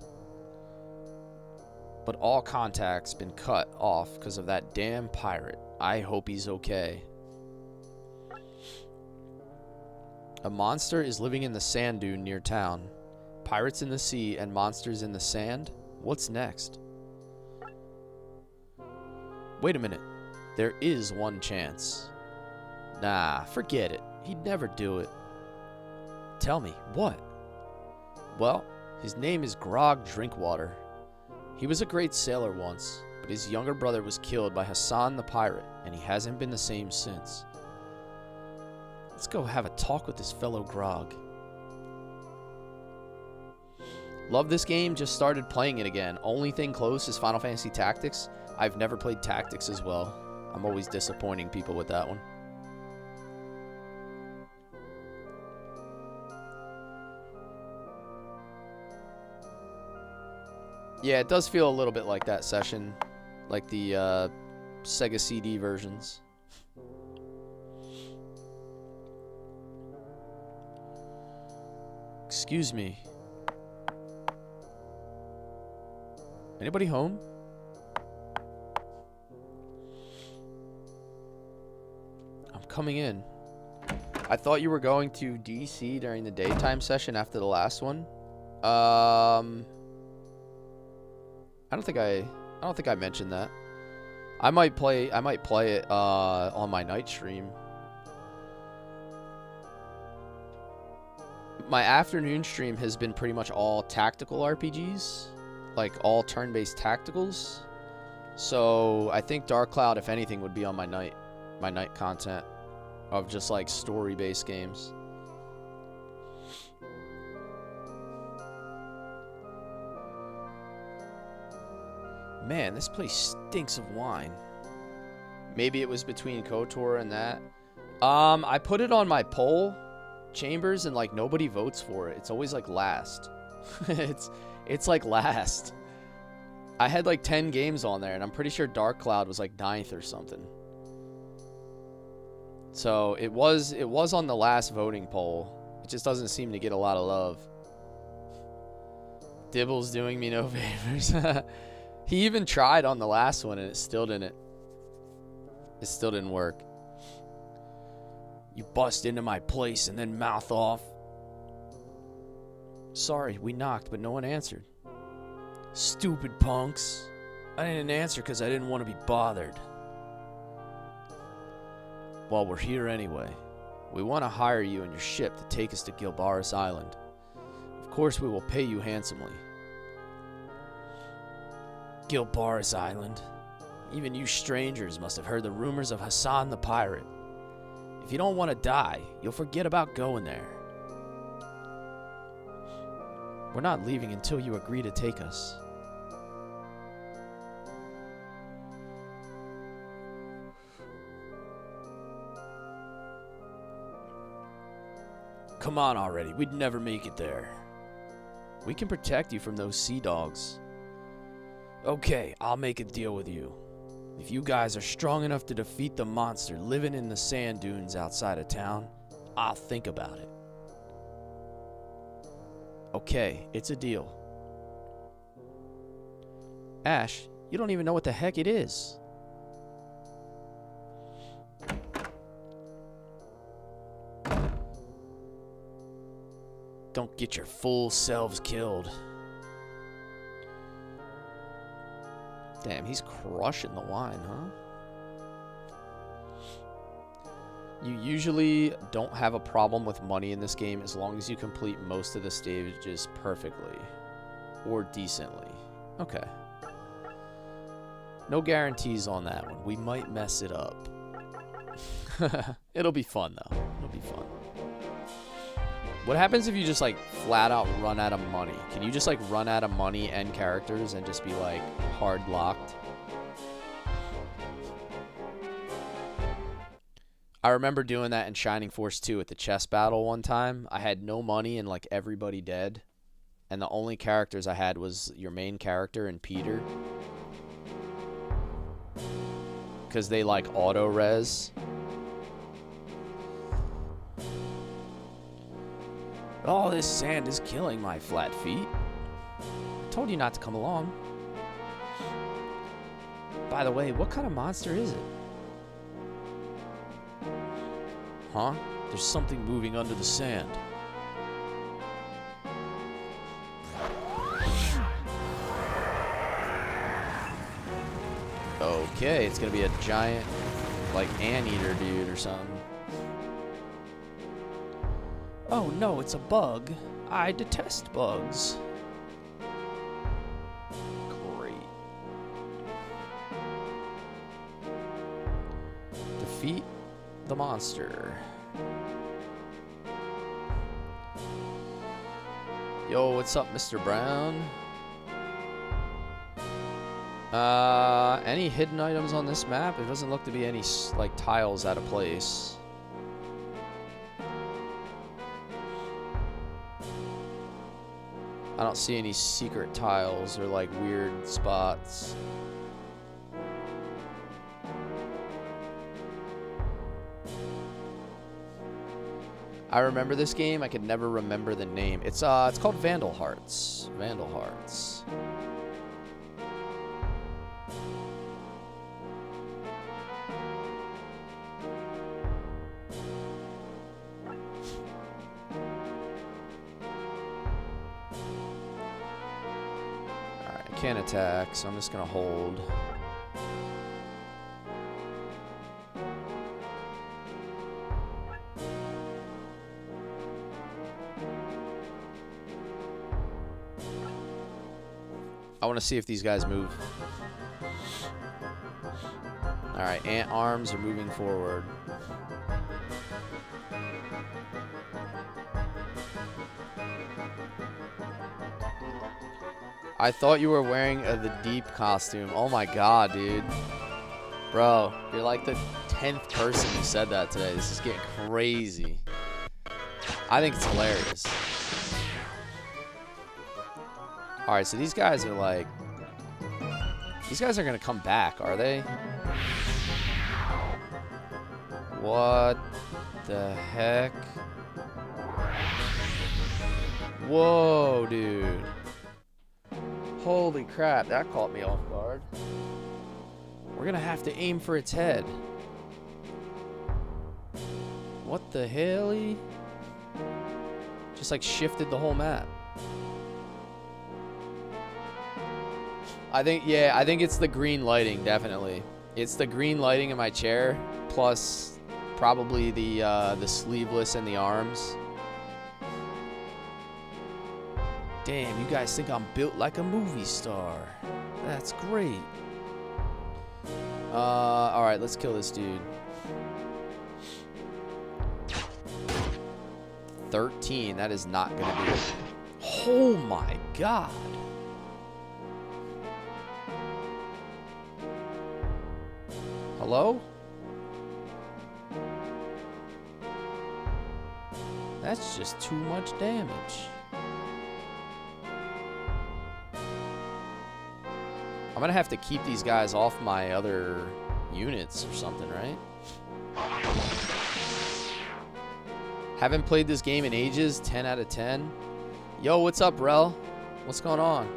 [SPEAKER 2] But all contact's been cut off because of that damn pirate. I hope he's okay. A monster is living in the sand dune near town. Pirates in the sea and monsters in the sand? What's next? Wait a minute. There is one chance. Nah, forget it. He'd never do it. Tell me, what? Well, his name is Grog Drinkwater. He was a great sailor once, but his younger brother was killed by Hassan the pirate, and he hasn't been the same since. Let's go have a talk with this fellow Grog. Love this game, just started playing it again. Only thing close is Final Fantasy Tactics. I've never played Tactics as well. I'm always disappointing people with that one. Yeah, it does feel a little bit like that session. Like the Sega CD versions. Excuse me. Anybody home? I'm coming in. I thought you were going to DC during the daytime session after the last one. I don't think I mentioned that. I might play it on my night stream. My afternoon stream has been pretty much all tactical RPGs, like all turn-based tacticals. So I think Dark Cloud, if anything, would be on my night content of just like story-based games. Man, this place stinks of wine. Maybe it was between KOTOR and that. I put it on my poll chambers and like nobody votes for it. It's always like last. it's like last. I had like 10 games on there and I'm pretty sure Dark Cloud was like 9th or something. So it was on the last voting poll. It just doesn't seem to get a lot of love. Dibble's doing me no favors. He even tried on the last one and it still didn't work. You bust into my place and then mouth off. Sorry, we knocked, but no one answered. Stupid punks. I didn't answer because I didn't want to be bothered. Well, we're here anyway. We want to hire you and your ship to take us to Gilbaris Island. Of course, we will pay you handsomely. Gilbaris Island? Even you strangers must have heard the rumors of Hassan the pirate. If you don't want to die, you'll forget about going there. We're not leaving until you agree to take us. Come on already, we'd never make it there. We can protect you from those sea dogs. Okay, I'll make a deal with you. If you guys are strong enough to defeat the monster living in the sand dunes outside of town, I'll think about it. Okay, it's a deal. Ash, you don't even know what the heck it is. Don't get your fool selves killed. Damn, he's crushing the wine, huh? You usually don't have a problem with money in this game as long as you complete most of the stages perfectly. Or decently. Okay. No guarantees on that one. We might mess it up. It'll be fun, though. It'll be fun. What happens if you just, like, flat out run out of money? Can you just, like, run out of money and characters and just be, like, hard locked? I remember doing that in Shining Force 2 at the chess battle one time. I had no money and, like, everybody dead. And the only characters I had was your main character and Peter. Because they, like, auto-res. Oh, this sand is killing my flat feet. I told you not to come along. By the way, what kind of monster is it? Huh? There's something moving under the sand. Okay, it's gonna be a giant, like, anteater dude or something. Oh no, it's a bug. I detest bugs. Great. Defeat the monster. Yo, what's up, Mr. Brown? Any hidden items on this map? There doesn't look to be any, like, tiles out of place. I don't see any secret tiles or, like, weird spots. I remember this game. I could never remember the name. It's called Vandal Hearts. Vandal Hearts. Can't attack, so I'm just gonna hold. I want to see if these guys move. Alright, ant arms are moving forward. I thought you were wearing the Deep costume. Oh my god, dude. Bro, you're like the 10th person who said that today. This is getting crazy. I think it's hilarious. Alright, so these guys are like... These guys are gonna come back, are they? What the heck? Whoa, dude. Holy crap, that caught me off guard. We're gonna have to aim for its head. What the hell? Just like shifted the whole map. I think it's the green lighting, definitely. It's the green lighting in my chair, plus probably the sleeveless and the arms. Damn, you guys think I'm built like a movie star. That's great. Alright, let's kill this dude. 13, that is not gonna be it. Oh my god. Hello? That's just too much damage. I'm gonna have to keep these guys off my other units or something, right? Haven't played this game in ages. 10 out of 10. Yo, what's up, Rel? What's going on?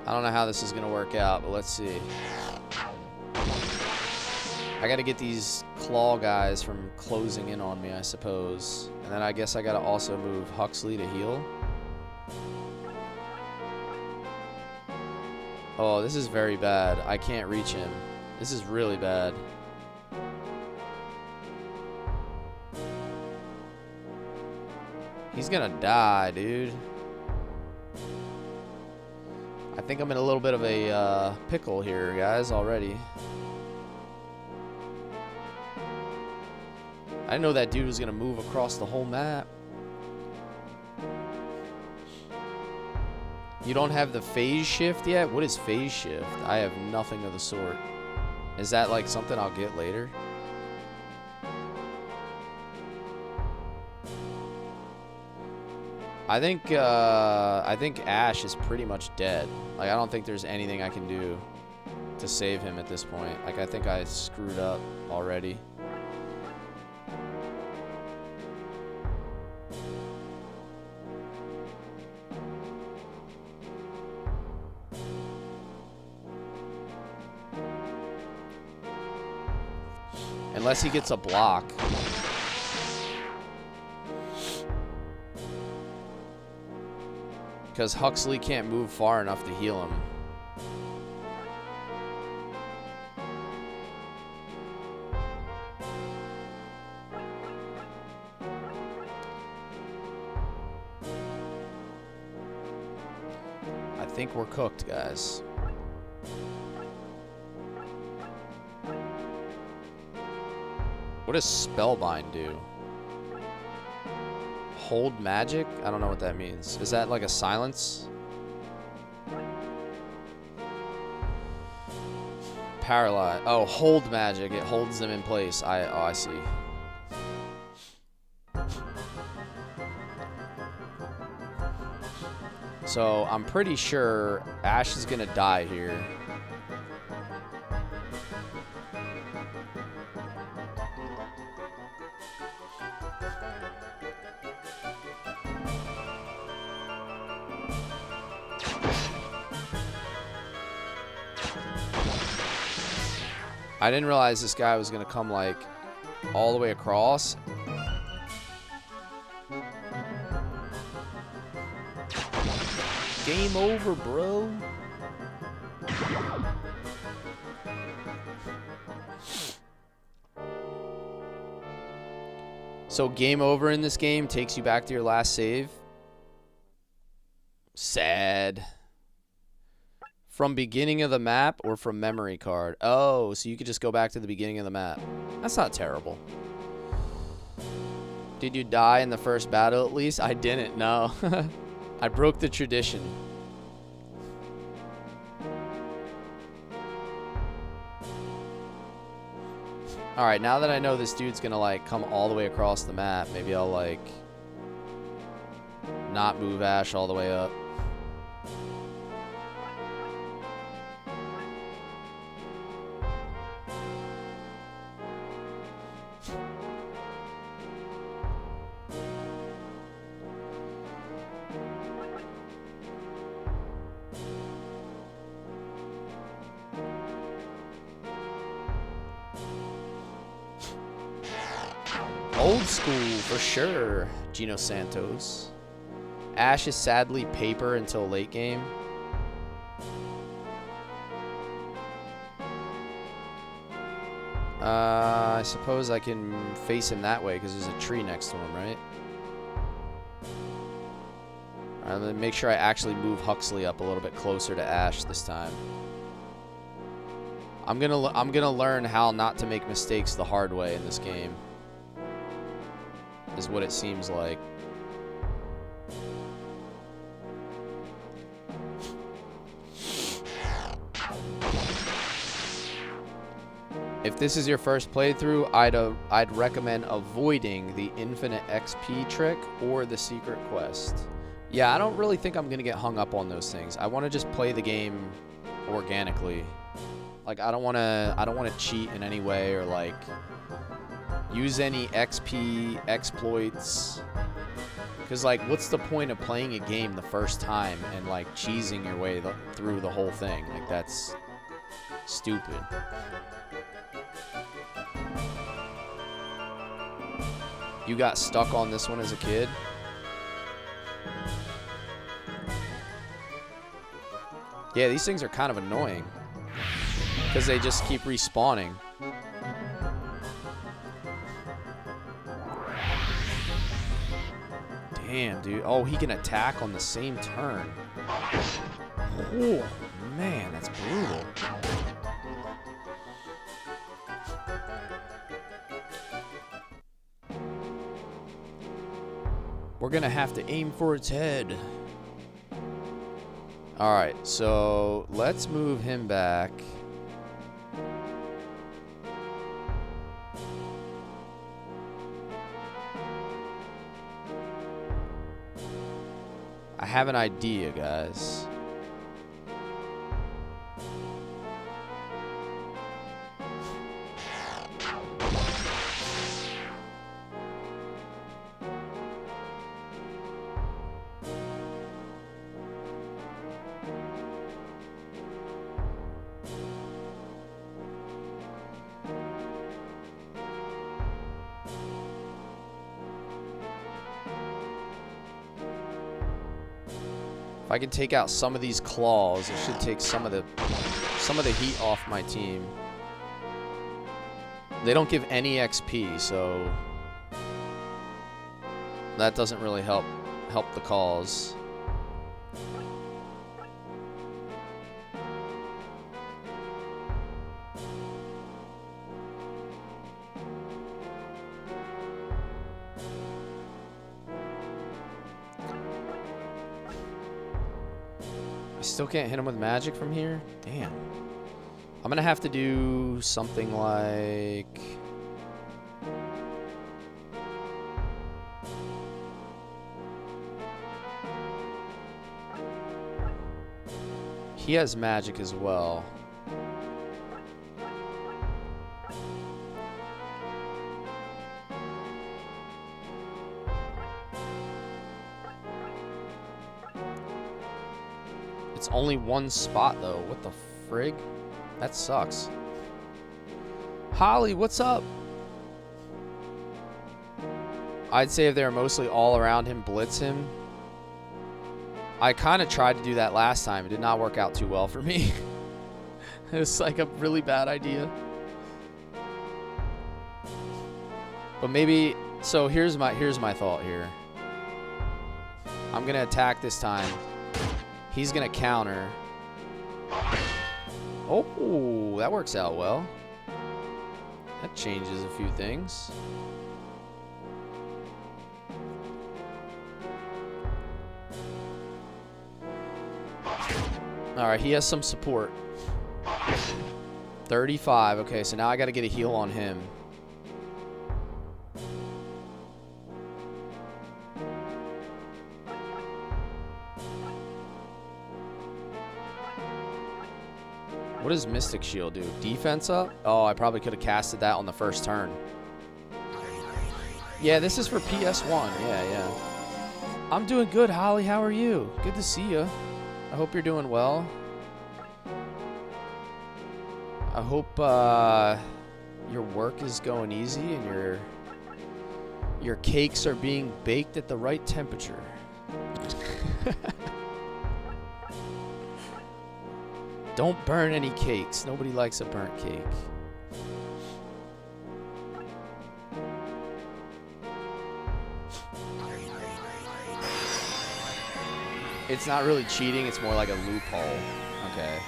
[SPEAKER 2] I don't know how this is gonna work out, but let's see. I gotta get these claw guys from closing in on me, I suppose. And then I guess I gotta also move Huxley to heal. Oh, this is very bad. I can't reach him. This is really bad. He's gonna die, dude. I think I'm in a little bit of a pickle here, guys, already. I didn't know that dude was gonna move across the whole map. You don't have the phase shift yet? What is phase shift? I have nothing of the sort. Is that like something I'll get later? I think Ash is pretty much dead. Like, I don't think there's anything I can do to save him at this point. Like, I think I screwed up already. Unless he gets a block. Because Huxley can't move far enough to heal him. I think we're cooked, guys. What does Spellbind do? Hold magic? I don't know what that means. Is that like a silence? Paralyze. Oh, hold magic. It holds them in place. I see. So I'm pretty sure Ash is gonna die here. I didn't realize this guy was gonna come like all the way across. Game over, bro. So game over in this game takes you back to your last save. Sad. From beginning of the map or from memory card? Oh, so you could just go back to the beginning of the map. That's not terrible. Did you die in the first battle at least? I didn't, no. I broke the tradition. Alright, now that I know this dude's gonna like come all the way across the map, maybe I'll like not move Ash all the way up. Old school, for sure. Gino Santos. Ash is sadly paper until late game. I suppose I can face him that way because there's a tree next to him, right? Alright, let me make sure I actually move Huxley up a little bit closer to Ash this time. I'm gonna learn how not to make mistakes the hard way in this game. Is what it seems like. If this is your first playthrough, I'd recommend avoiding the infinite XP trick or the secret quest. Yeah, I don't really think I'm gonna get hung up on those things. I want to just play the game organically. Like I don't want to cheat in any way or like use any XP exploits. Cause like, what's the point of playing a game the first time and like cheesing your way through the whole thing? Like that's stupid. You got stuck on this one as a kid? Yeah, these things are kind of annoying. Because they just keep respawning. Damn, dude. Oh, he can attack on the same turn. Oh, man, that's brutal. We're gonna have to aim for its head. Alright, so let's move him back. I have an idea, guys. If I can take out some of these claws, it should take some of the heat off my team. They don't give any XP, so that doesn't really help the cause. Still can't hit him with magic from here? Damn. I'm gonna have to do something like... He has magic as well. It's only one spot, though. What the frig? That sucks. Holly, what's up? I'd say if they were mostly all around him, blitz him. I kind of tried to do that last time. It did not work out too well for me. It was like a really bad idea. But maybe... So here's my thought here. I'm going to attack this time. He's going to counter. Oh, that works out well. That changes a few things. Alright, he has some support. 35. Okay, so now I got to get a heal on him. What does Mystic Shield do? Defense up? Oh, I probably could have casted that on the first turn. Yeah, this is for PS1. Yeah. I'm doing good, Holly. How are you? Good to see you. I hope you're doing well. I hope your work is going easy and your cakes are being baked at the right temperature. Don't burn any cakes. Nobody likes a burnt cake. It's not really cheating. It's more like a loophole. Okay.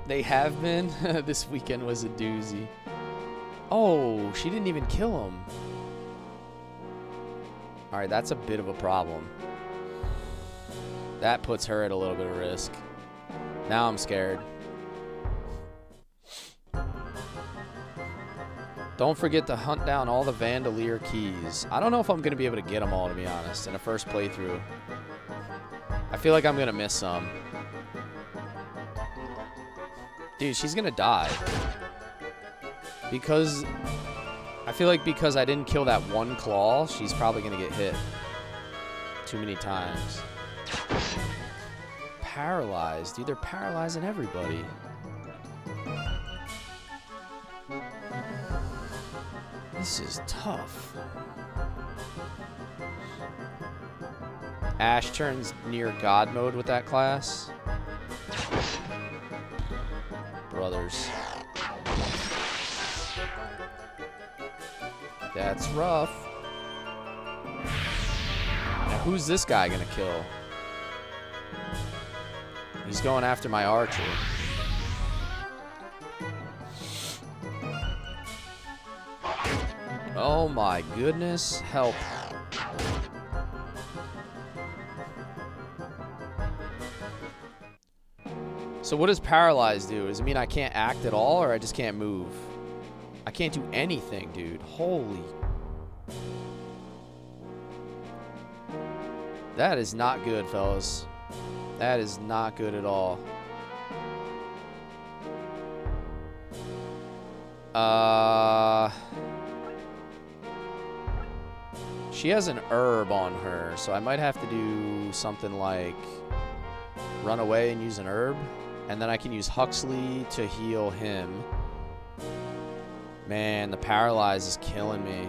[SPEAKER 2] They have been. This weekend was a doozy. Oh, she didn't even kill him. All right, that's a bit of a problem. That puts her at a little bit of risk. Now I'm scared. Don't forget to hunt down all the Vandalier keys. I don't know if I'm going to be able to get them all, to be honest, in a first playthrough. I feel like I'm going to miss some. Dude, she's going to die. Because... I feel like because I didn't kill that one claw, she's probably going to get hit too many times. Paralyzed. Dude, they're paralyzing everybody. This is tough. Ash turns near God mode with that class. Brothers. That's rough. Now, who's this guy gonna kill? He's going after my archer. Oh my goodness, help. So what does paralyzed do? Does it mean I can't act at all, or I just can't move? I can't do anything, dude. Holy. That is not good, fellas. That is not good at all. She has an herb on her, so I might have to do something like run away and use an herb. And then I can use Huxley to heal him. Man, the paralyze is killing me.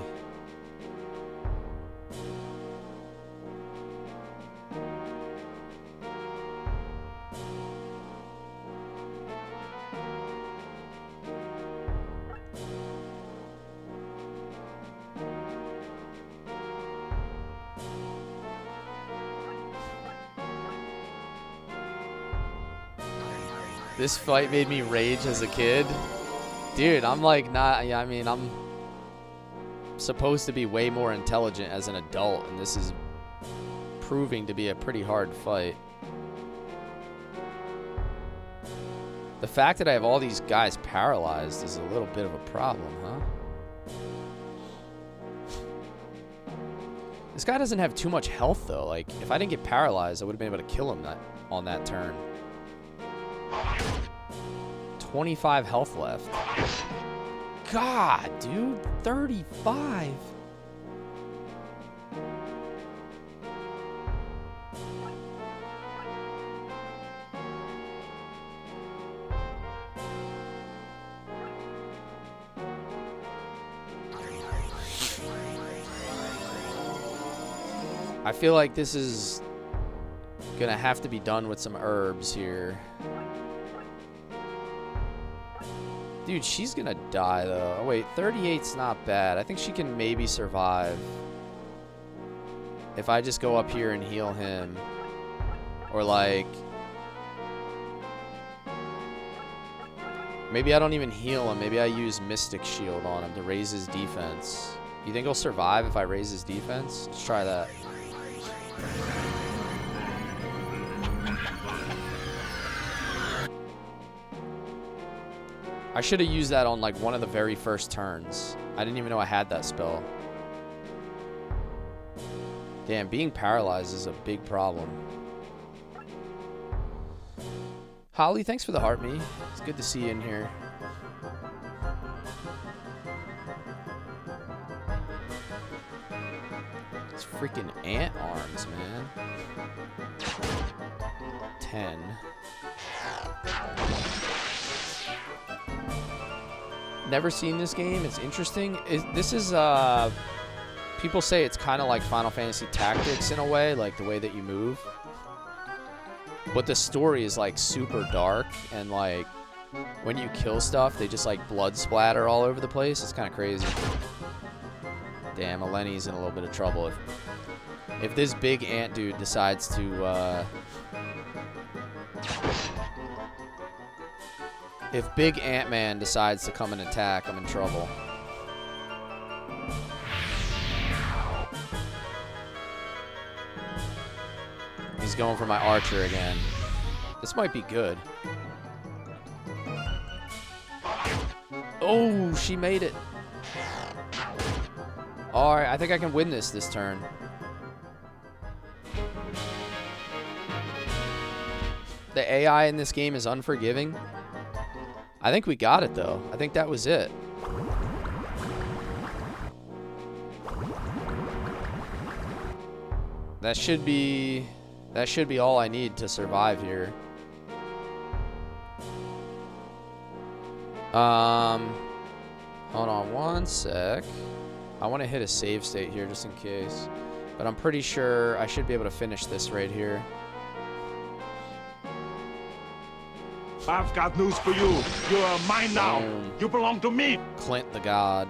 [SPEAKER 2] This fight made me rage as a kid. Dude, I'm like not, yeah, I mean, I'm supposed to be way more intelligent as an adult, and this is proving to be a pretty hard fight. The fact that I have all these guys paralyzed is a little bit of a problem, huh? This guy doesn't have too much health, though. Like, if I didn't get paralyzed, I would have been able to kill him on that turn. 25 health left. God, dude. 35. I feel like this is gonna have to be done with some herbs here. Dude, she's gonna die, though. Oh, wait, 38's not bad. I think she can maybe survive if I just go up here and heal him. Or, like... maybe I don't even heal him. Maybe I use Mystic Shield on him to raise his defense. You think he'll survive if I raise his defense? Let's try that. I should have used that on like one of the very first turns. I didn't even know I had that spell. Damn, being paralyzed is a big problem. Holly, thanks for the heart, me. It's good to see you in here. It's freaking ant arms, man. 10. Never seen this game. It's interesting. This is people say it's kind of like Final Fantasy Tactics in a way, like the way that you move. But the story is like super dark, and like when you kill stuff, they just like blood splatter all over the place. It's kind of crazy. Damn, Eleni's in a little bit of trouble. If this big ant dude decides to, if Big Ant-Man decides to come and attack, I'm in trouble. He's going for my archer again. This might be good. Oh, she made it. All right, I think I can win this turn. The AI in this game is unforgiving. I think we got it, though. I think that was it. That should be all I need to survive here. Hold on one sec. I want to hit a save state here just in case. But I'm pretty sure I should be able to finish this right here.
[SPEAKER 5] I've got news for you. You are mine now. You belong to me.
[SPEAKER 2] Clint the God.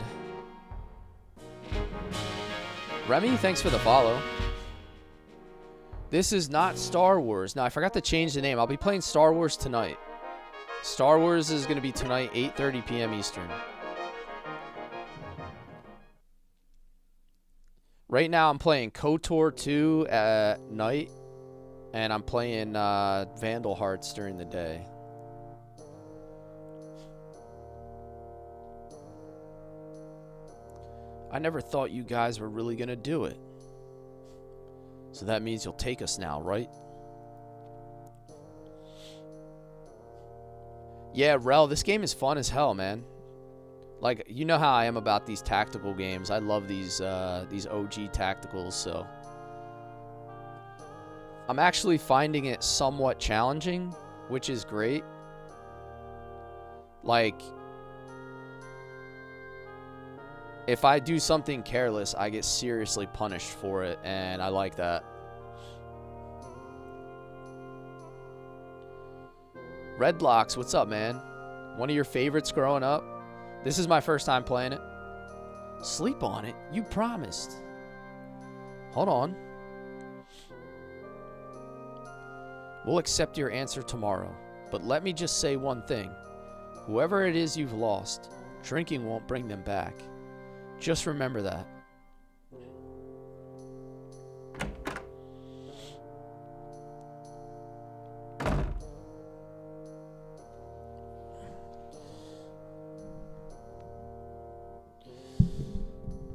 [SPEAKER 2] Remy, thanks for the follow. This is not Star Wars. Now, I forgot to change the name. I'll be playing Star Wars tonight. Star Wars is going to be tonight, 8:30 p.m. Eastern. Right now, I'm playing KOTOR 2 at night, and I'm playing Vandal Hearts during the day. I never thought you guys were really going to do it. So that means you'll take us now, right? Yeah, Rel, this game is fun as hell, man. Like, you know how I am about these tactical games. I love these OG tacticals, so. I'm actually finding it somewhat challenging, which is great. Like, if I do something careless, I get seriously punished for it, and I like that. Redblocks, what's up, man? One of your favorites growing up? This is my first time playing it. Sleep on it? You promised. Hold on. We'll accept your answer tomorrow, but let me just say one thing. Whoever it is you've lost, drinking won't bring them back. Just remember that.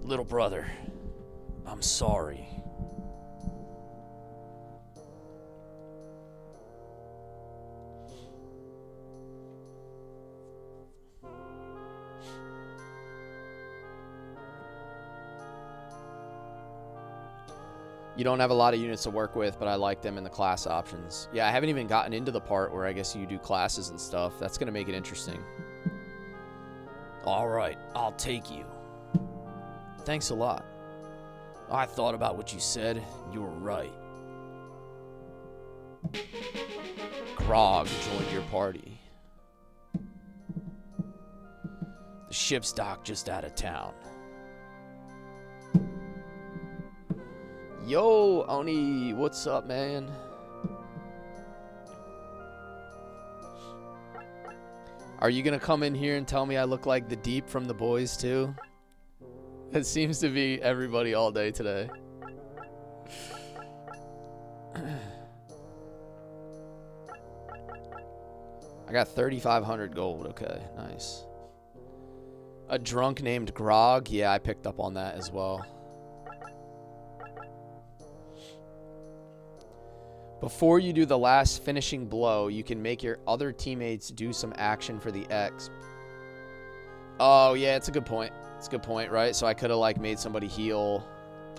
[SPEAKER 2] Little brother, I'm sorry. You don't have a lot of units to work with, but I like them in the class options. Yeah, I haven't even gotten into the part where I guess you do classes and stuff. That's going to make it interesting. All right, I'll take you. Thanks a lot. I thought about what you said. You were right. Grog joined your party. The ship's docked just out of town. Yo, Oni, what's up, man? Are you gonna come in here and tell me I look like the Deep from The Boys, too? It seems to be everybody all day today. I got 3,500 gold. Okay, nice. A drunk named Grog. Yeah, I picked up on that as well. Before you do the last finishing blow, you can make your other teammates do some action for the X. Oh, yeah, it's a good point. It's a good point, right? So I could have, like, made somebody heal.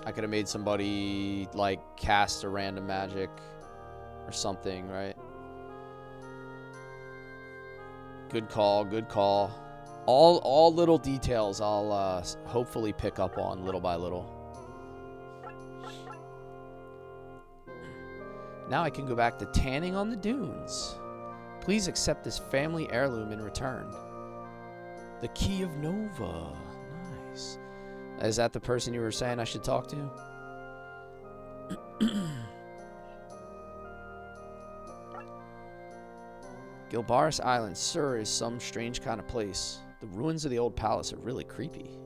[SPEAKER 2] I could have made somebody, like, cast a random magic or something, right? Good call, good call. All little details I'll hopefully pick up on little by little. Now I can go back to tanning on the dunes. Please accept this family heirloom in return. The Key of Nova. Nice. Is that the person you were saying I should talk to? Gilbaris Island, sir, is some strange kind of place. The ruins of the old palace are really creepy.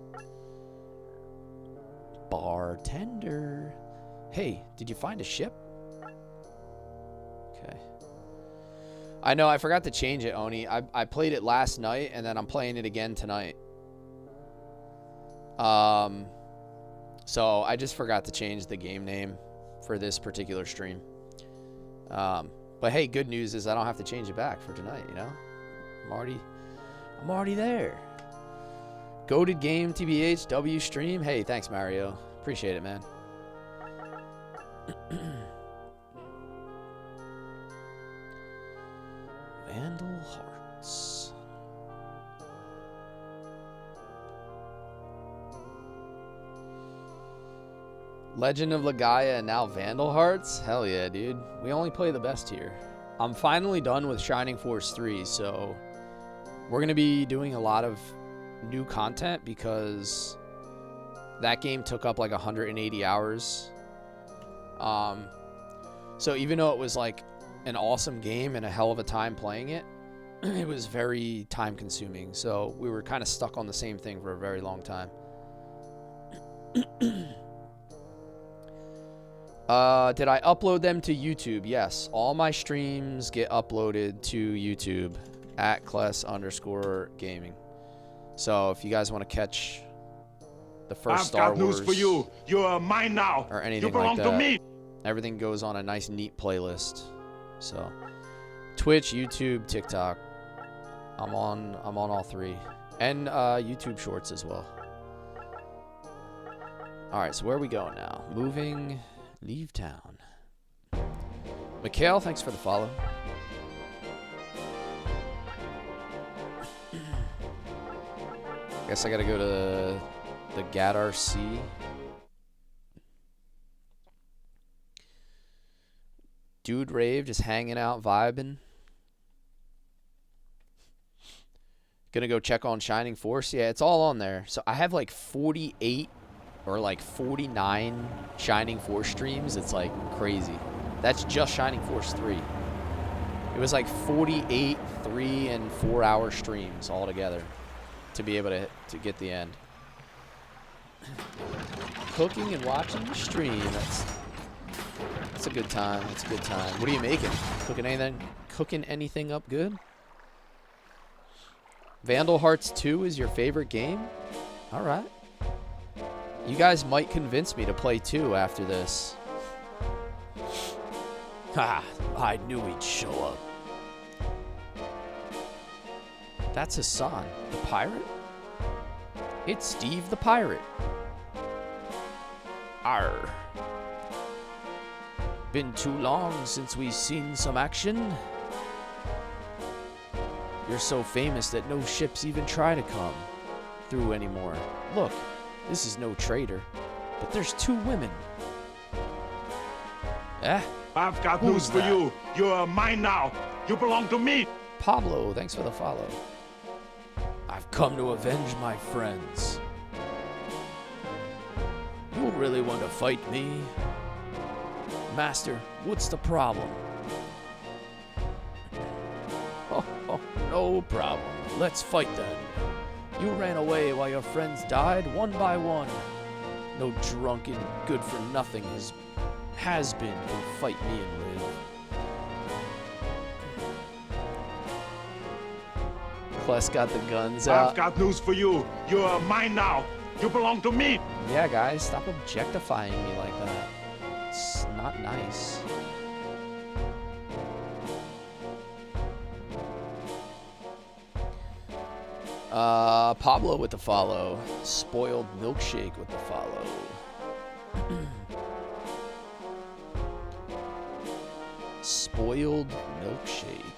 [SPEAKER 2] Bartender. Hey, did you find a ship? Okay. I know, I forgot to change it, Oni. I played it last night, and then I'm playing it again tonight. So I just forgot to change the game name for this particular stream. But hey, good news is I don't have to change it back for tonight, you know? I'm already there. Goated game, TBH, W stream. Hey, thanks, Mario. Appreciate it, man. Vandal Hearts. Legend of Legaia and now Vandal Hearts? Hell yeah, dude. We only play the best here. I'm finally done with Shining Force 3, so we're going to be doing a lot of new content because that game took up like 180 hours. So even though it was like an awesome game and a hell of a time playing it, it was very time consuming. So we were kind of stuck on the same thing for a very long time. Did I upload them to YouTube? Yes. All my streams get uploaded to YouTube at @Kless_gaming. So if you guys want to catch the first Star Wars,
[SPEAKER 5] I've got news for you. You are mine now.
[SPEAKER 2] Or anything
[SPEAKER 5] you belong
[SPEAKER 2] like that,
[SPEAKER 5] to me.
[SPEAKER 2] everything goes on a nice, neat playlist. So Twitch, YouTube, TikTok. I'm on all three, and YouTube Shorts as well. All right, so where are we going now? Moving. Leave town. Mikhail, thanks for the follow. Guess I gotta go to the Gadar Sea. Dude Rave, just hanging out, vibing. Gonna go check on Shining Force. Yeah, it's all on there. So I have like 48 or like 49 Shining Force streams. It's like crazy. That's just Shining Force 3. It was like 48 3 and 4 hour streams all together to be able to get the end. Cooking and watching the stream. That's a good time. That's a good time. What are you making? Cooking anything up good? Vandal Hearts 2 is your favorite game? All right. You guys might convince me to play 2 after this. Ha! I knew he'd show up. That's Hassan, the pirate? It's Steve the pirate. Arr. Been too long since we've seen some action. You're so famous that no ships even try to come through anymore. Look. This is no trader, but there's 2 women.
[SPEAKER 5] I've got news for you. You are mine now. You belong to me.
[SPEAKER 2] Pablo, thanks for the follow. I've come to avenge my friends. You really want to fight me? Master, what's the problem? Oh, no problem. Let's fight then. You ran away while your friends died one by one. No drunken, good-for-nothing has-been can fight me and live. Kless got the guns out.
[SPEAKER 5] I've got news for you. You are mine now. You belong to me.
[SPEAKER 2] Yeah, guys, stop objectifying me like that. It's not nice. Pablo with the follow. Spoiled Milkshake with the follow. Spoiled Milkshake.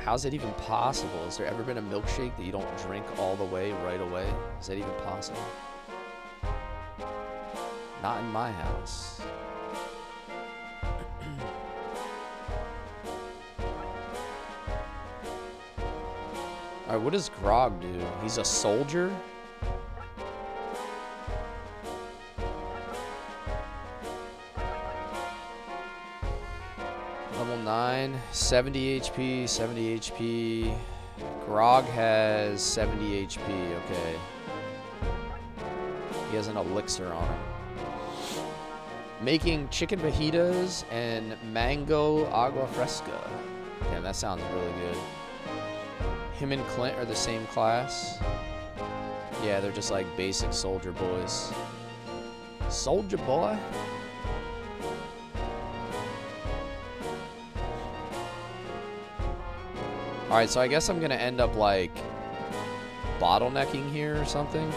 [SPEAKER 2] How's it even possible? Has there ever been a milkshake that you don't drink all the way right away? Is that even possible? Not in my house. Alright, what does Grog do? He's a soldier? 9, 70 HP, 70 HP. Grog has 70 HP, okay. He has an elixir on him. Making chicken fajitas and mango agua fresca. Damn, that sounds really good. Him and Clint are the same class. Yeah, they're just like basic soldier boys. Soldier boy. Alright, so I guess I'm gonna end up like bottlenecking here or something.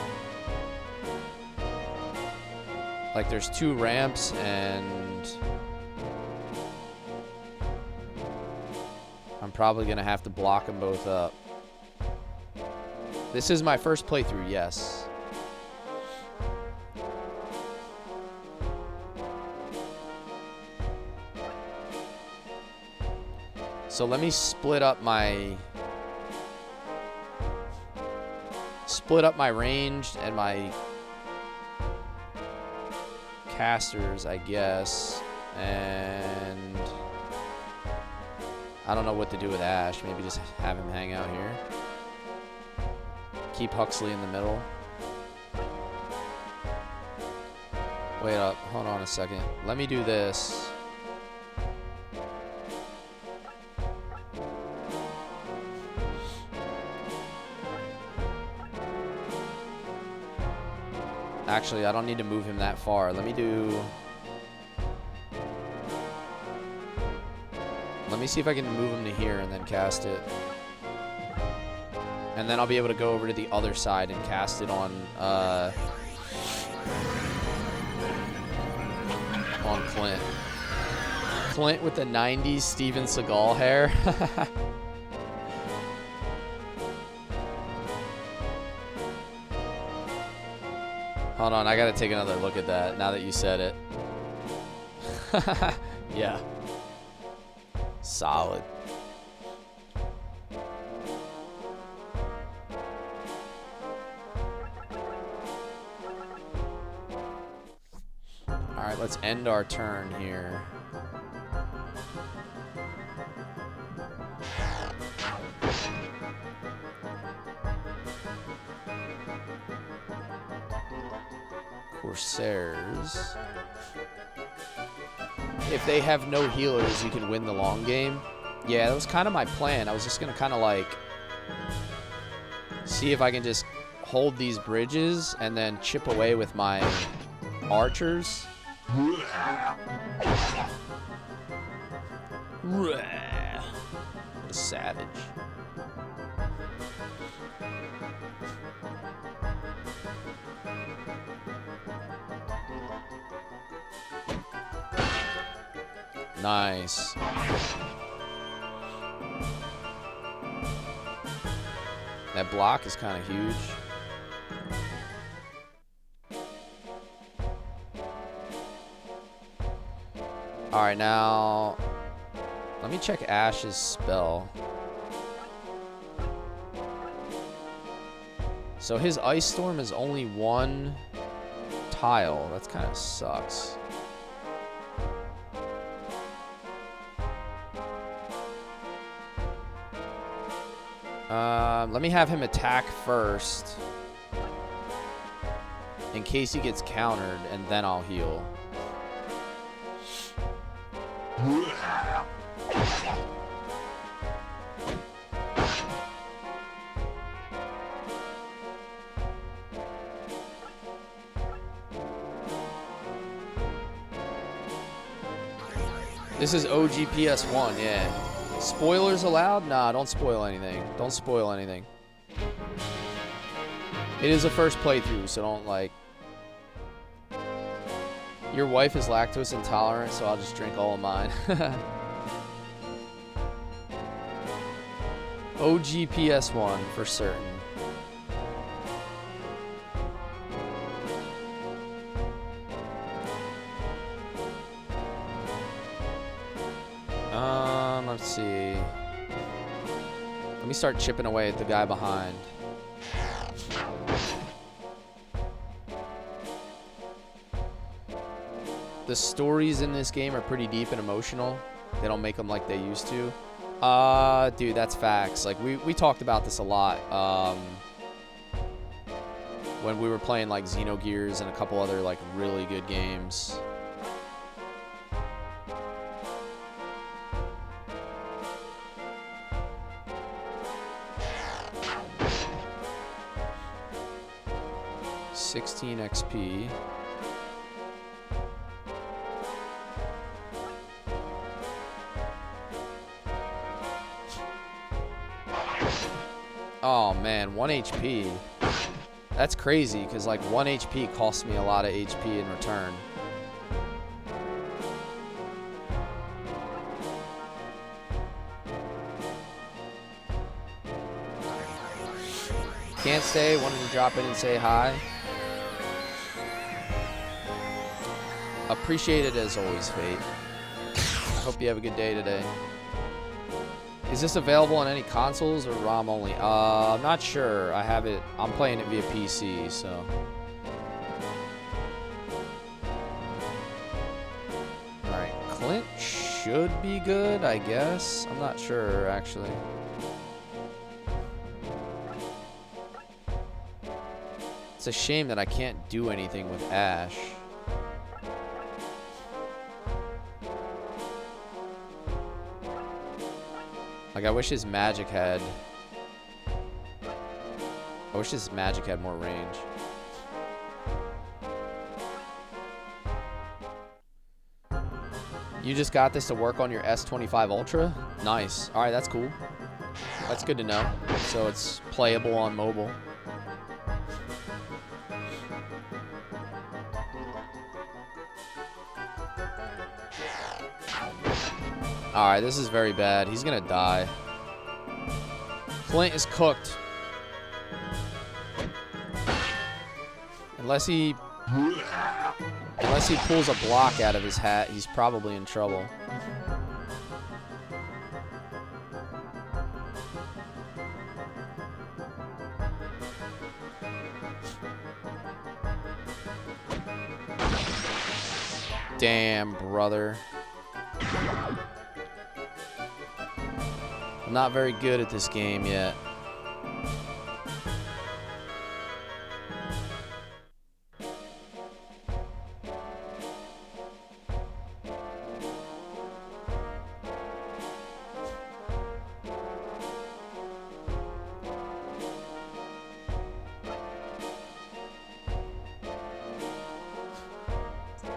[SPEAKER 2] Like there's 2 ramps and I'm probably gonna have to block them both up. This is my first playthrough, yes. So let me split up my ranged and my casters, I guess. And I don't know what to do with Ash. Maybe just have him hang out here. Keep Huxley in the middle. Wait up, hold on a second. Let me do this. Actually, I don't need to move him that far. Let me see if I can move him to here and then cast it. And then I'll be able to go over to the other side and cast it on Clint. Clint with the 90s Steven Seagal hair. Hold on, I gotta take another look at that now that you said it. Yeah. Solid. Alright, let's end our turn here. Corsairs. If they have no healers, you can win the long game. Yeah, that was kind of my plan. I was just going to kind of like see if I can just hold these bridges and then chip away with my archers. What a savage. Nice. That block is kind of huge. Alright, now let me check Ash's spell. So his Ice Storm is only 1 tile. That kind of sucks. Let me have him attack first in case he gets countered, and then I'll heal. This is OG PS1, yeah. Spoilers allowed? Nah, don't spoil anything. Don't spoil anything. It is a first playthrough, so don't like... Your wife is lactose intolerant, so I'll just drink all of mine. OG PS1 for certain. Let's see. Let me start chipping away at the guy behind. The stories in this game are pretty deep and emotional. They don't make them like they used to. Dude, that's facts. Like, we talked about this a lot. When we were playing, like, Xenogears and a couple other, like, really good games. $16 XP. Oh man, 1 HP. That's crazy because like 1 HP costs me a lot of HP in return. Can't stay, wanted to drop in and say hi. Appreciate it as always, Fate. I hope you have a good day today. Is this available on any consoles or ROM only? I'm not sure. I have it. I'm playing it via PC, so. Alright, Clint should be good, I guess. I'm not sure, actually. It's a shame that I can't do anything with Ash. Like, I wish his magic had more range. You just got this to work on your S25 Ultra? Nice. Alright, that's cool. That's good to know. So it's playable on mobile. Alright, this is very bad. He's gonna die. Clint is cooked. Unless he pulls a block out of his hat, he's probably in trouble. Damn, brother. I'm not very good at this game yet.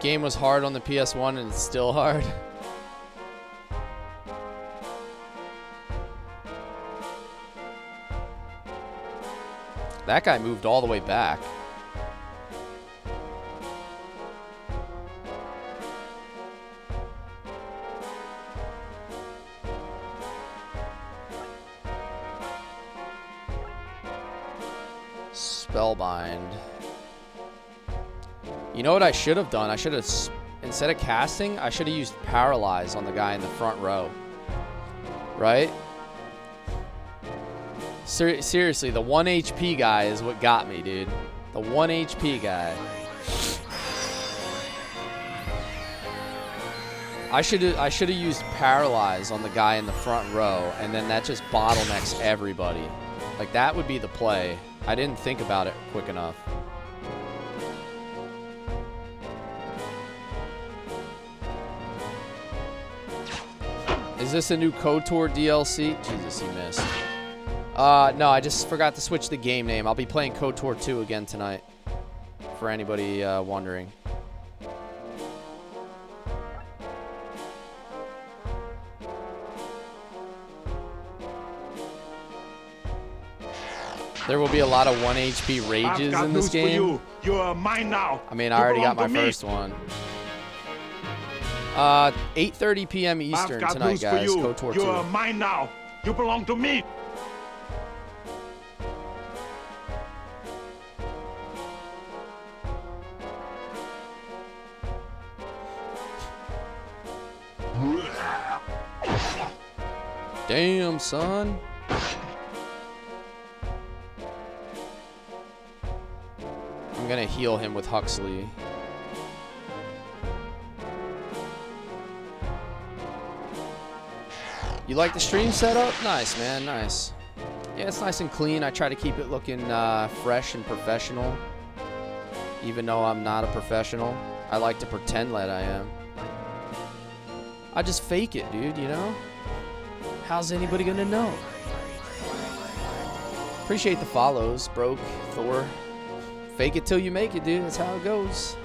[SPEAKER 2] Game was hard on the PS1 and it's still hard. That guy moved all the way back. Spellbind. You know what I should have done? I should have, instead of casting, I should have used Paralyze on the guy in the front row. Right? Seriously, the 1 HP guy is what got me, dude. The 1 HP guy. I should have used Paralyze on the guy in the front row, and then that just bottlenecks everybody. Like, that would be the play. I didn't think about it quick enough. Is this a new KOTOR DLC? Jesus, he missed. No, I just forgot to switch the game name. I'll be playing KOTOR 2 again tonight, for anybody wondering. There will be a lot of 1 HP rages in this game.
[SPEAKER 5] You are mine now.
[SPEAKER 2] I mean, I already got my first one. 8:30 p.m. Eastern tonight, guys. KOTOR 2.
[SPEAKER 5] You are mine now. You belong to me.
[SPEAKER 2] Damn, son. I'm gonna heal him with You like the stream setup? Nice, man, nice. Yeah, it's nice and clean. I try to keep it looking fresh and professional. Even though I'm not a professional. I like to pretend that I am. I just fake it, dude, you know? How's anybody gonna know? Appreciate the follows, Broke, Thor. Fake it till you make it, dude. That's how it goes.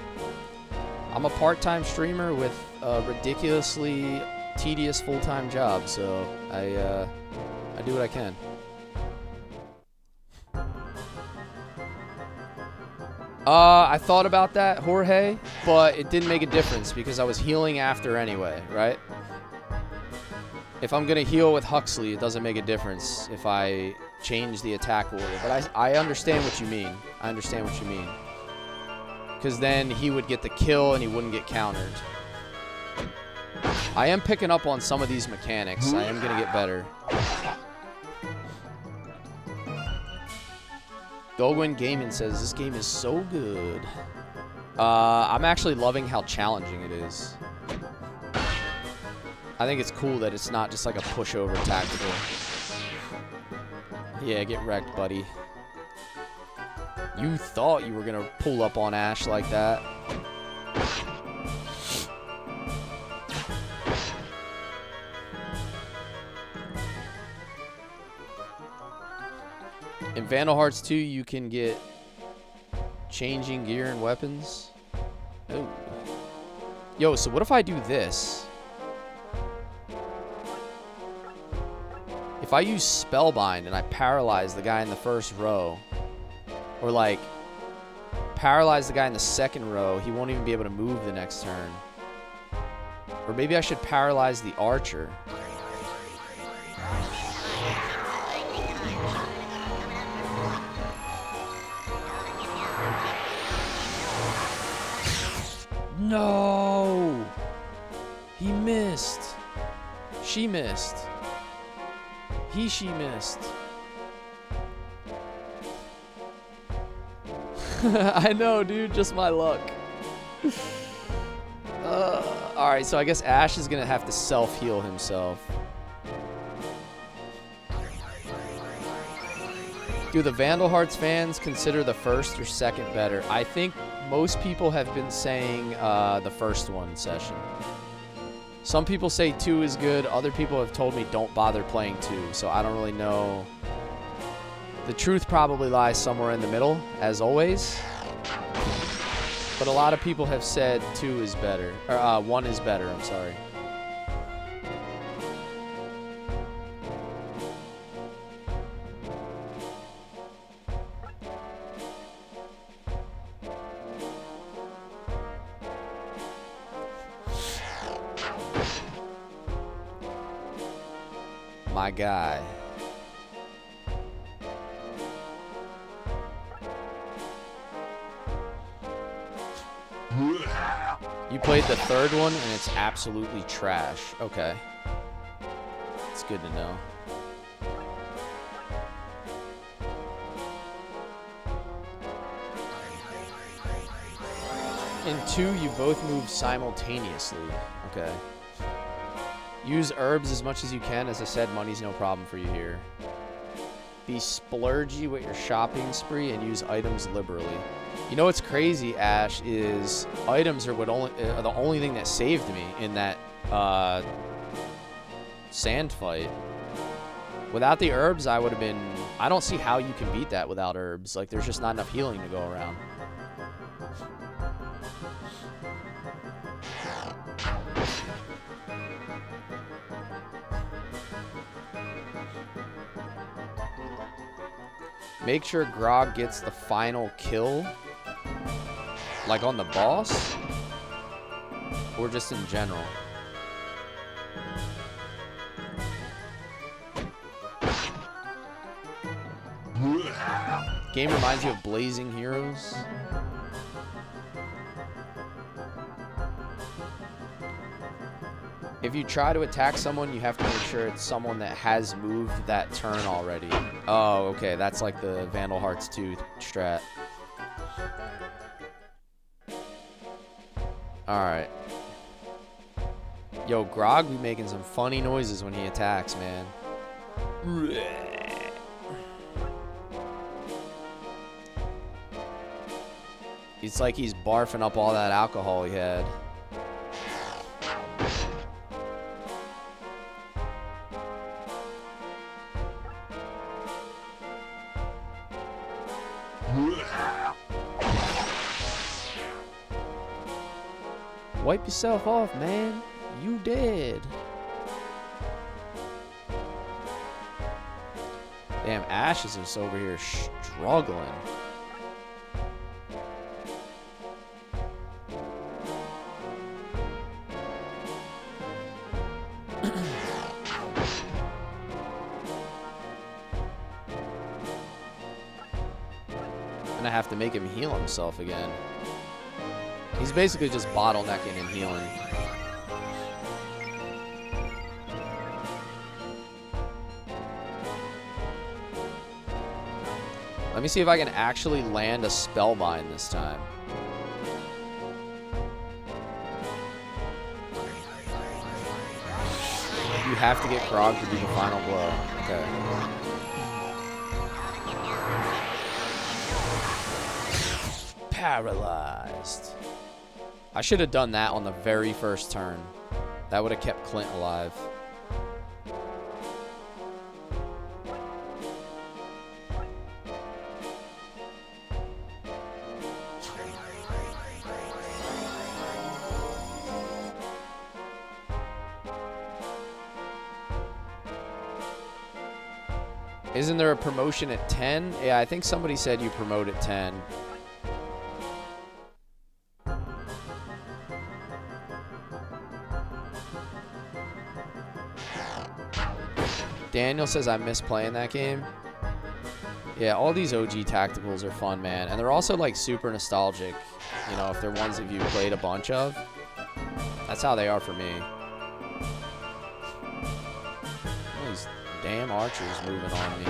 [SPEAKER 2] I'm a part-time streamer with a ridiculously tedious full-time job, so I do what I can. I thought about that, Jorge, but it didn't make a difference because I was healing after anyway, right? If I'm going to heal with Huxley, it doesn't make a difference if I change the attack order. But I understand what you mean. I understand what you mean. Because then he would get the kill and he wouldn't get countered. I am picking up on some of these mechanics. I am going to get better. Goldwyn Gaming says, this game is so good. I'm actually loving how challenging it is. I think it's cool that it's not just like a pushover tactical. Yeah, get wrecked, buddy. You thought you were going to pull up on Ash like that. In Vandal Hearts 2, you can get changing gear and weapons. Oh. Yo, so what if I do this? If I use Spellbind and I paralyze the guy in the first row, or like paralyze the guy in the second row, he won't even be able to move the next turn. Or maybe I should paralyze the archer. No! He missed. She missed. She missed. I know, dude. Just my luck. Alright, so I guess Ash is going to have to self-heal himself. Do the Vandal Hearts fans consider the first or second better? I think most people have been saying the first one session. Some people say 2 is good. Other people have told me don't bother playing 2. So I don't really know. The truth probably lies somewhere in the middle, as always. But a lot of people have said 2 is better. Or 1 is better, I'm sorry. My guy. You played the third one and it's absolutely trash. Okay. It's good to know. In 2, you both move simultaneously. Okay. Use herbs as much as you can. As I said, money's no problem for you here. Be splurgy with your shopping spree and use items liberally. You know what's crazy, Ash, is items are the only thing that saved me in that sand fight. Without the herbs, I would have been... I don't see how you can beat that without herbs. Like, there's just not enough healing to go around. Make sure Grog gets the final kill, like on the boss, or just in general. Game reminds you of Blazing Heroes. If you try to attack someone, you have to make sure it's someone that has moved that turn already. Oh, okay. That's like the Vandal Hearts 2 strat. Alright. Yo, Grog be making some funny noises when he attacks, man. It's like he's barfing up all that alcohol he had. Wipe yourself off, man. You dead. Damn, Ash is just over here struggling. I'm gonna have to make him heal himself again. He's basically just bottlenecking and healing. Let me see if I can actually land a spellbind this time. You have to get Grog to do the final blow. Okay. Paralyzed. I should have done that on the very first turn. That would have kept Clint alive. Isn't there a promotion at 10? Yeah, I think somebody said you promote at 10. Daniel says I miss playing that game. Yeah, all these OG tacticals are fun, man. And they're also like super nostalgic. You know, if they're ones that you've played a bunch of. That's how they are for me. All these damn archers moving on me.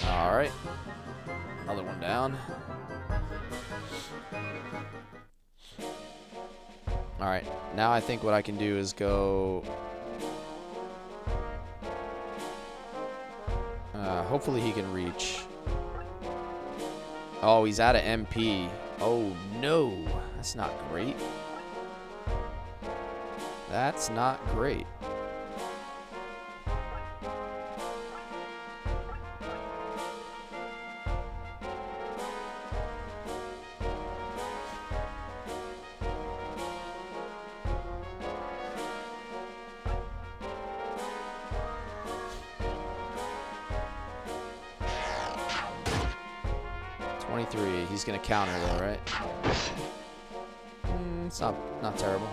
[SPEAKER 2] Alright. Another one down. Alright, now I think what I can do is go... hopefully he can reach. Oh, he's out of MP. Oh, no. That's not great. That's not great. He's gonna counter though, right? It's not terrible.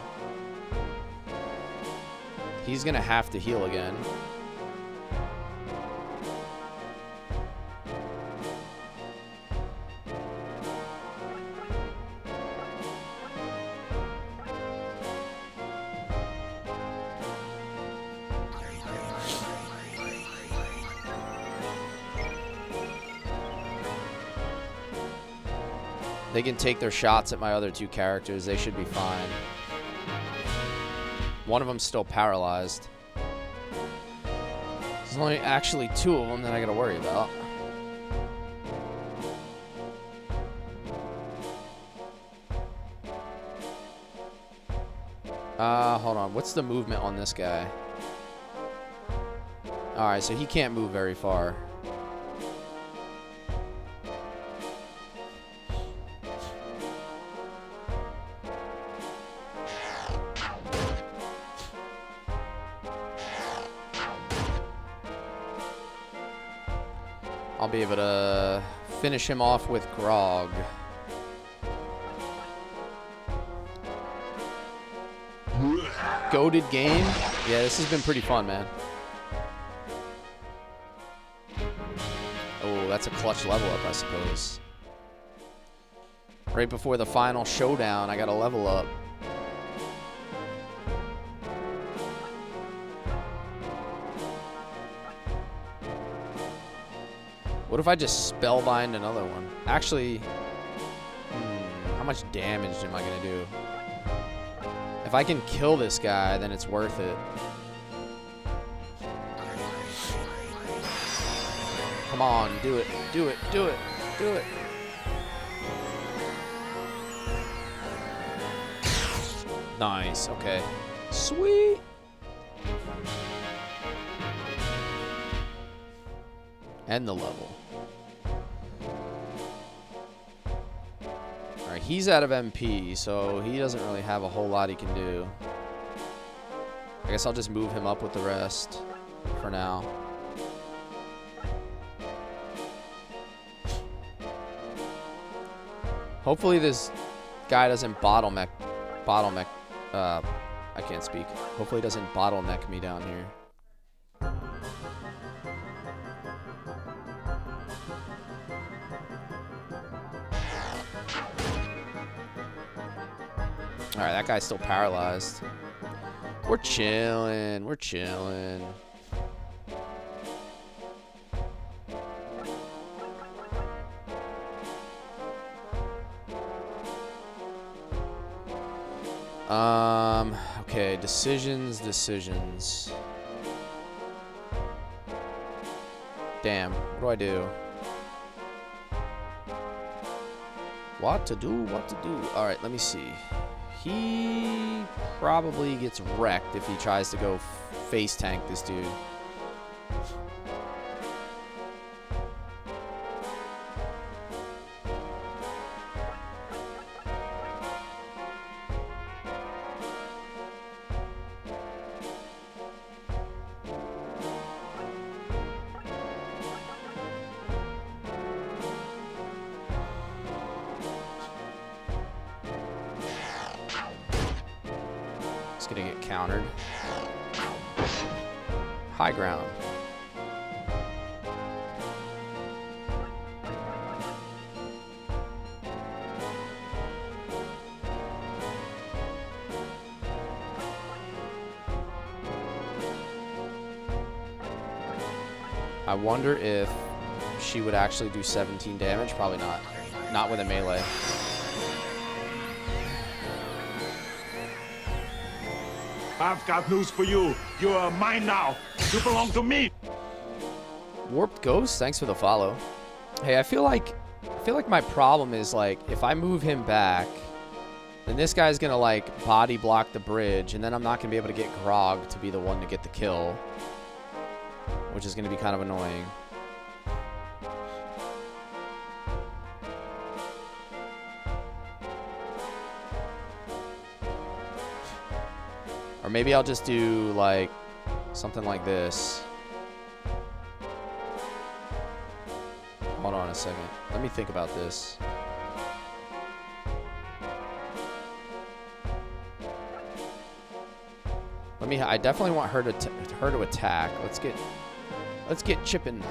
[SPEAKER 2] He's gonna have to heal again. They can take their shots at my other two characters. They should be fine. One of them's still paralyzed. There's only actually two of them that I gotta worry about. Hold on. What's the movement on this guy? Alright, so he can't move very far. I'll be able to finish him off with Grog. Goated game? Yeah, this has been pretty fun, man. Oh, that's a clutch level up, I suppose. Right before the final showdown, I got to level up. What if I just spellbind another one? Actually, how much damage am I gonna do? If I can kill this guy, then it's worth it. Come on, do it, do it, do it, do it. Nice, okay. Sweet. End the level. Alright, he's out of MP, so he doesn't really have a whole lot he can do. I guess I'll just move him up with the rest for now. Hopefully this guy doesn't bottleneck, I can't speak. Hopefully he doesn't bottleneck me down here. Alright, that guy's still paralyzed. We're chilling, we're chilling. Okay, decisions. Damn, what do I do? What to do? Alright, let me see. He probably gets wrecked if he tries to go face tank this dude. Gonna get countered. High ground. I wonder if she would actually do 17 damage. Probably not. Not with a melee.
[SPEAKER 5] I've got news for you. You are mine now. You belong to me.
[SPEAKER 2] Warped Ghost, thanks for the follow. Hey, I feel like my problem is, like, if I move him back, then this guy's gonna, like, body block the bridge, and then I'm not gonna be able to get Grog to be the one to get the kill, which is gonna be kind of annoying. Or maybe I'll just do, like, something like this. Hold on a second. Let me think about this. I definitely want her to attack. Let's get chipping.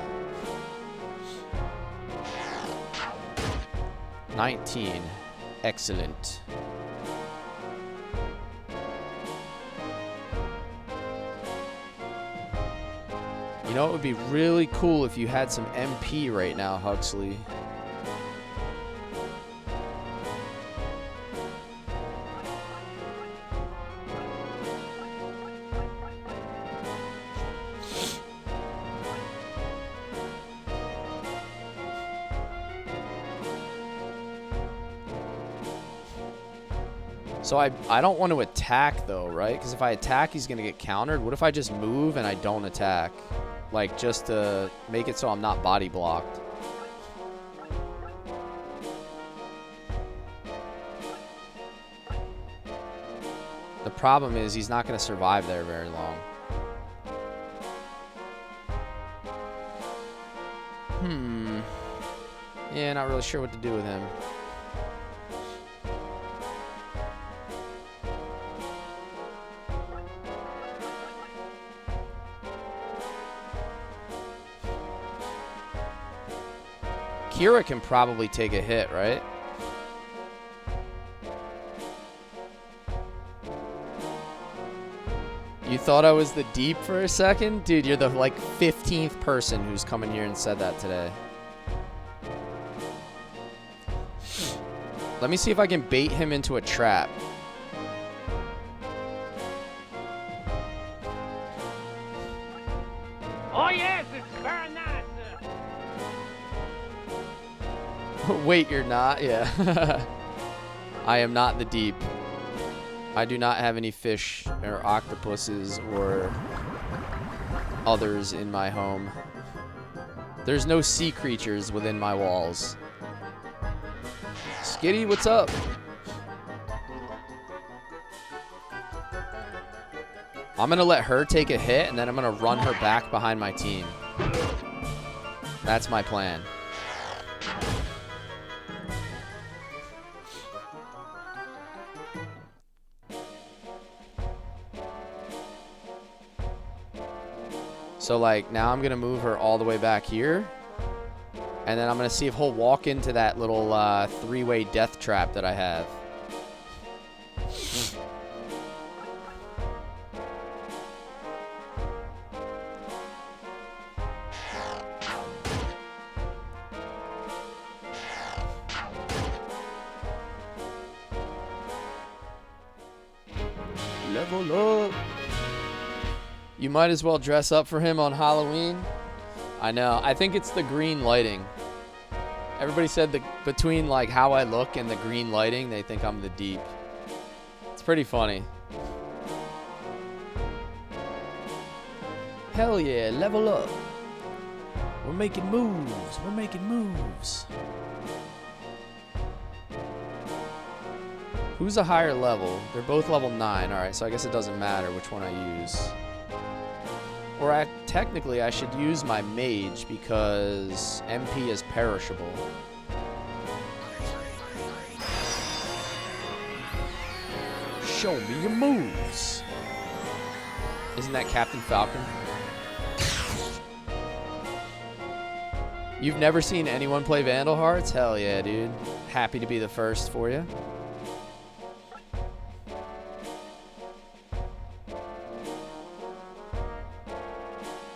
[SPEAKER 2] 19. Excellent. You know, it would be really cool if you had some MP right now, Huxley. So I don't want to attack, though, right? Because if I attack, he's going to get countered. What if I just move and I don't attack? Like, just to make it so I'm not body blocked. The problem is he's not going to survive there very long. Yeah, not really sure what to do with him. Kira can probably take a hit, right? You thought I was the deep for a second? Dude, you're the, like, 15th person who's come in here and said that today. Let me see if I can bait him into a trap.
[SPEAKER 4] Oh, yes, it's very nice, sir.
[SPEAKER 2] Wait, you're not? Yeah. I am not the deep. I do not have any fish or octopuses or others in my home. There's no sea creatures within my walls. Skitty, what's up? I'm gonna let her take a hit, and then I'm gonna run her back behind my team. That's my plan. So, like, now I'm gonna move her all the way back here. And then I'm going to see if he'll walk into that little three-way death trap that I have. Level up. You might as well dress up for him on Halloween. I know. I think it's the green lighting. Everybody said that between like how I look and the green lighting, they think I'm the deep. It's pretty funny. Hell yeah, level up. We're making moves. We're making moves. Who's a higher level? They're both level 9. All right, so I guess it doesn't matter which one I use. Or technically, I should use my mage because MP is perishable. Show me your moves. Isn't that Captain Falcon? You've never seen anyone play Vandal Hearts? Hell yeah, dude. Happy to be the first for you.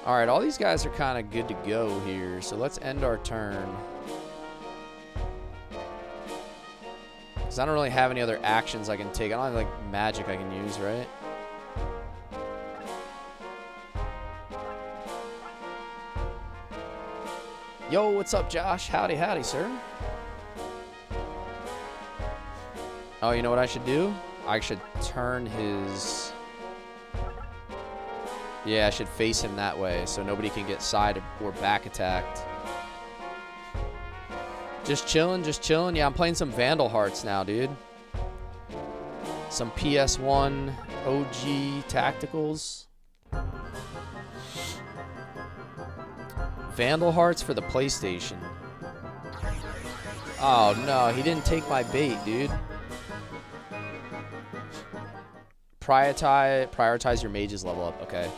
[SPEAKER 2] All right, all these guys are kind of good to go here, so let's end our turn. Because I don't really have any other actions I can take. I don't have, like, magic I can use, right? Yo, what's up, Josh? Howdy, howdy, sir. Oh, you know what I should do? I should turn his... Yeah, I should face him that way so nobody can get side or back attacked. Just chilling, just chilling. Yeah, I'm playing some Vandal Hearts now, dude. Some PS1 OG tacticals. Vandal Hearts for the PlayStation. Oh, no, he didn't take my bait, dude. Prioritize your mage's level up. Okay.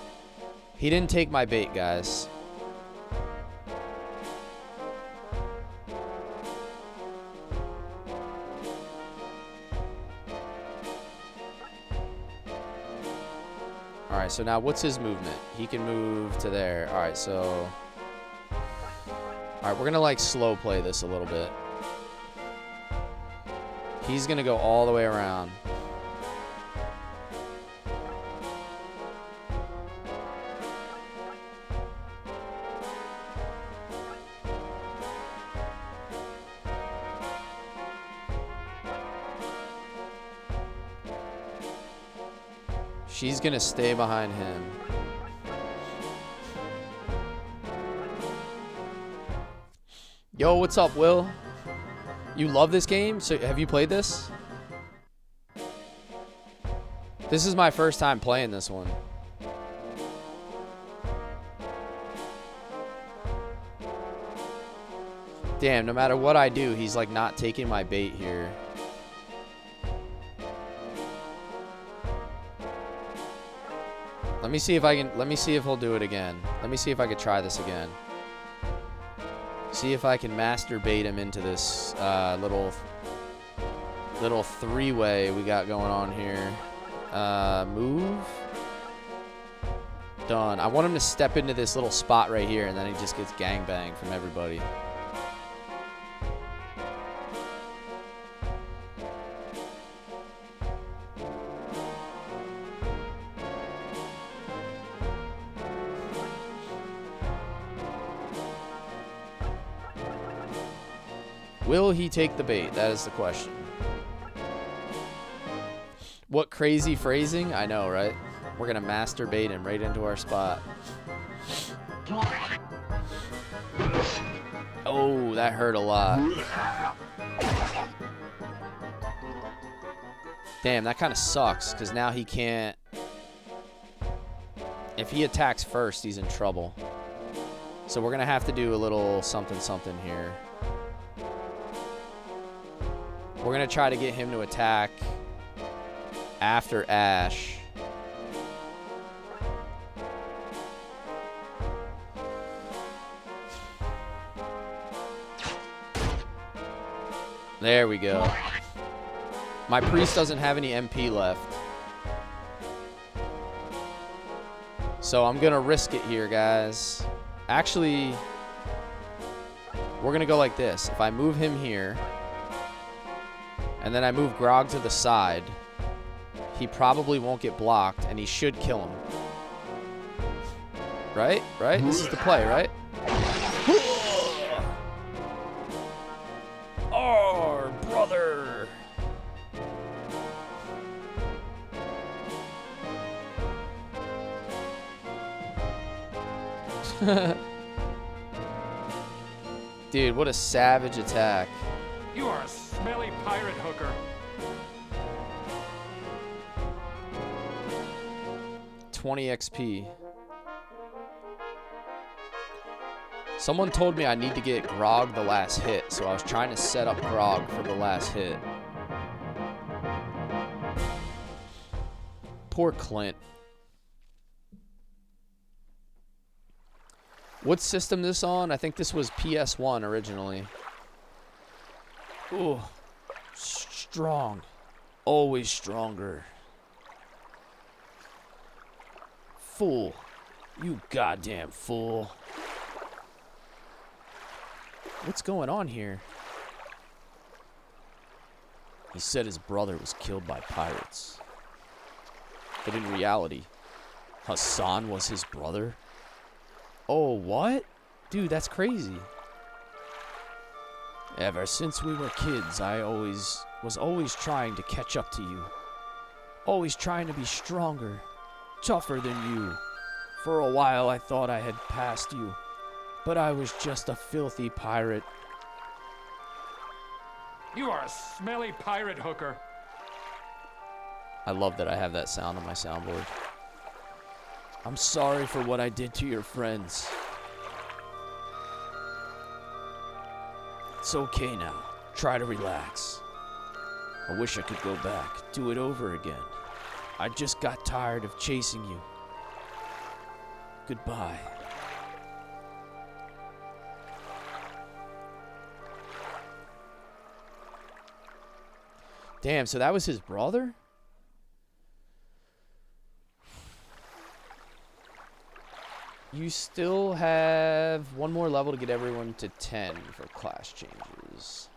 [SPEAKER 2] He didn't take my bait, guys. Alright, so now what's his movement? He can move to there. Alright, so... Alright, we're gonna like slow play this a little bit. He's gonna go all the way around. She's gonna stay behind him. Yo, what's up, Will? You love this game? So have you played this? This is my first time playing this one. Damn, no matter what I do, he's like not taking my bait here. Let me see if he'll do it again. Let me see if I could try this again. See if I can masturbate him into this little three-way we got going on here. Move. Done. I want him to step into this little spot right here, and then he just gets gangbanged from everybody. Will he take the bait? That is the question. What crazy phrasing? I know, right? We're going to masturbate him right into our spot. Oh, that hurt a lot. Damn, that kind of sucks, because now he can't... If he attacks first, he's in trouble. So we're going to have to do a little something here. We're going to try to get him to attack after Ash. There we go. My priest doesn't have any MP left. So I'm going to risk it here, guys. Actually, we're going to go like this. If I move him here, and then I move Grog to the side, he probably won't get blocked, and he should kill him. Right? Right? This is the play, right? Our brother! Dude, what a savage attack.
[SPEAKER 4] You are a smelly pirate hooker.
[SPEAKER 2] $20 XP. Someone told me I need to get Grog the last hit, so I was trying to set up Grog for the last hit. Poor Clint. What system this on? I think this was PS1 originally. Ooh. Strong. Always stronger. Fool. You goddamn fool. What's going on here? He said his brother was killed by pirates. But in reality, Hassan was his brother? Oh, what? Dude, that's crazy. Ever since we were kids, I was always trying to catch up to you. Always trying to be stronger, tougher than you. For a while, I thought I had passed you, but I was just a filthy pirate.
[SPEAKER 4] You are a smelly pirate hooker.
[SPEAKER 2] I love that I have that sound on my soundboard. I'm sorry for what I did to your friends. It's okay now. Try to relax. I wish I could go back, do it over again. I just got tired of chasing you. Goodbye. Damn, so that was his brother? You still have one more level to get everyone to 10 for class changes.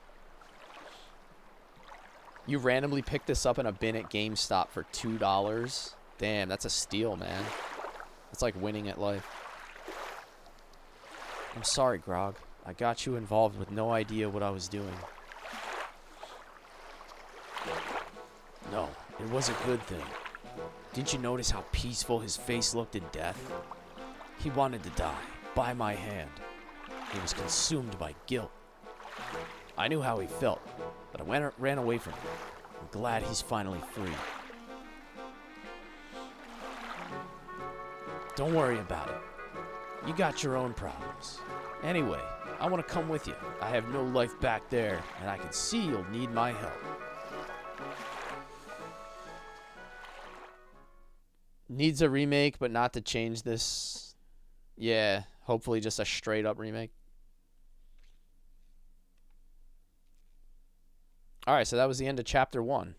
[SPEAKER 2] You randomly picked this up in a bin at GameStop for $2. Damn, that's a steal, man. It's like winning at life. I'm sorry, Grog. I got you involved with no idea what I was doing. No, it was a good thing. Didn't you notice how peaceful his face looked in death? He wanted to die, by my hand. He was consumed by guilt. I knew how he felt, but I ran away from him. I'm glad he's finally free. Don't worry about it. You got your own problems. Anyway, I want to come with you. I have no life back there, and I can see you'll need my help. Needs a remake, but not to change this. Yeah, hopefully just a straight up remake. Alright, so that was the end of chapter 1.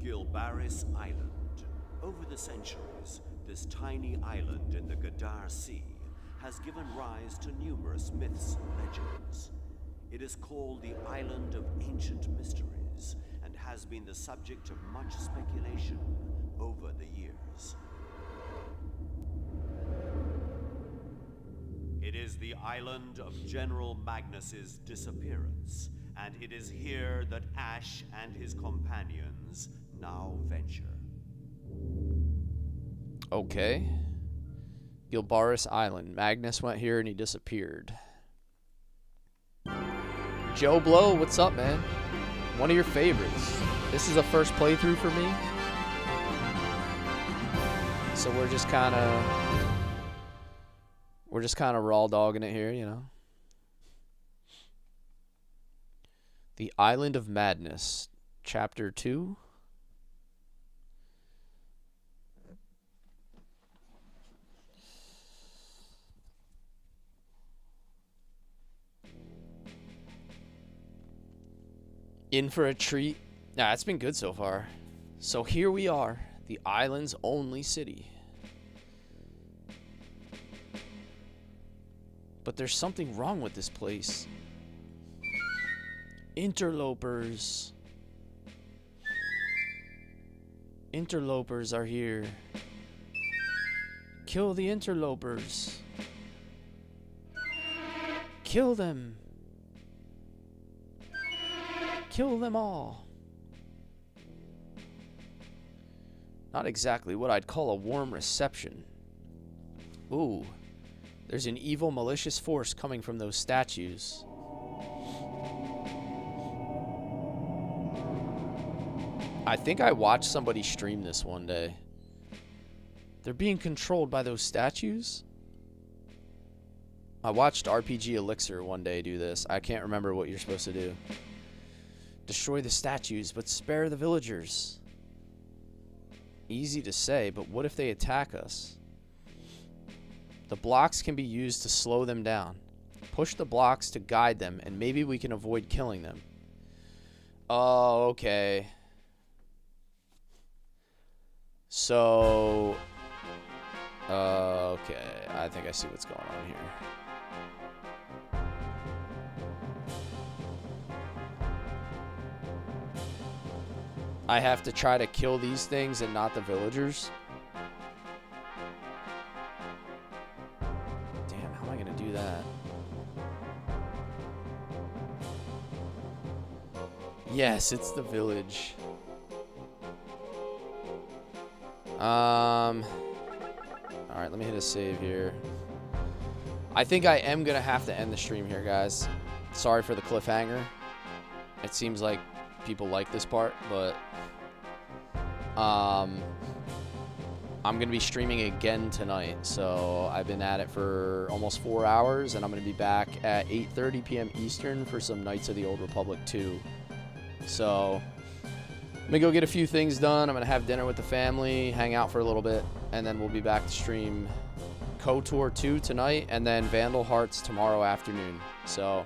[SPEAKER 3] Gilbaris Island. Over the centuries, this tiny island in the Gadar Sea has given rise to numerous myths and legends. It is called the Island of Ancient Mysteries and has been the subject of much speculation over the years. It is the island of General Magnus's disappearance, and it is here that Ash and his companions now venture.
[SPEAKER 2] Okay. Gilbaris Island. Magnus went here and he disappeared. Joe Blow, what's up, man? One of your favorites. This is a first playthrough for me. So we're just kind of raw dogging it here, you know. The Island of Madness, Chapter 2. In for a treat. Nah, it's been good so far. So here we are, the island's only city. But there's something wrong with this place. Interlopers. Interlopers are here. Kill the interlopers. Kill them. Kill them all. Not exactly what I'd call a warm reception. Ooh, there's an evil, malicious force coming from those statues. I think I watched somebody stream this one day. They're being controlled by those statues? I watched RPG Elixir one day do this. I can't remember what you're supposed to do. Destroy the statues, but spare the villagers. Easy to say, but what if they attack us? The blocks can be used to slow them down. Push the blocks to guide them, and maybe we can avoid killing them. Oh, okay. So... okay, I think I see what's going on here. I have to try to kill these things and not the villagers. Damn, how am I gonna do that? Yes, it's the village. Alright, let me hit a save here. I think I am gonna have to end the stream here, guys. Sorry for the cliffhanger. It seems like people like this part, but I'm gonna be streaming again tonight. So I've been at it for almost 4 hours, and I'm gonna be back at 8:30 p.m. Eastern for some Knights of the Old Republic 2. So I'm gonna go get a few things done. I'm gonna have dinner with the family, hang out for a little bit, and then we'll be back to stream KOTOR 2 tonight, and then Vandal Hearts tomorrow afternoon. So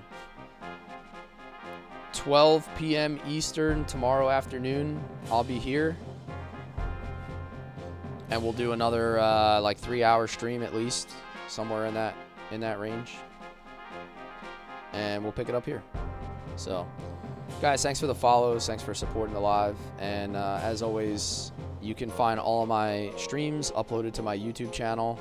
[SPEAKER 2] 12 p.m. Eastern tomorrow afternoon, I'll be here. And we'll do another like 3-hour stream at least, somewhere in that range. And we'll pick it up here. So, guys, thanks for the follows, thanks for supporting the live, and as always, you can find all of my streams uploaded to my YouTube channel.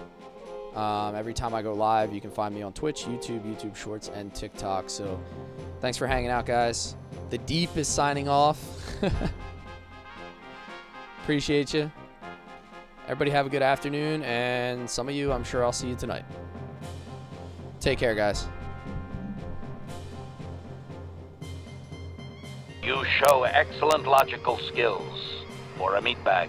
[SPEAKER 2] Every time I go live, you can find me on Twitch, YouTube Shorts, and TikTok. So, thanks for hanging out, guys. The Deep is signing off. Appreciate you. Everybody have a good afternoon, and some of you, I'm sure I'll see you tonight. Take care, guys.
[SPEAKER 7] You show excellent logical skills for a meatbag.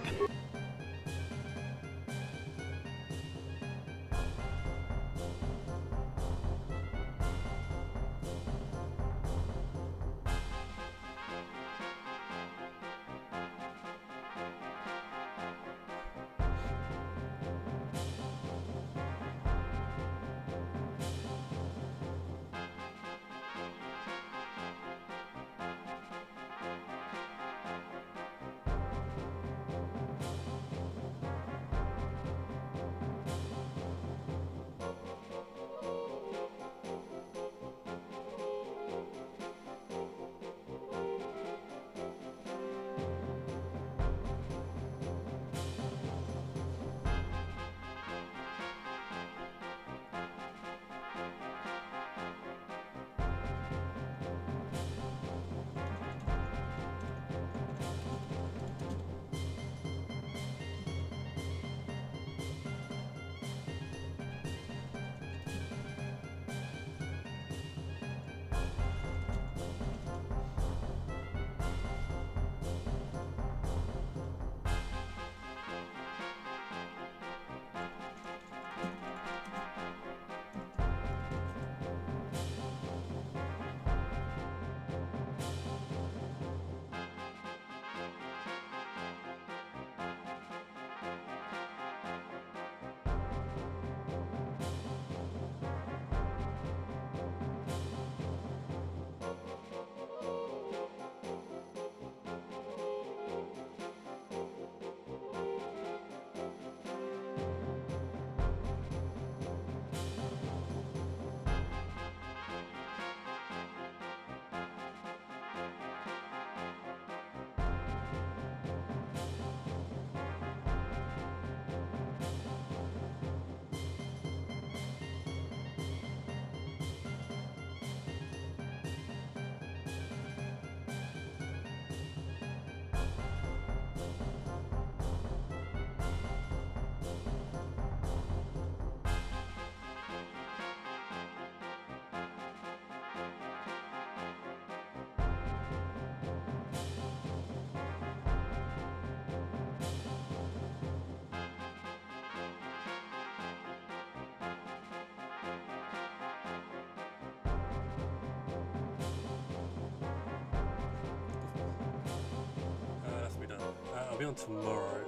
[SPEAKER 8] I'll be on tomorrow.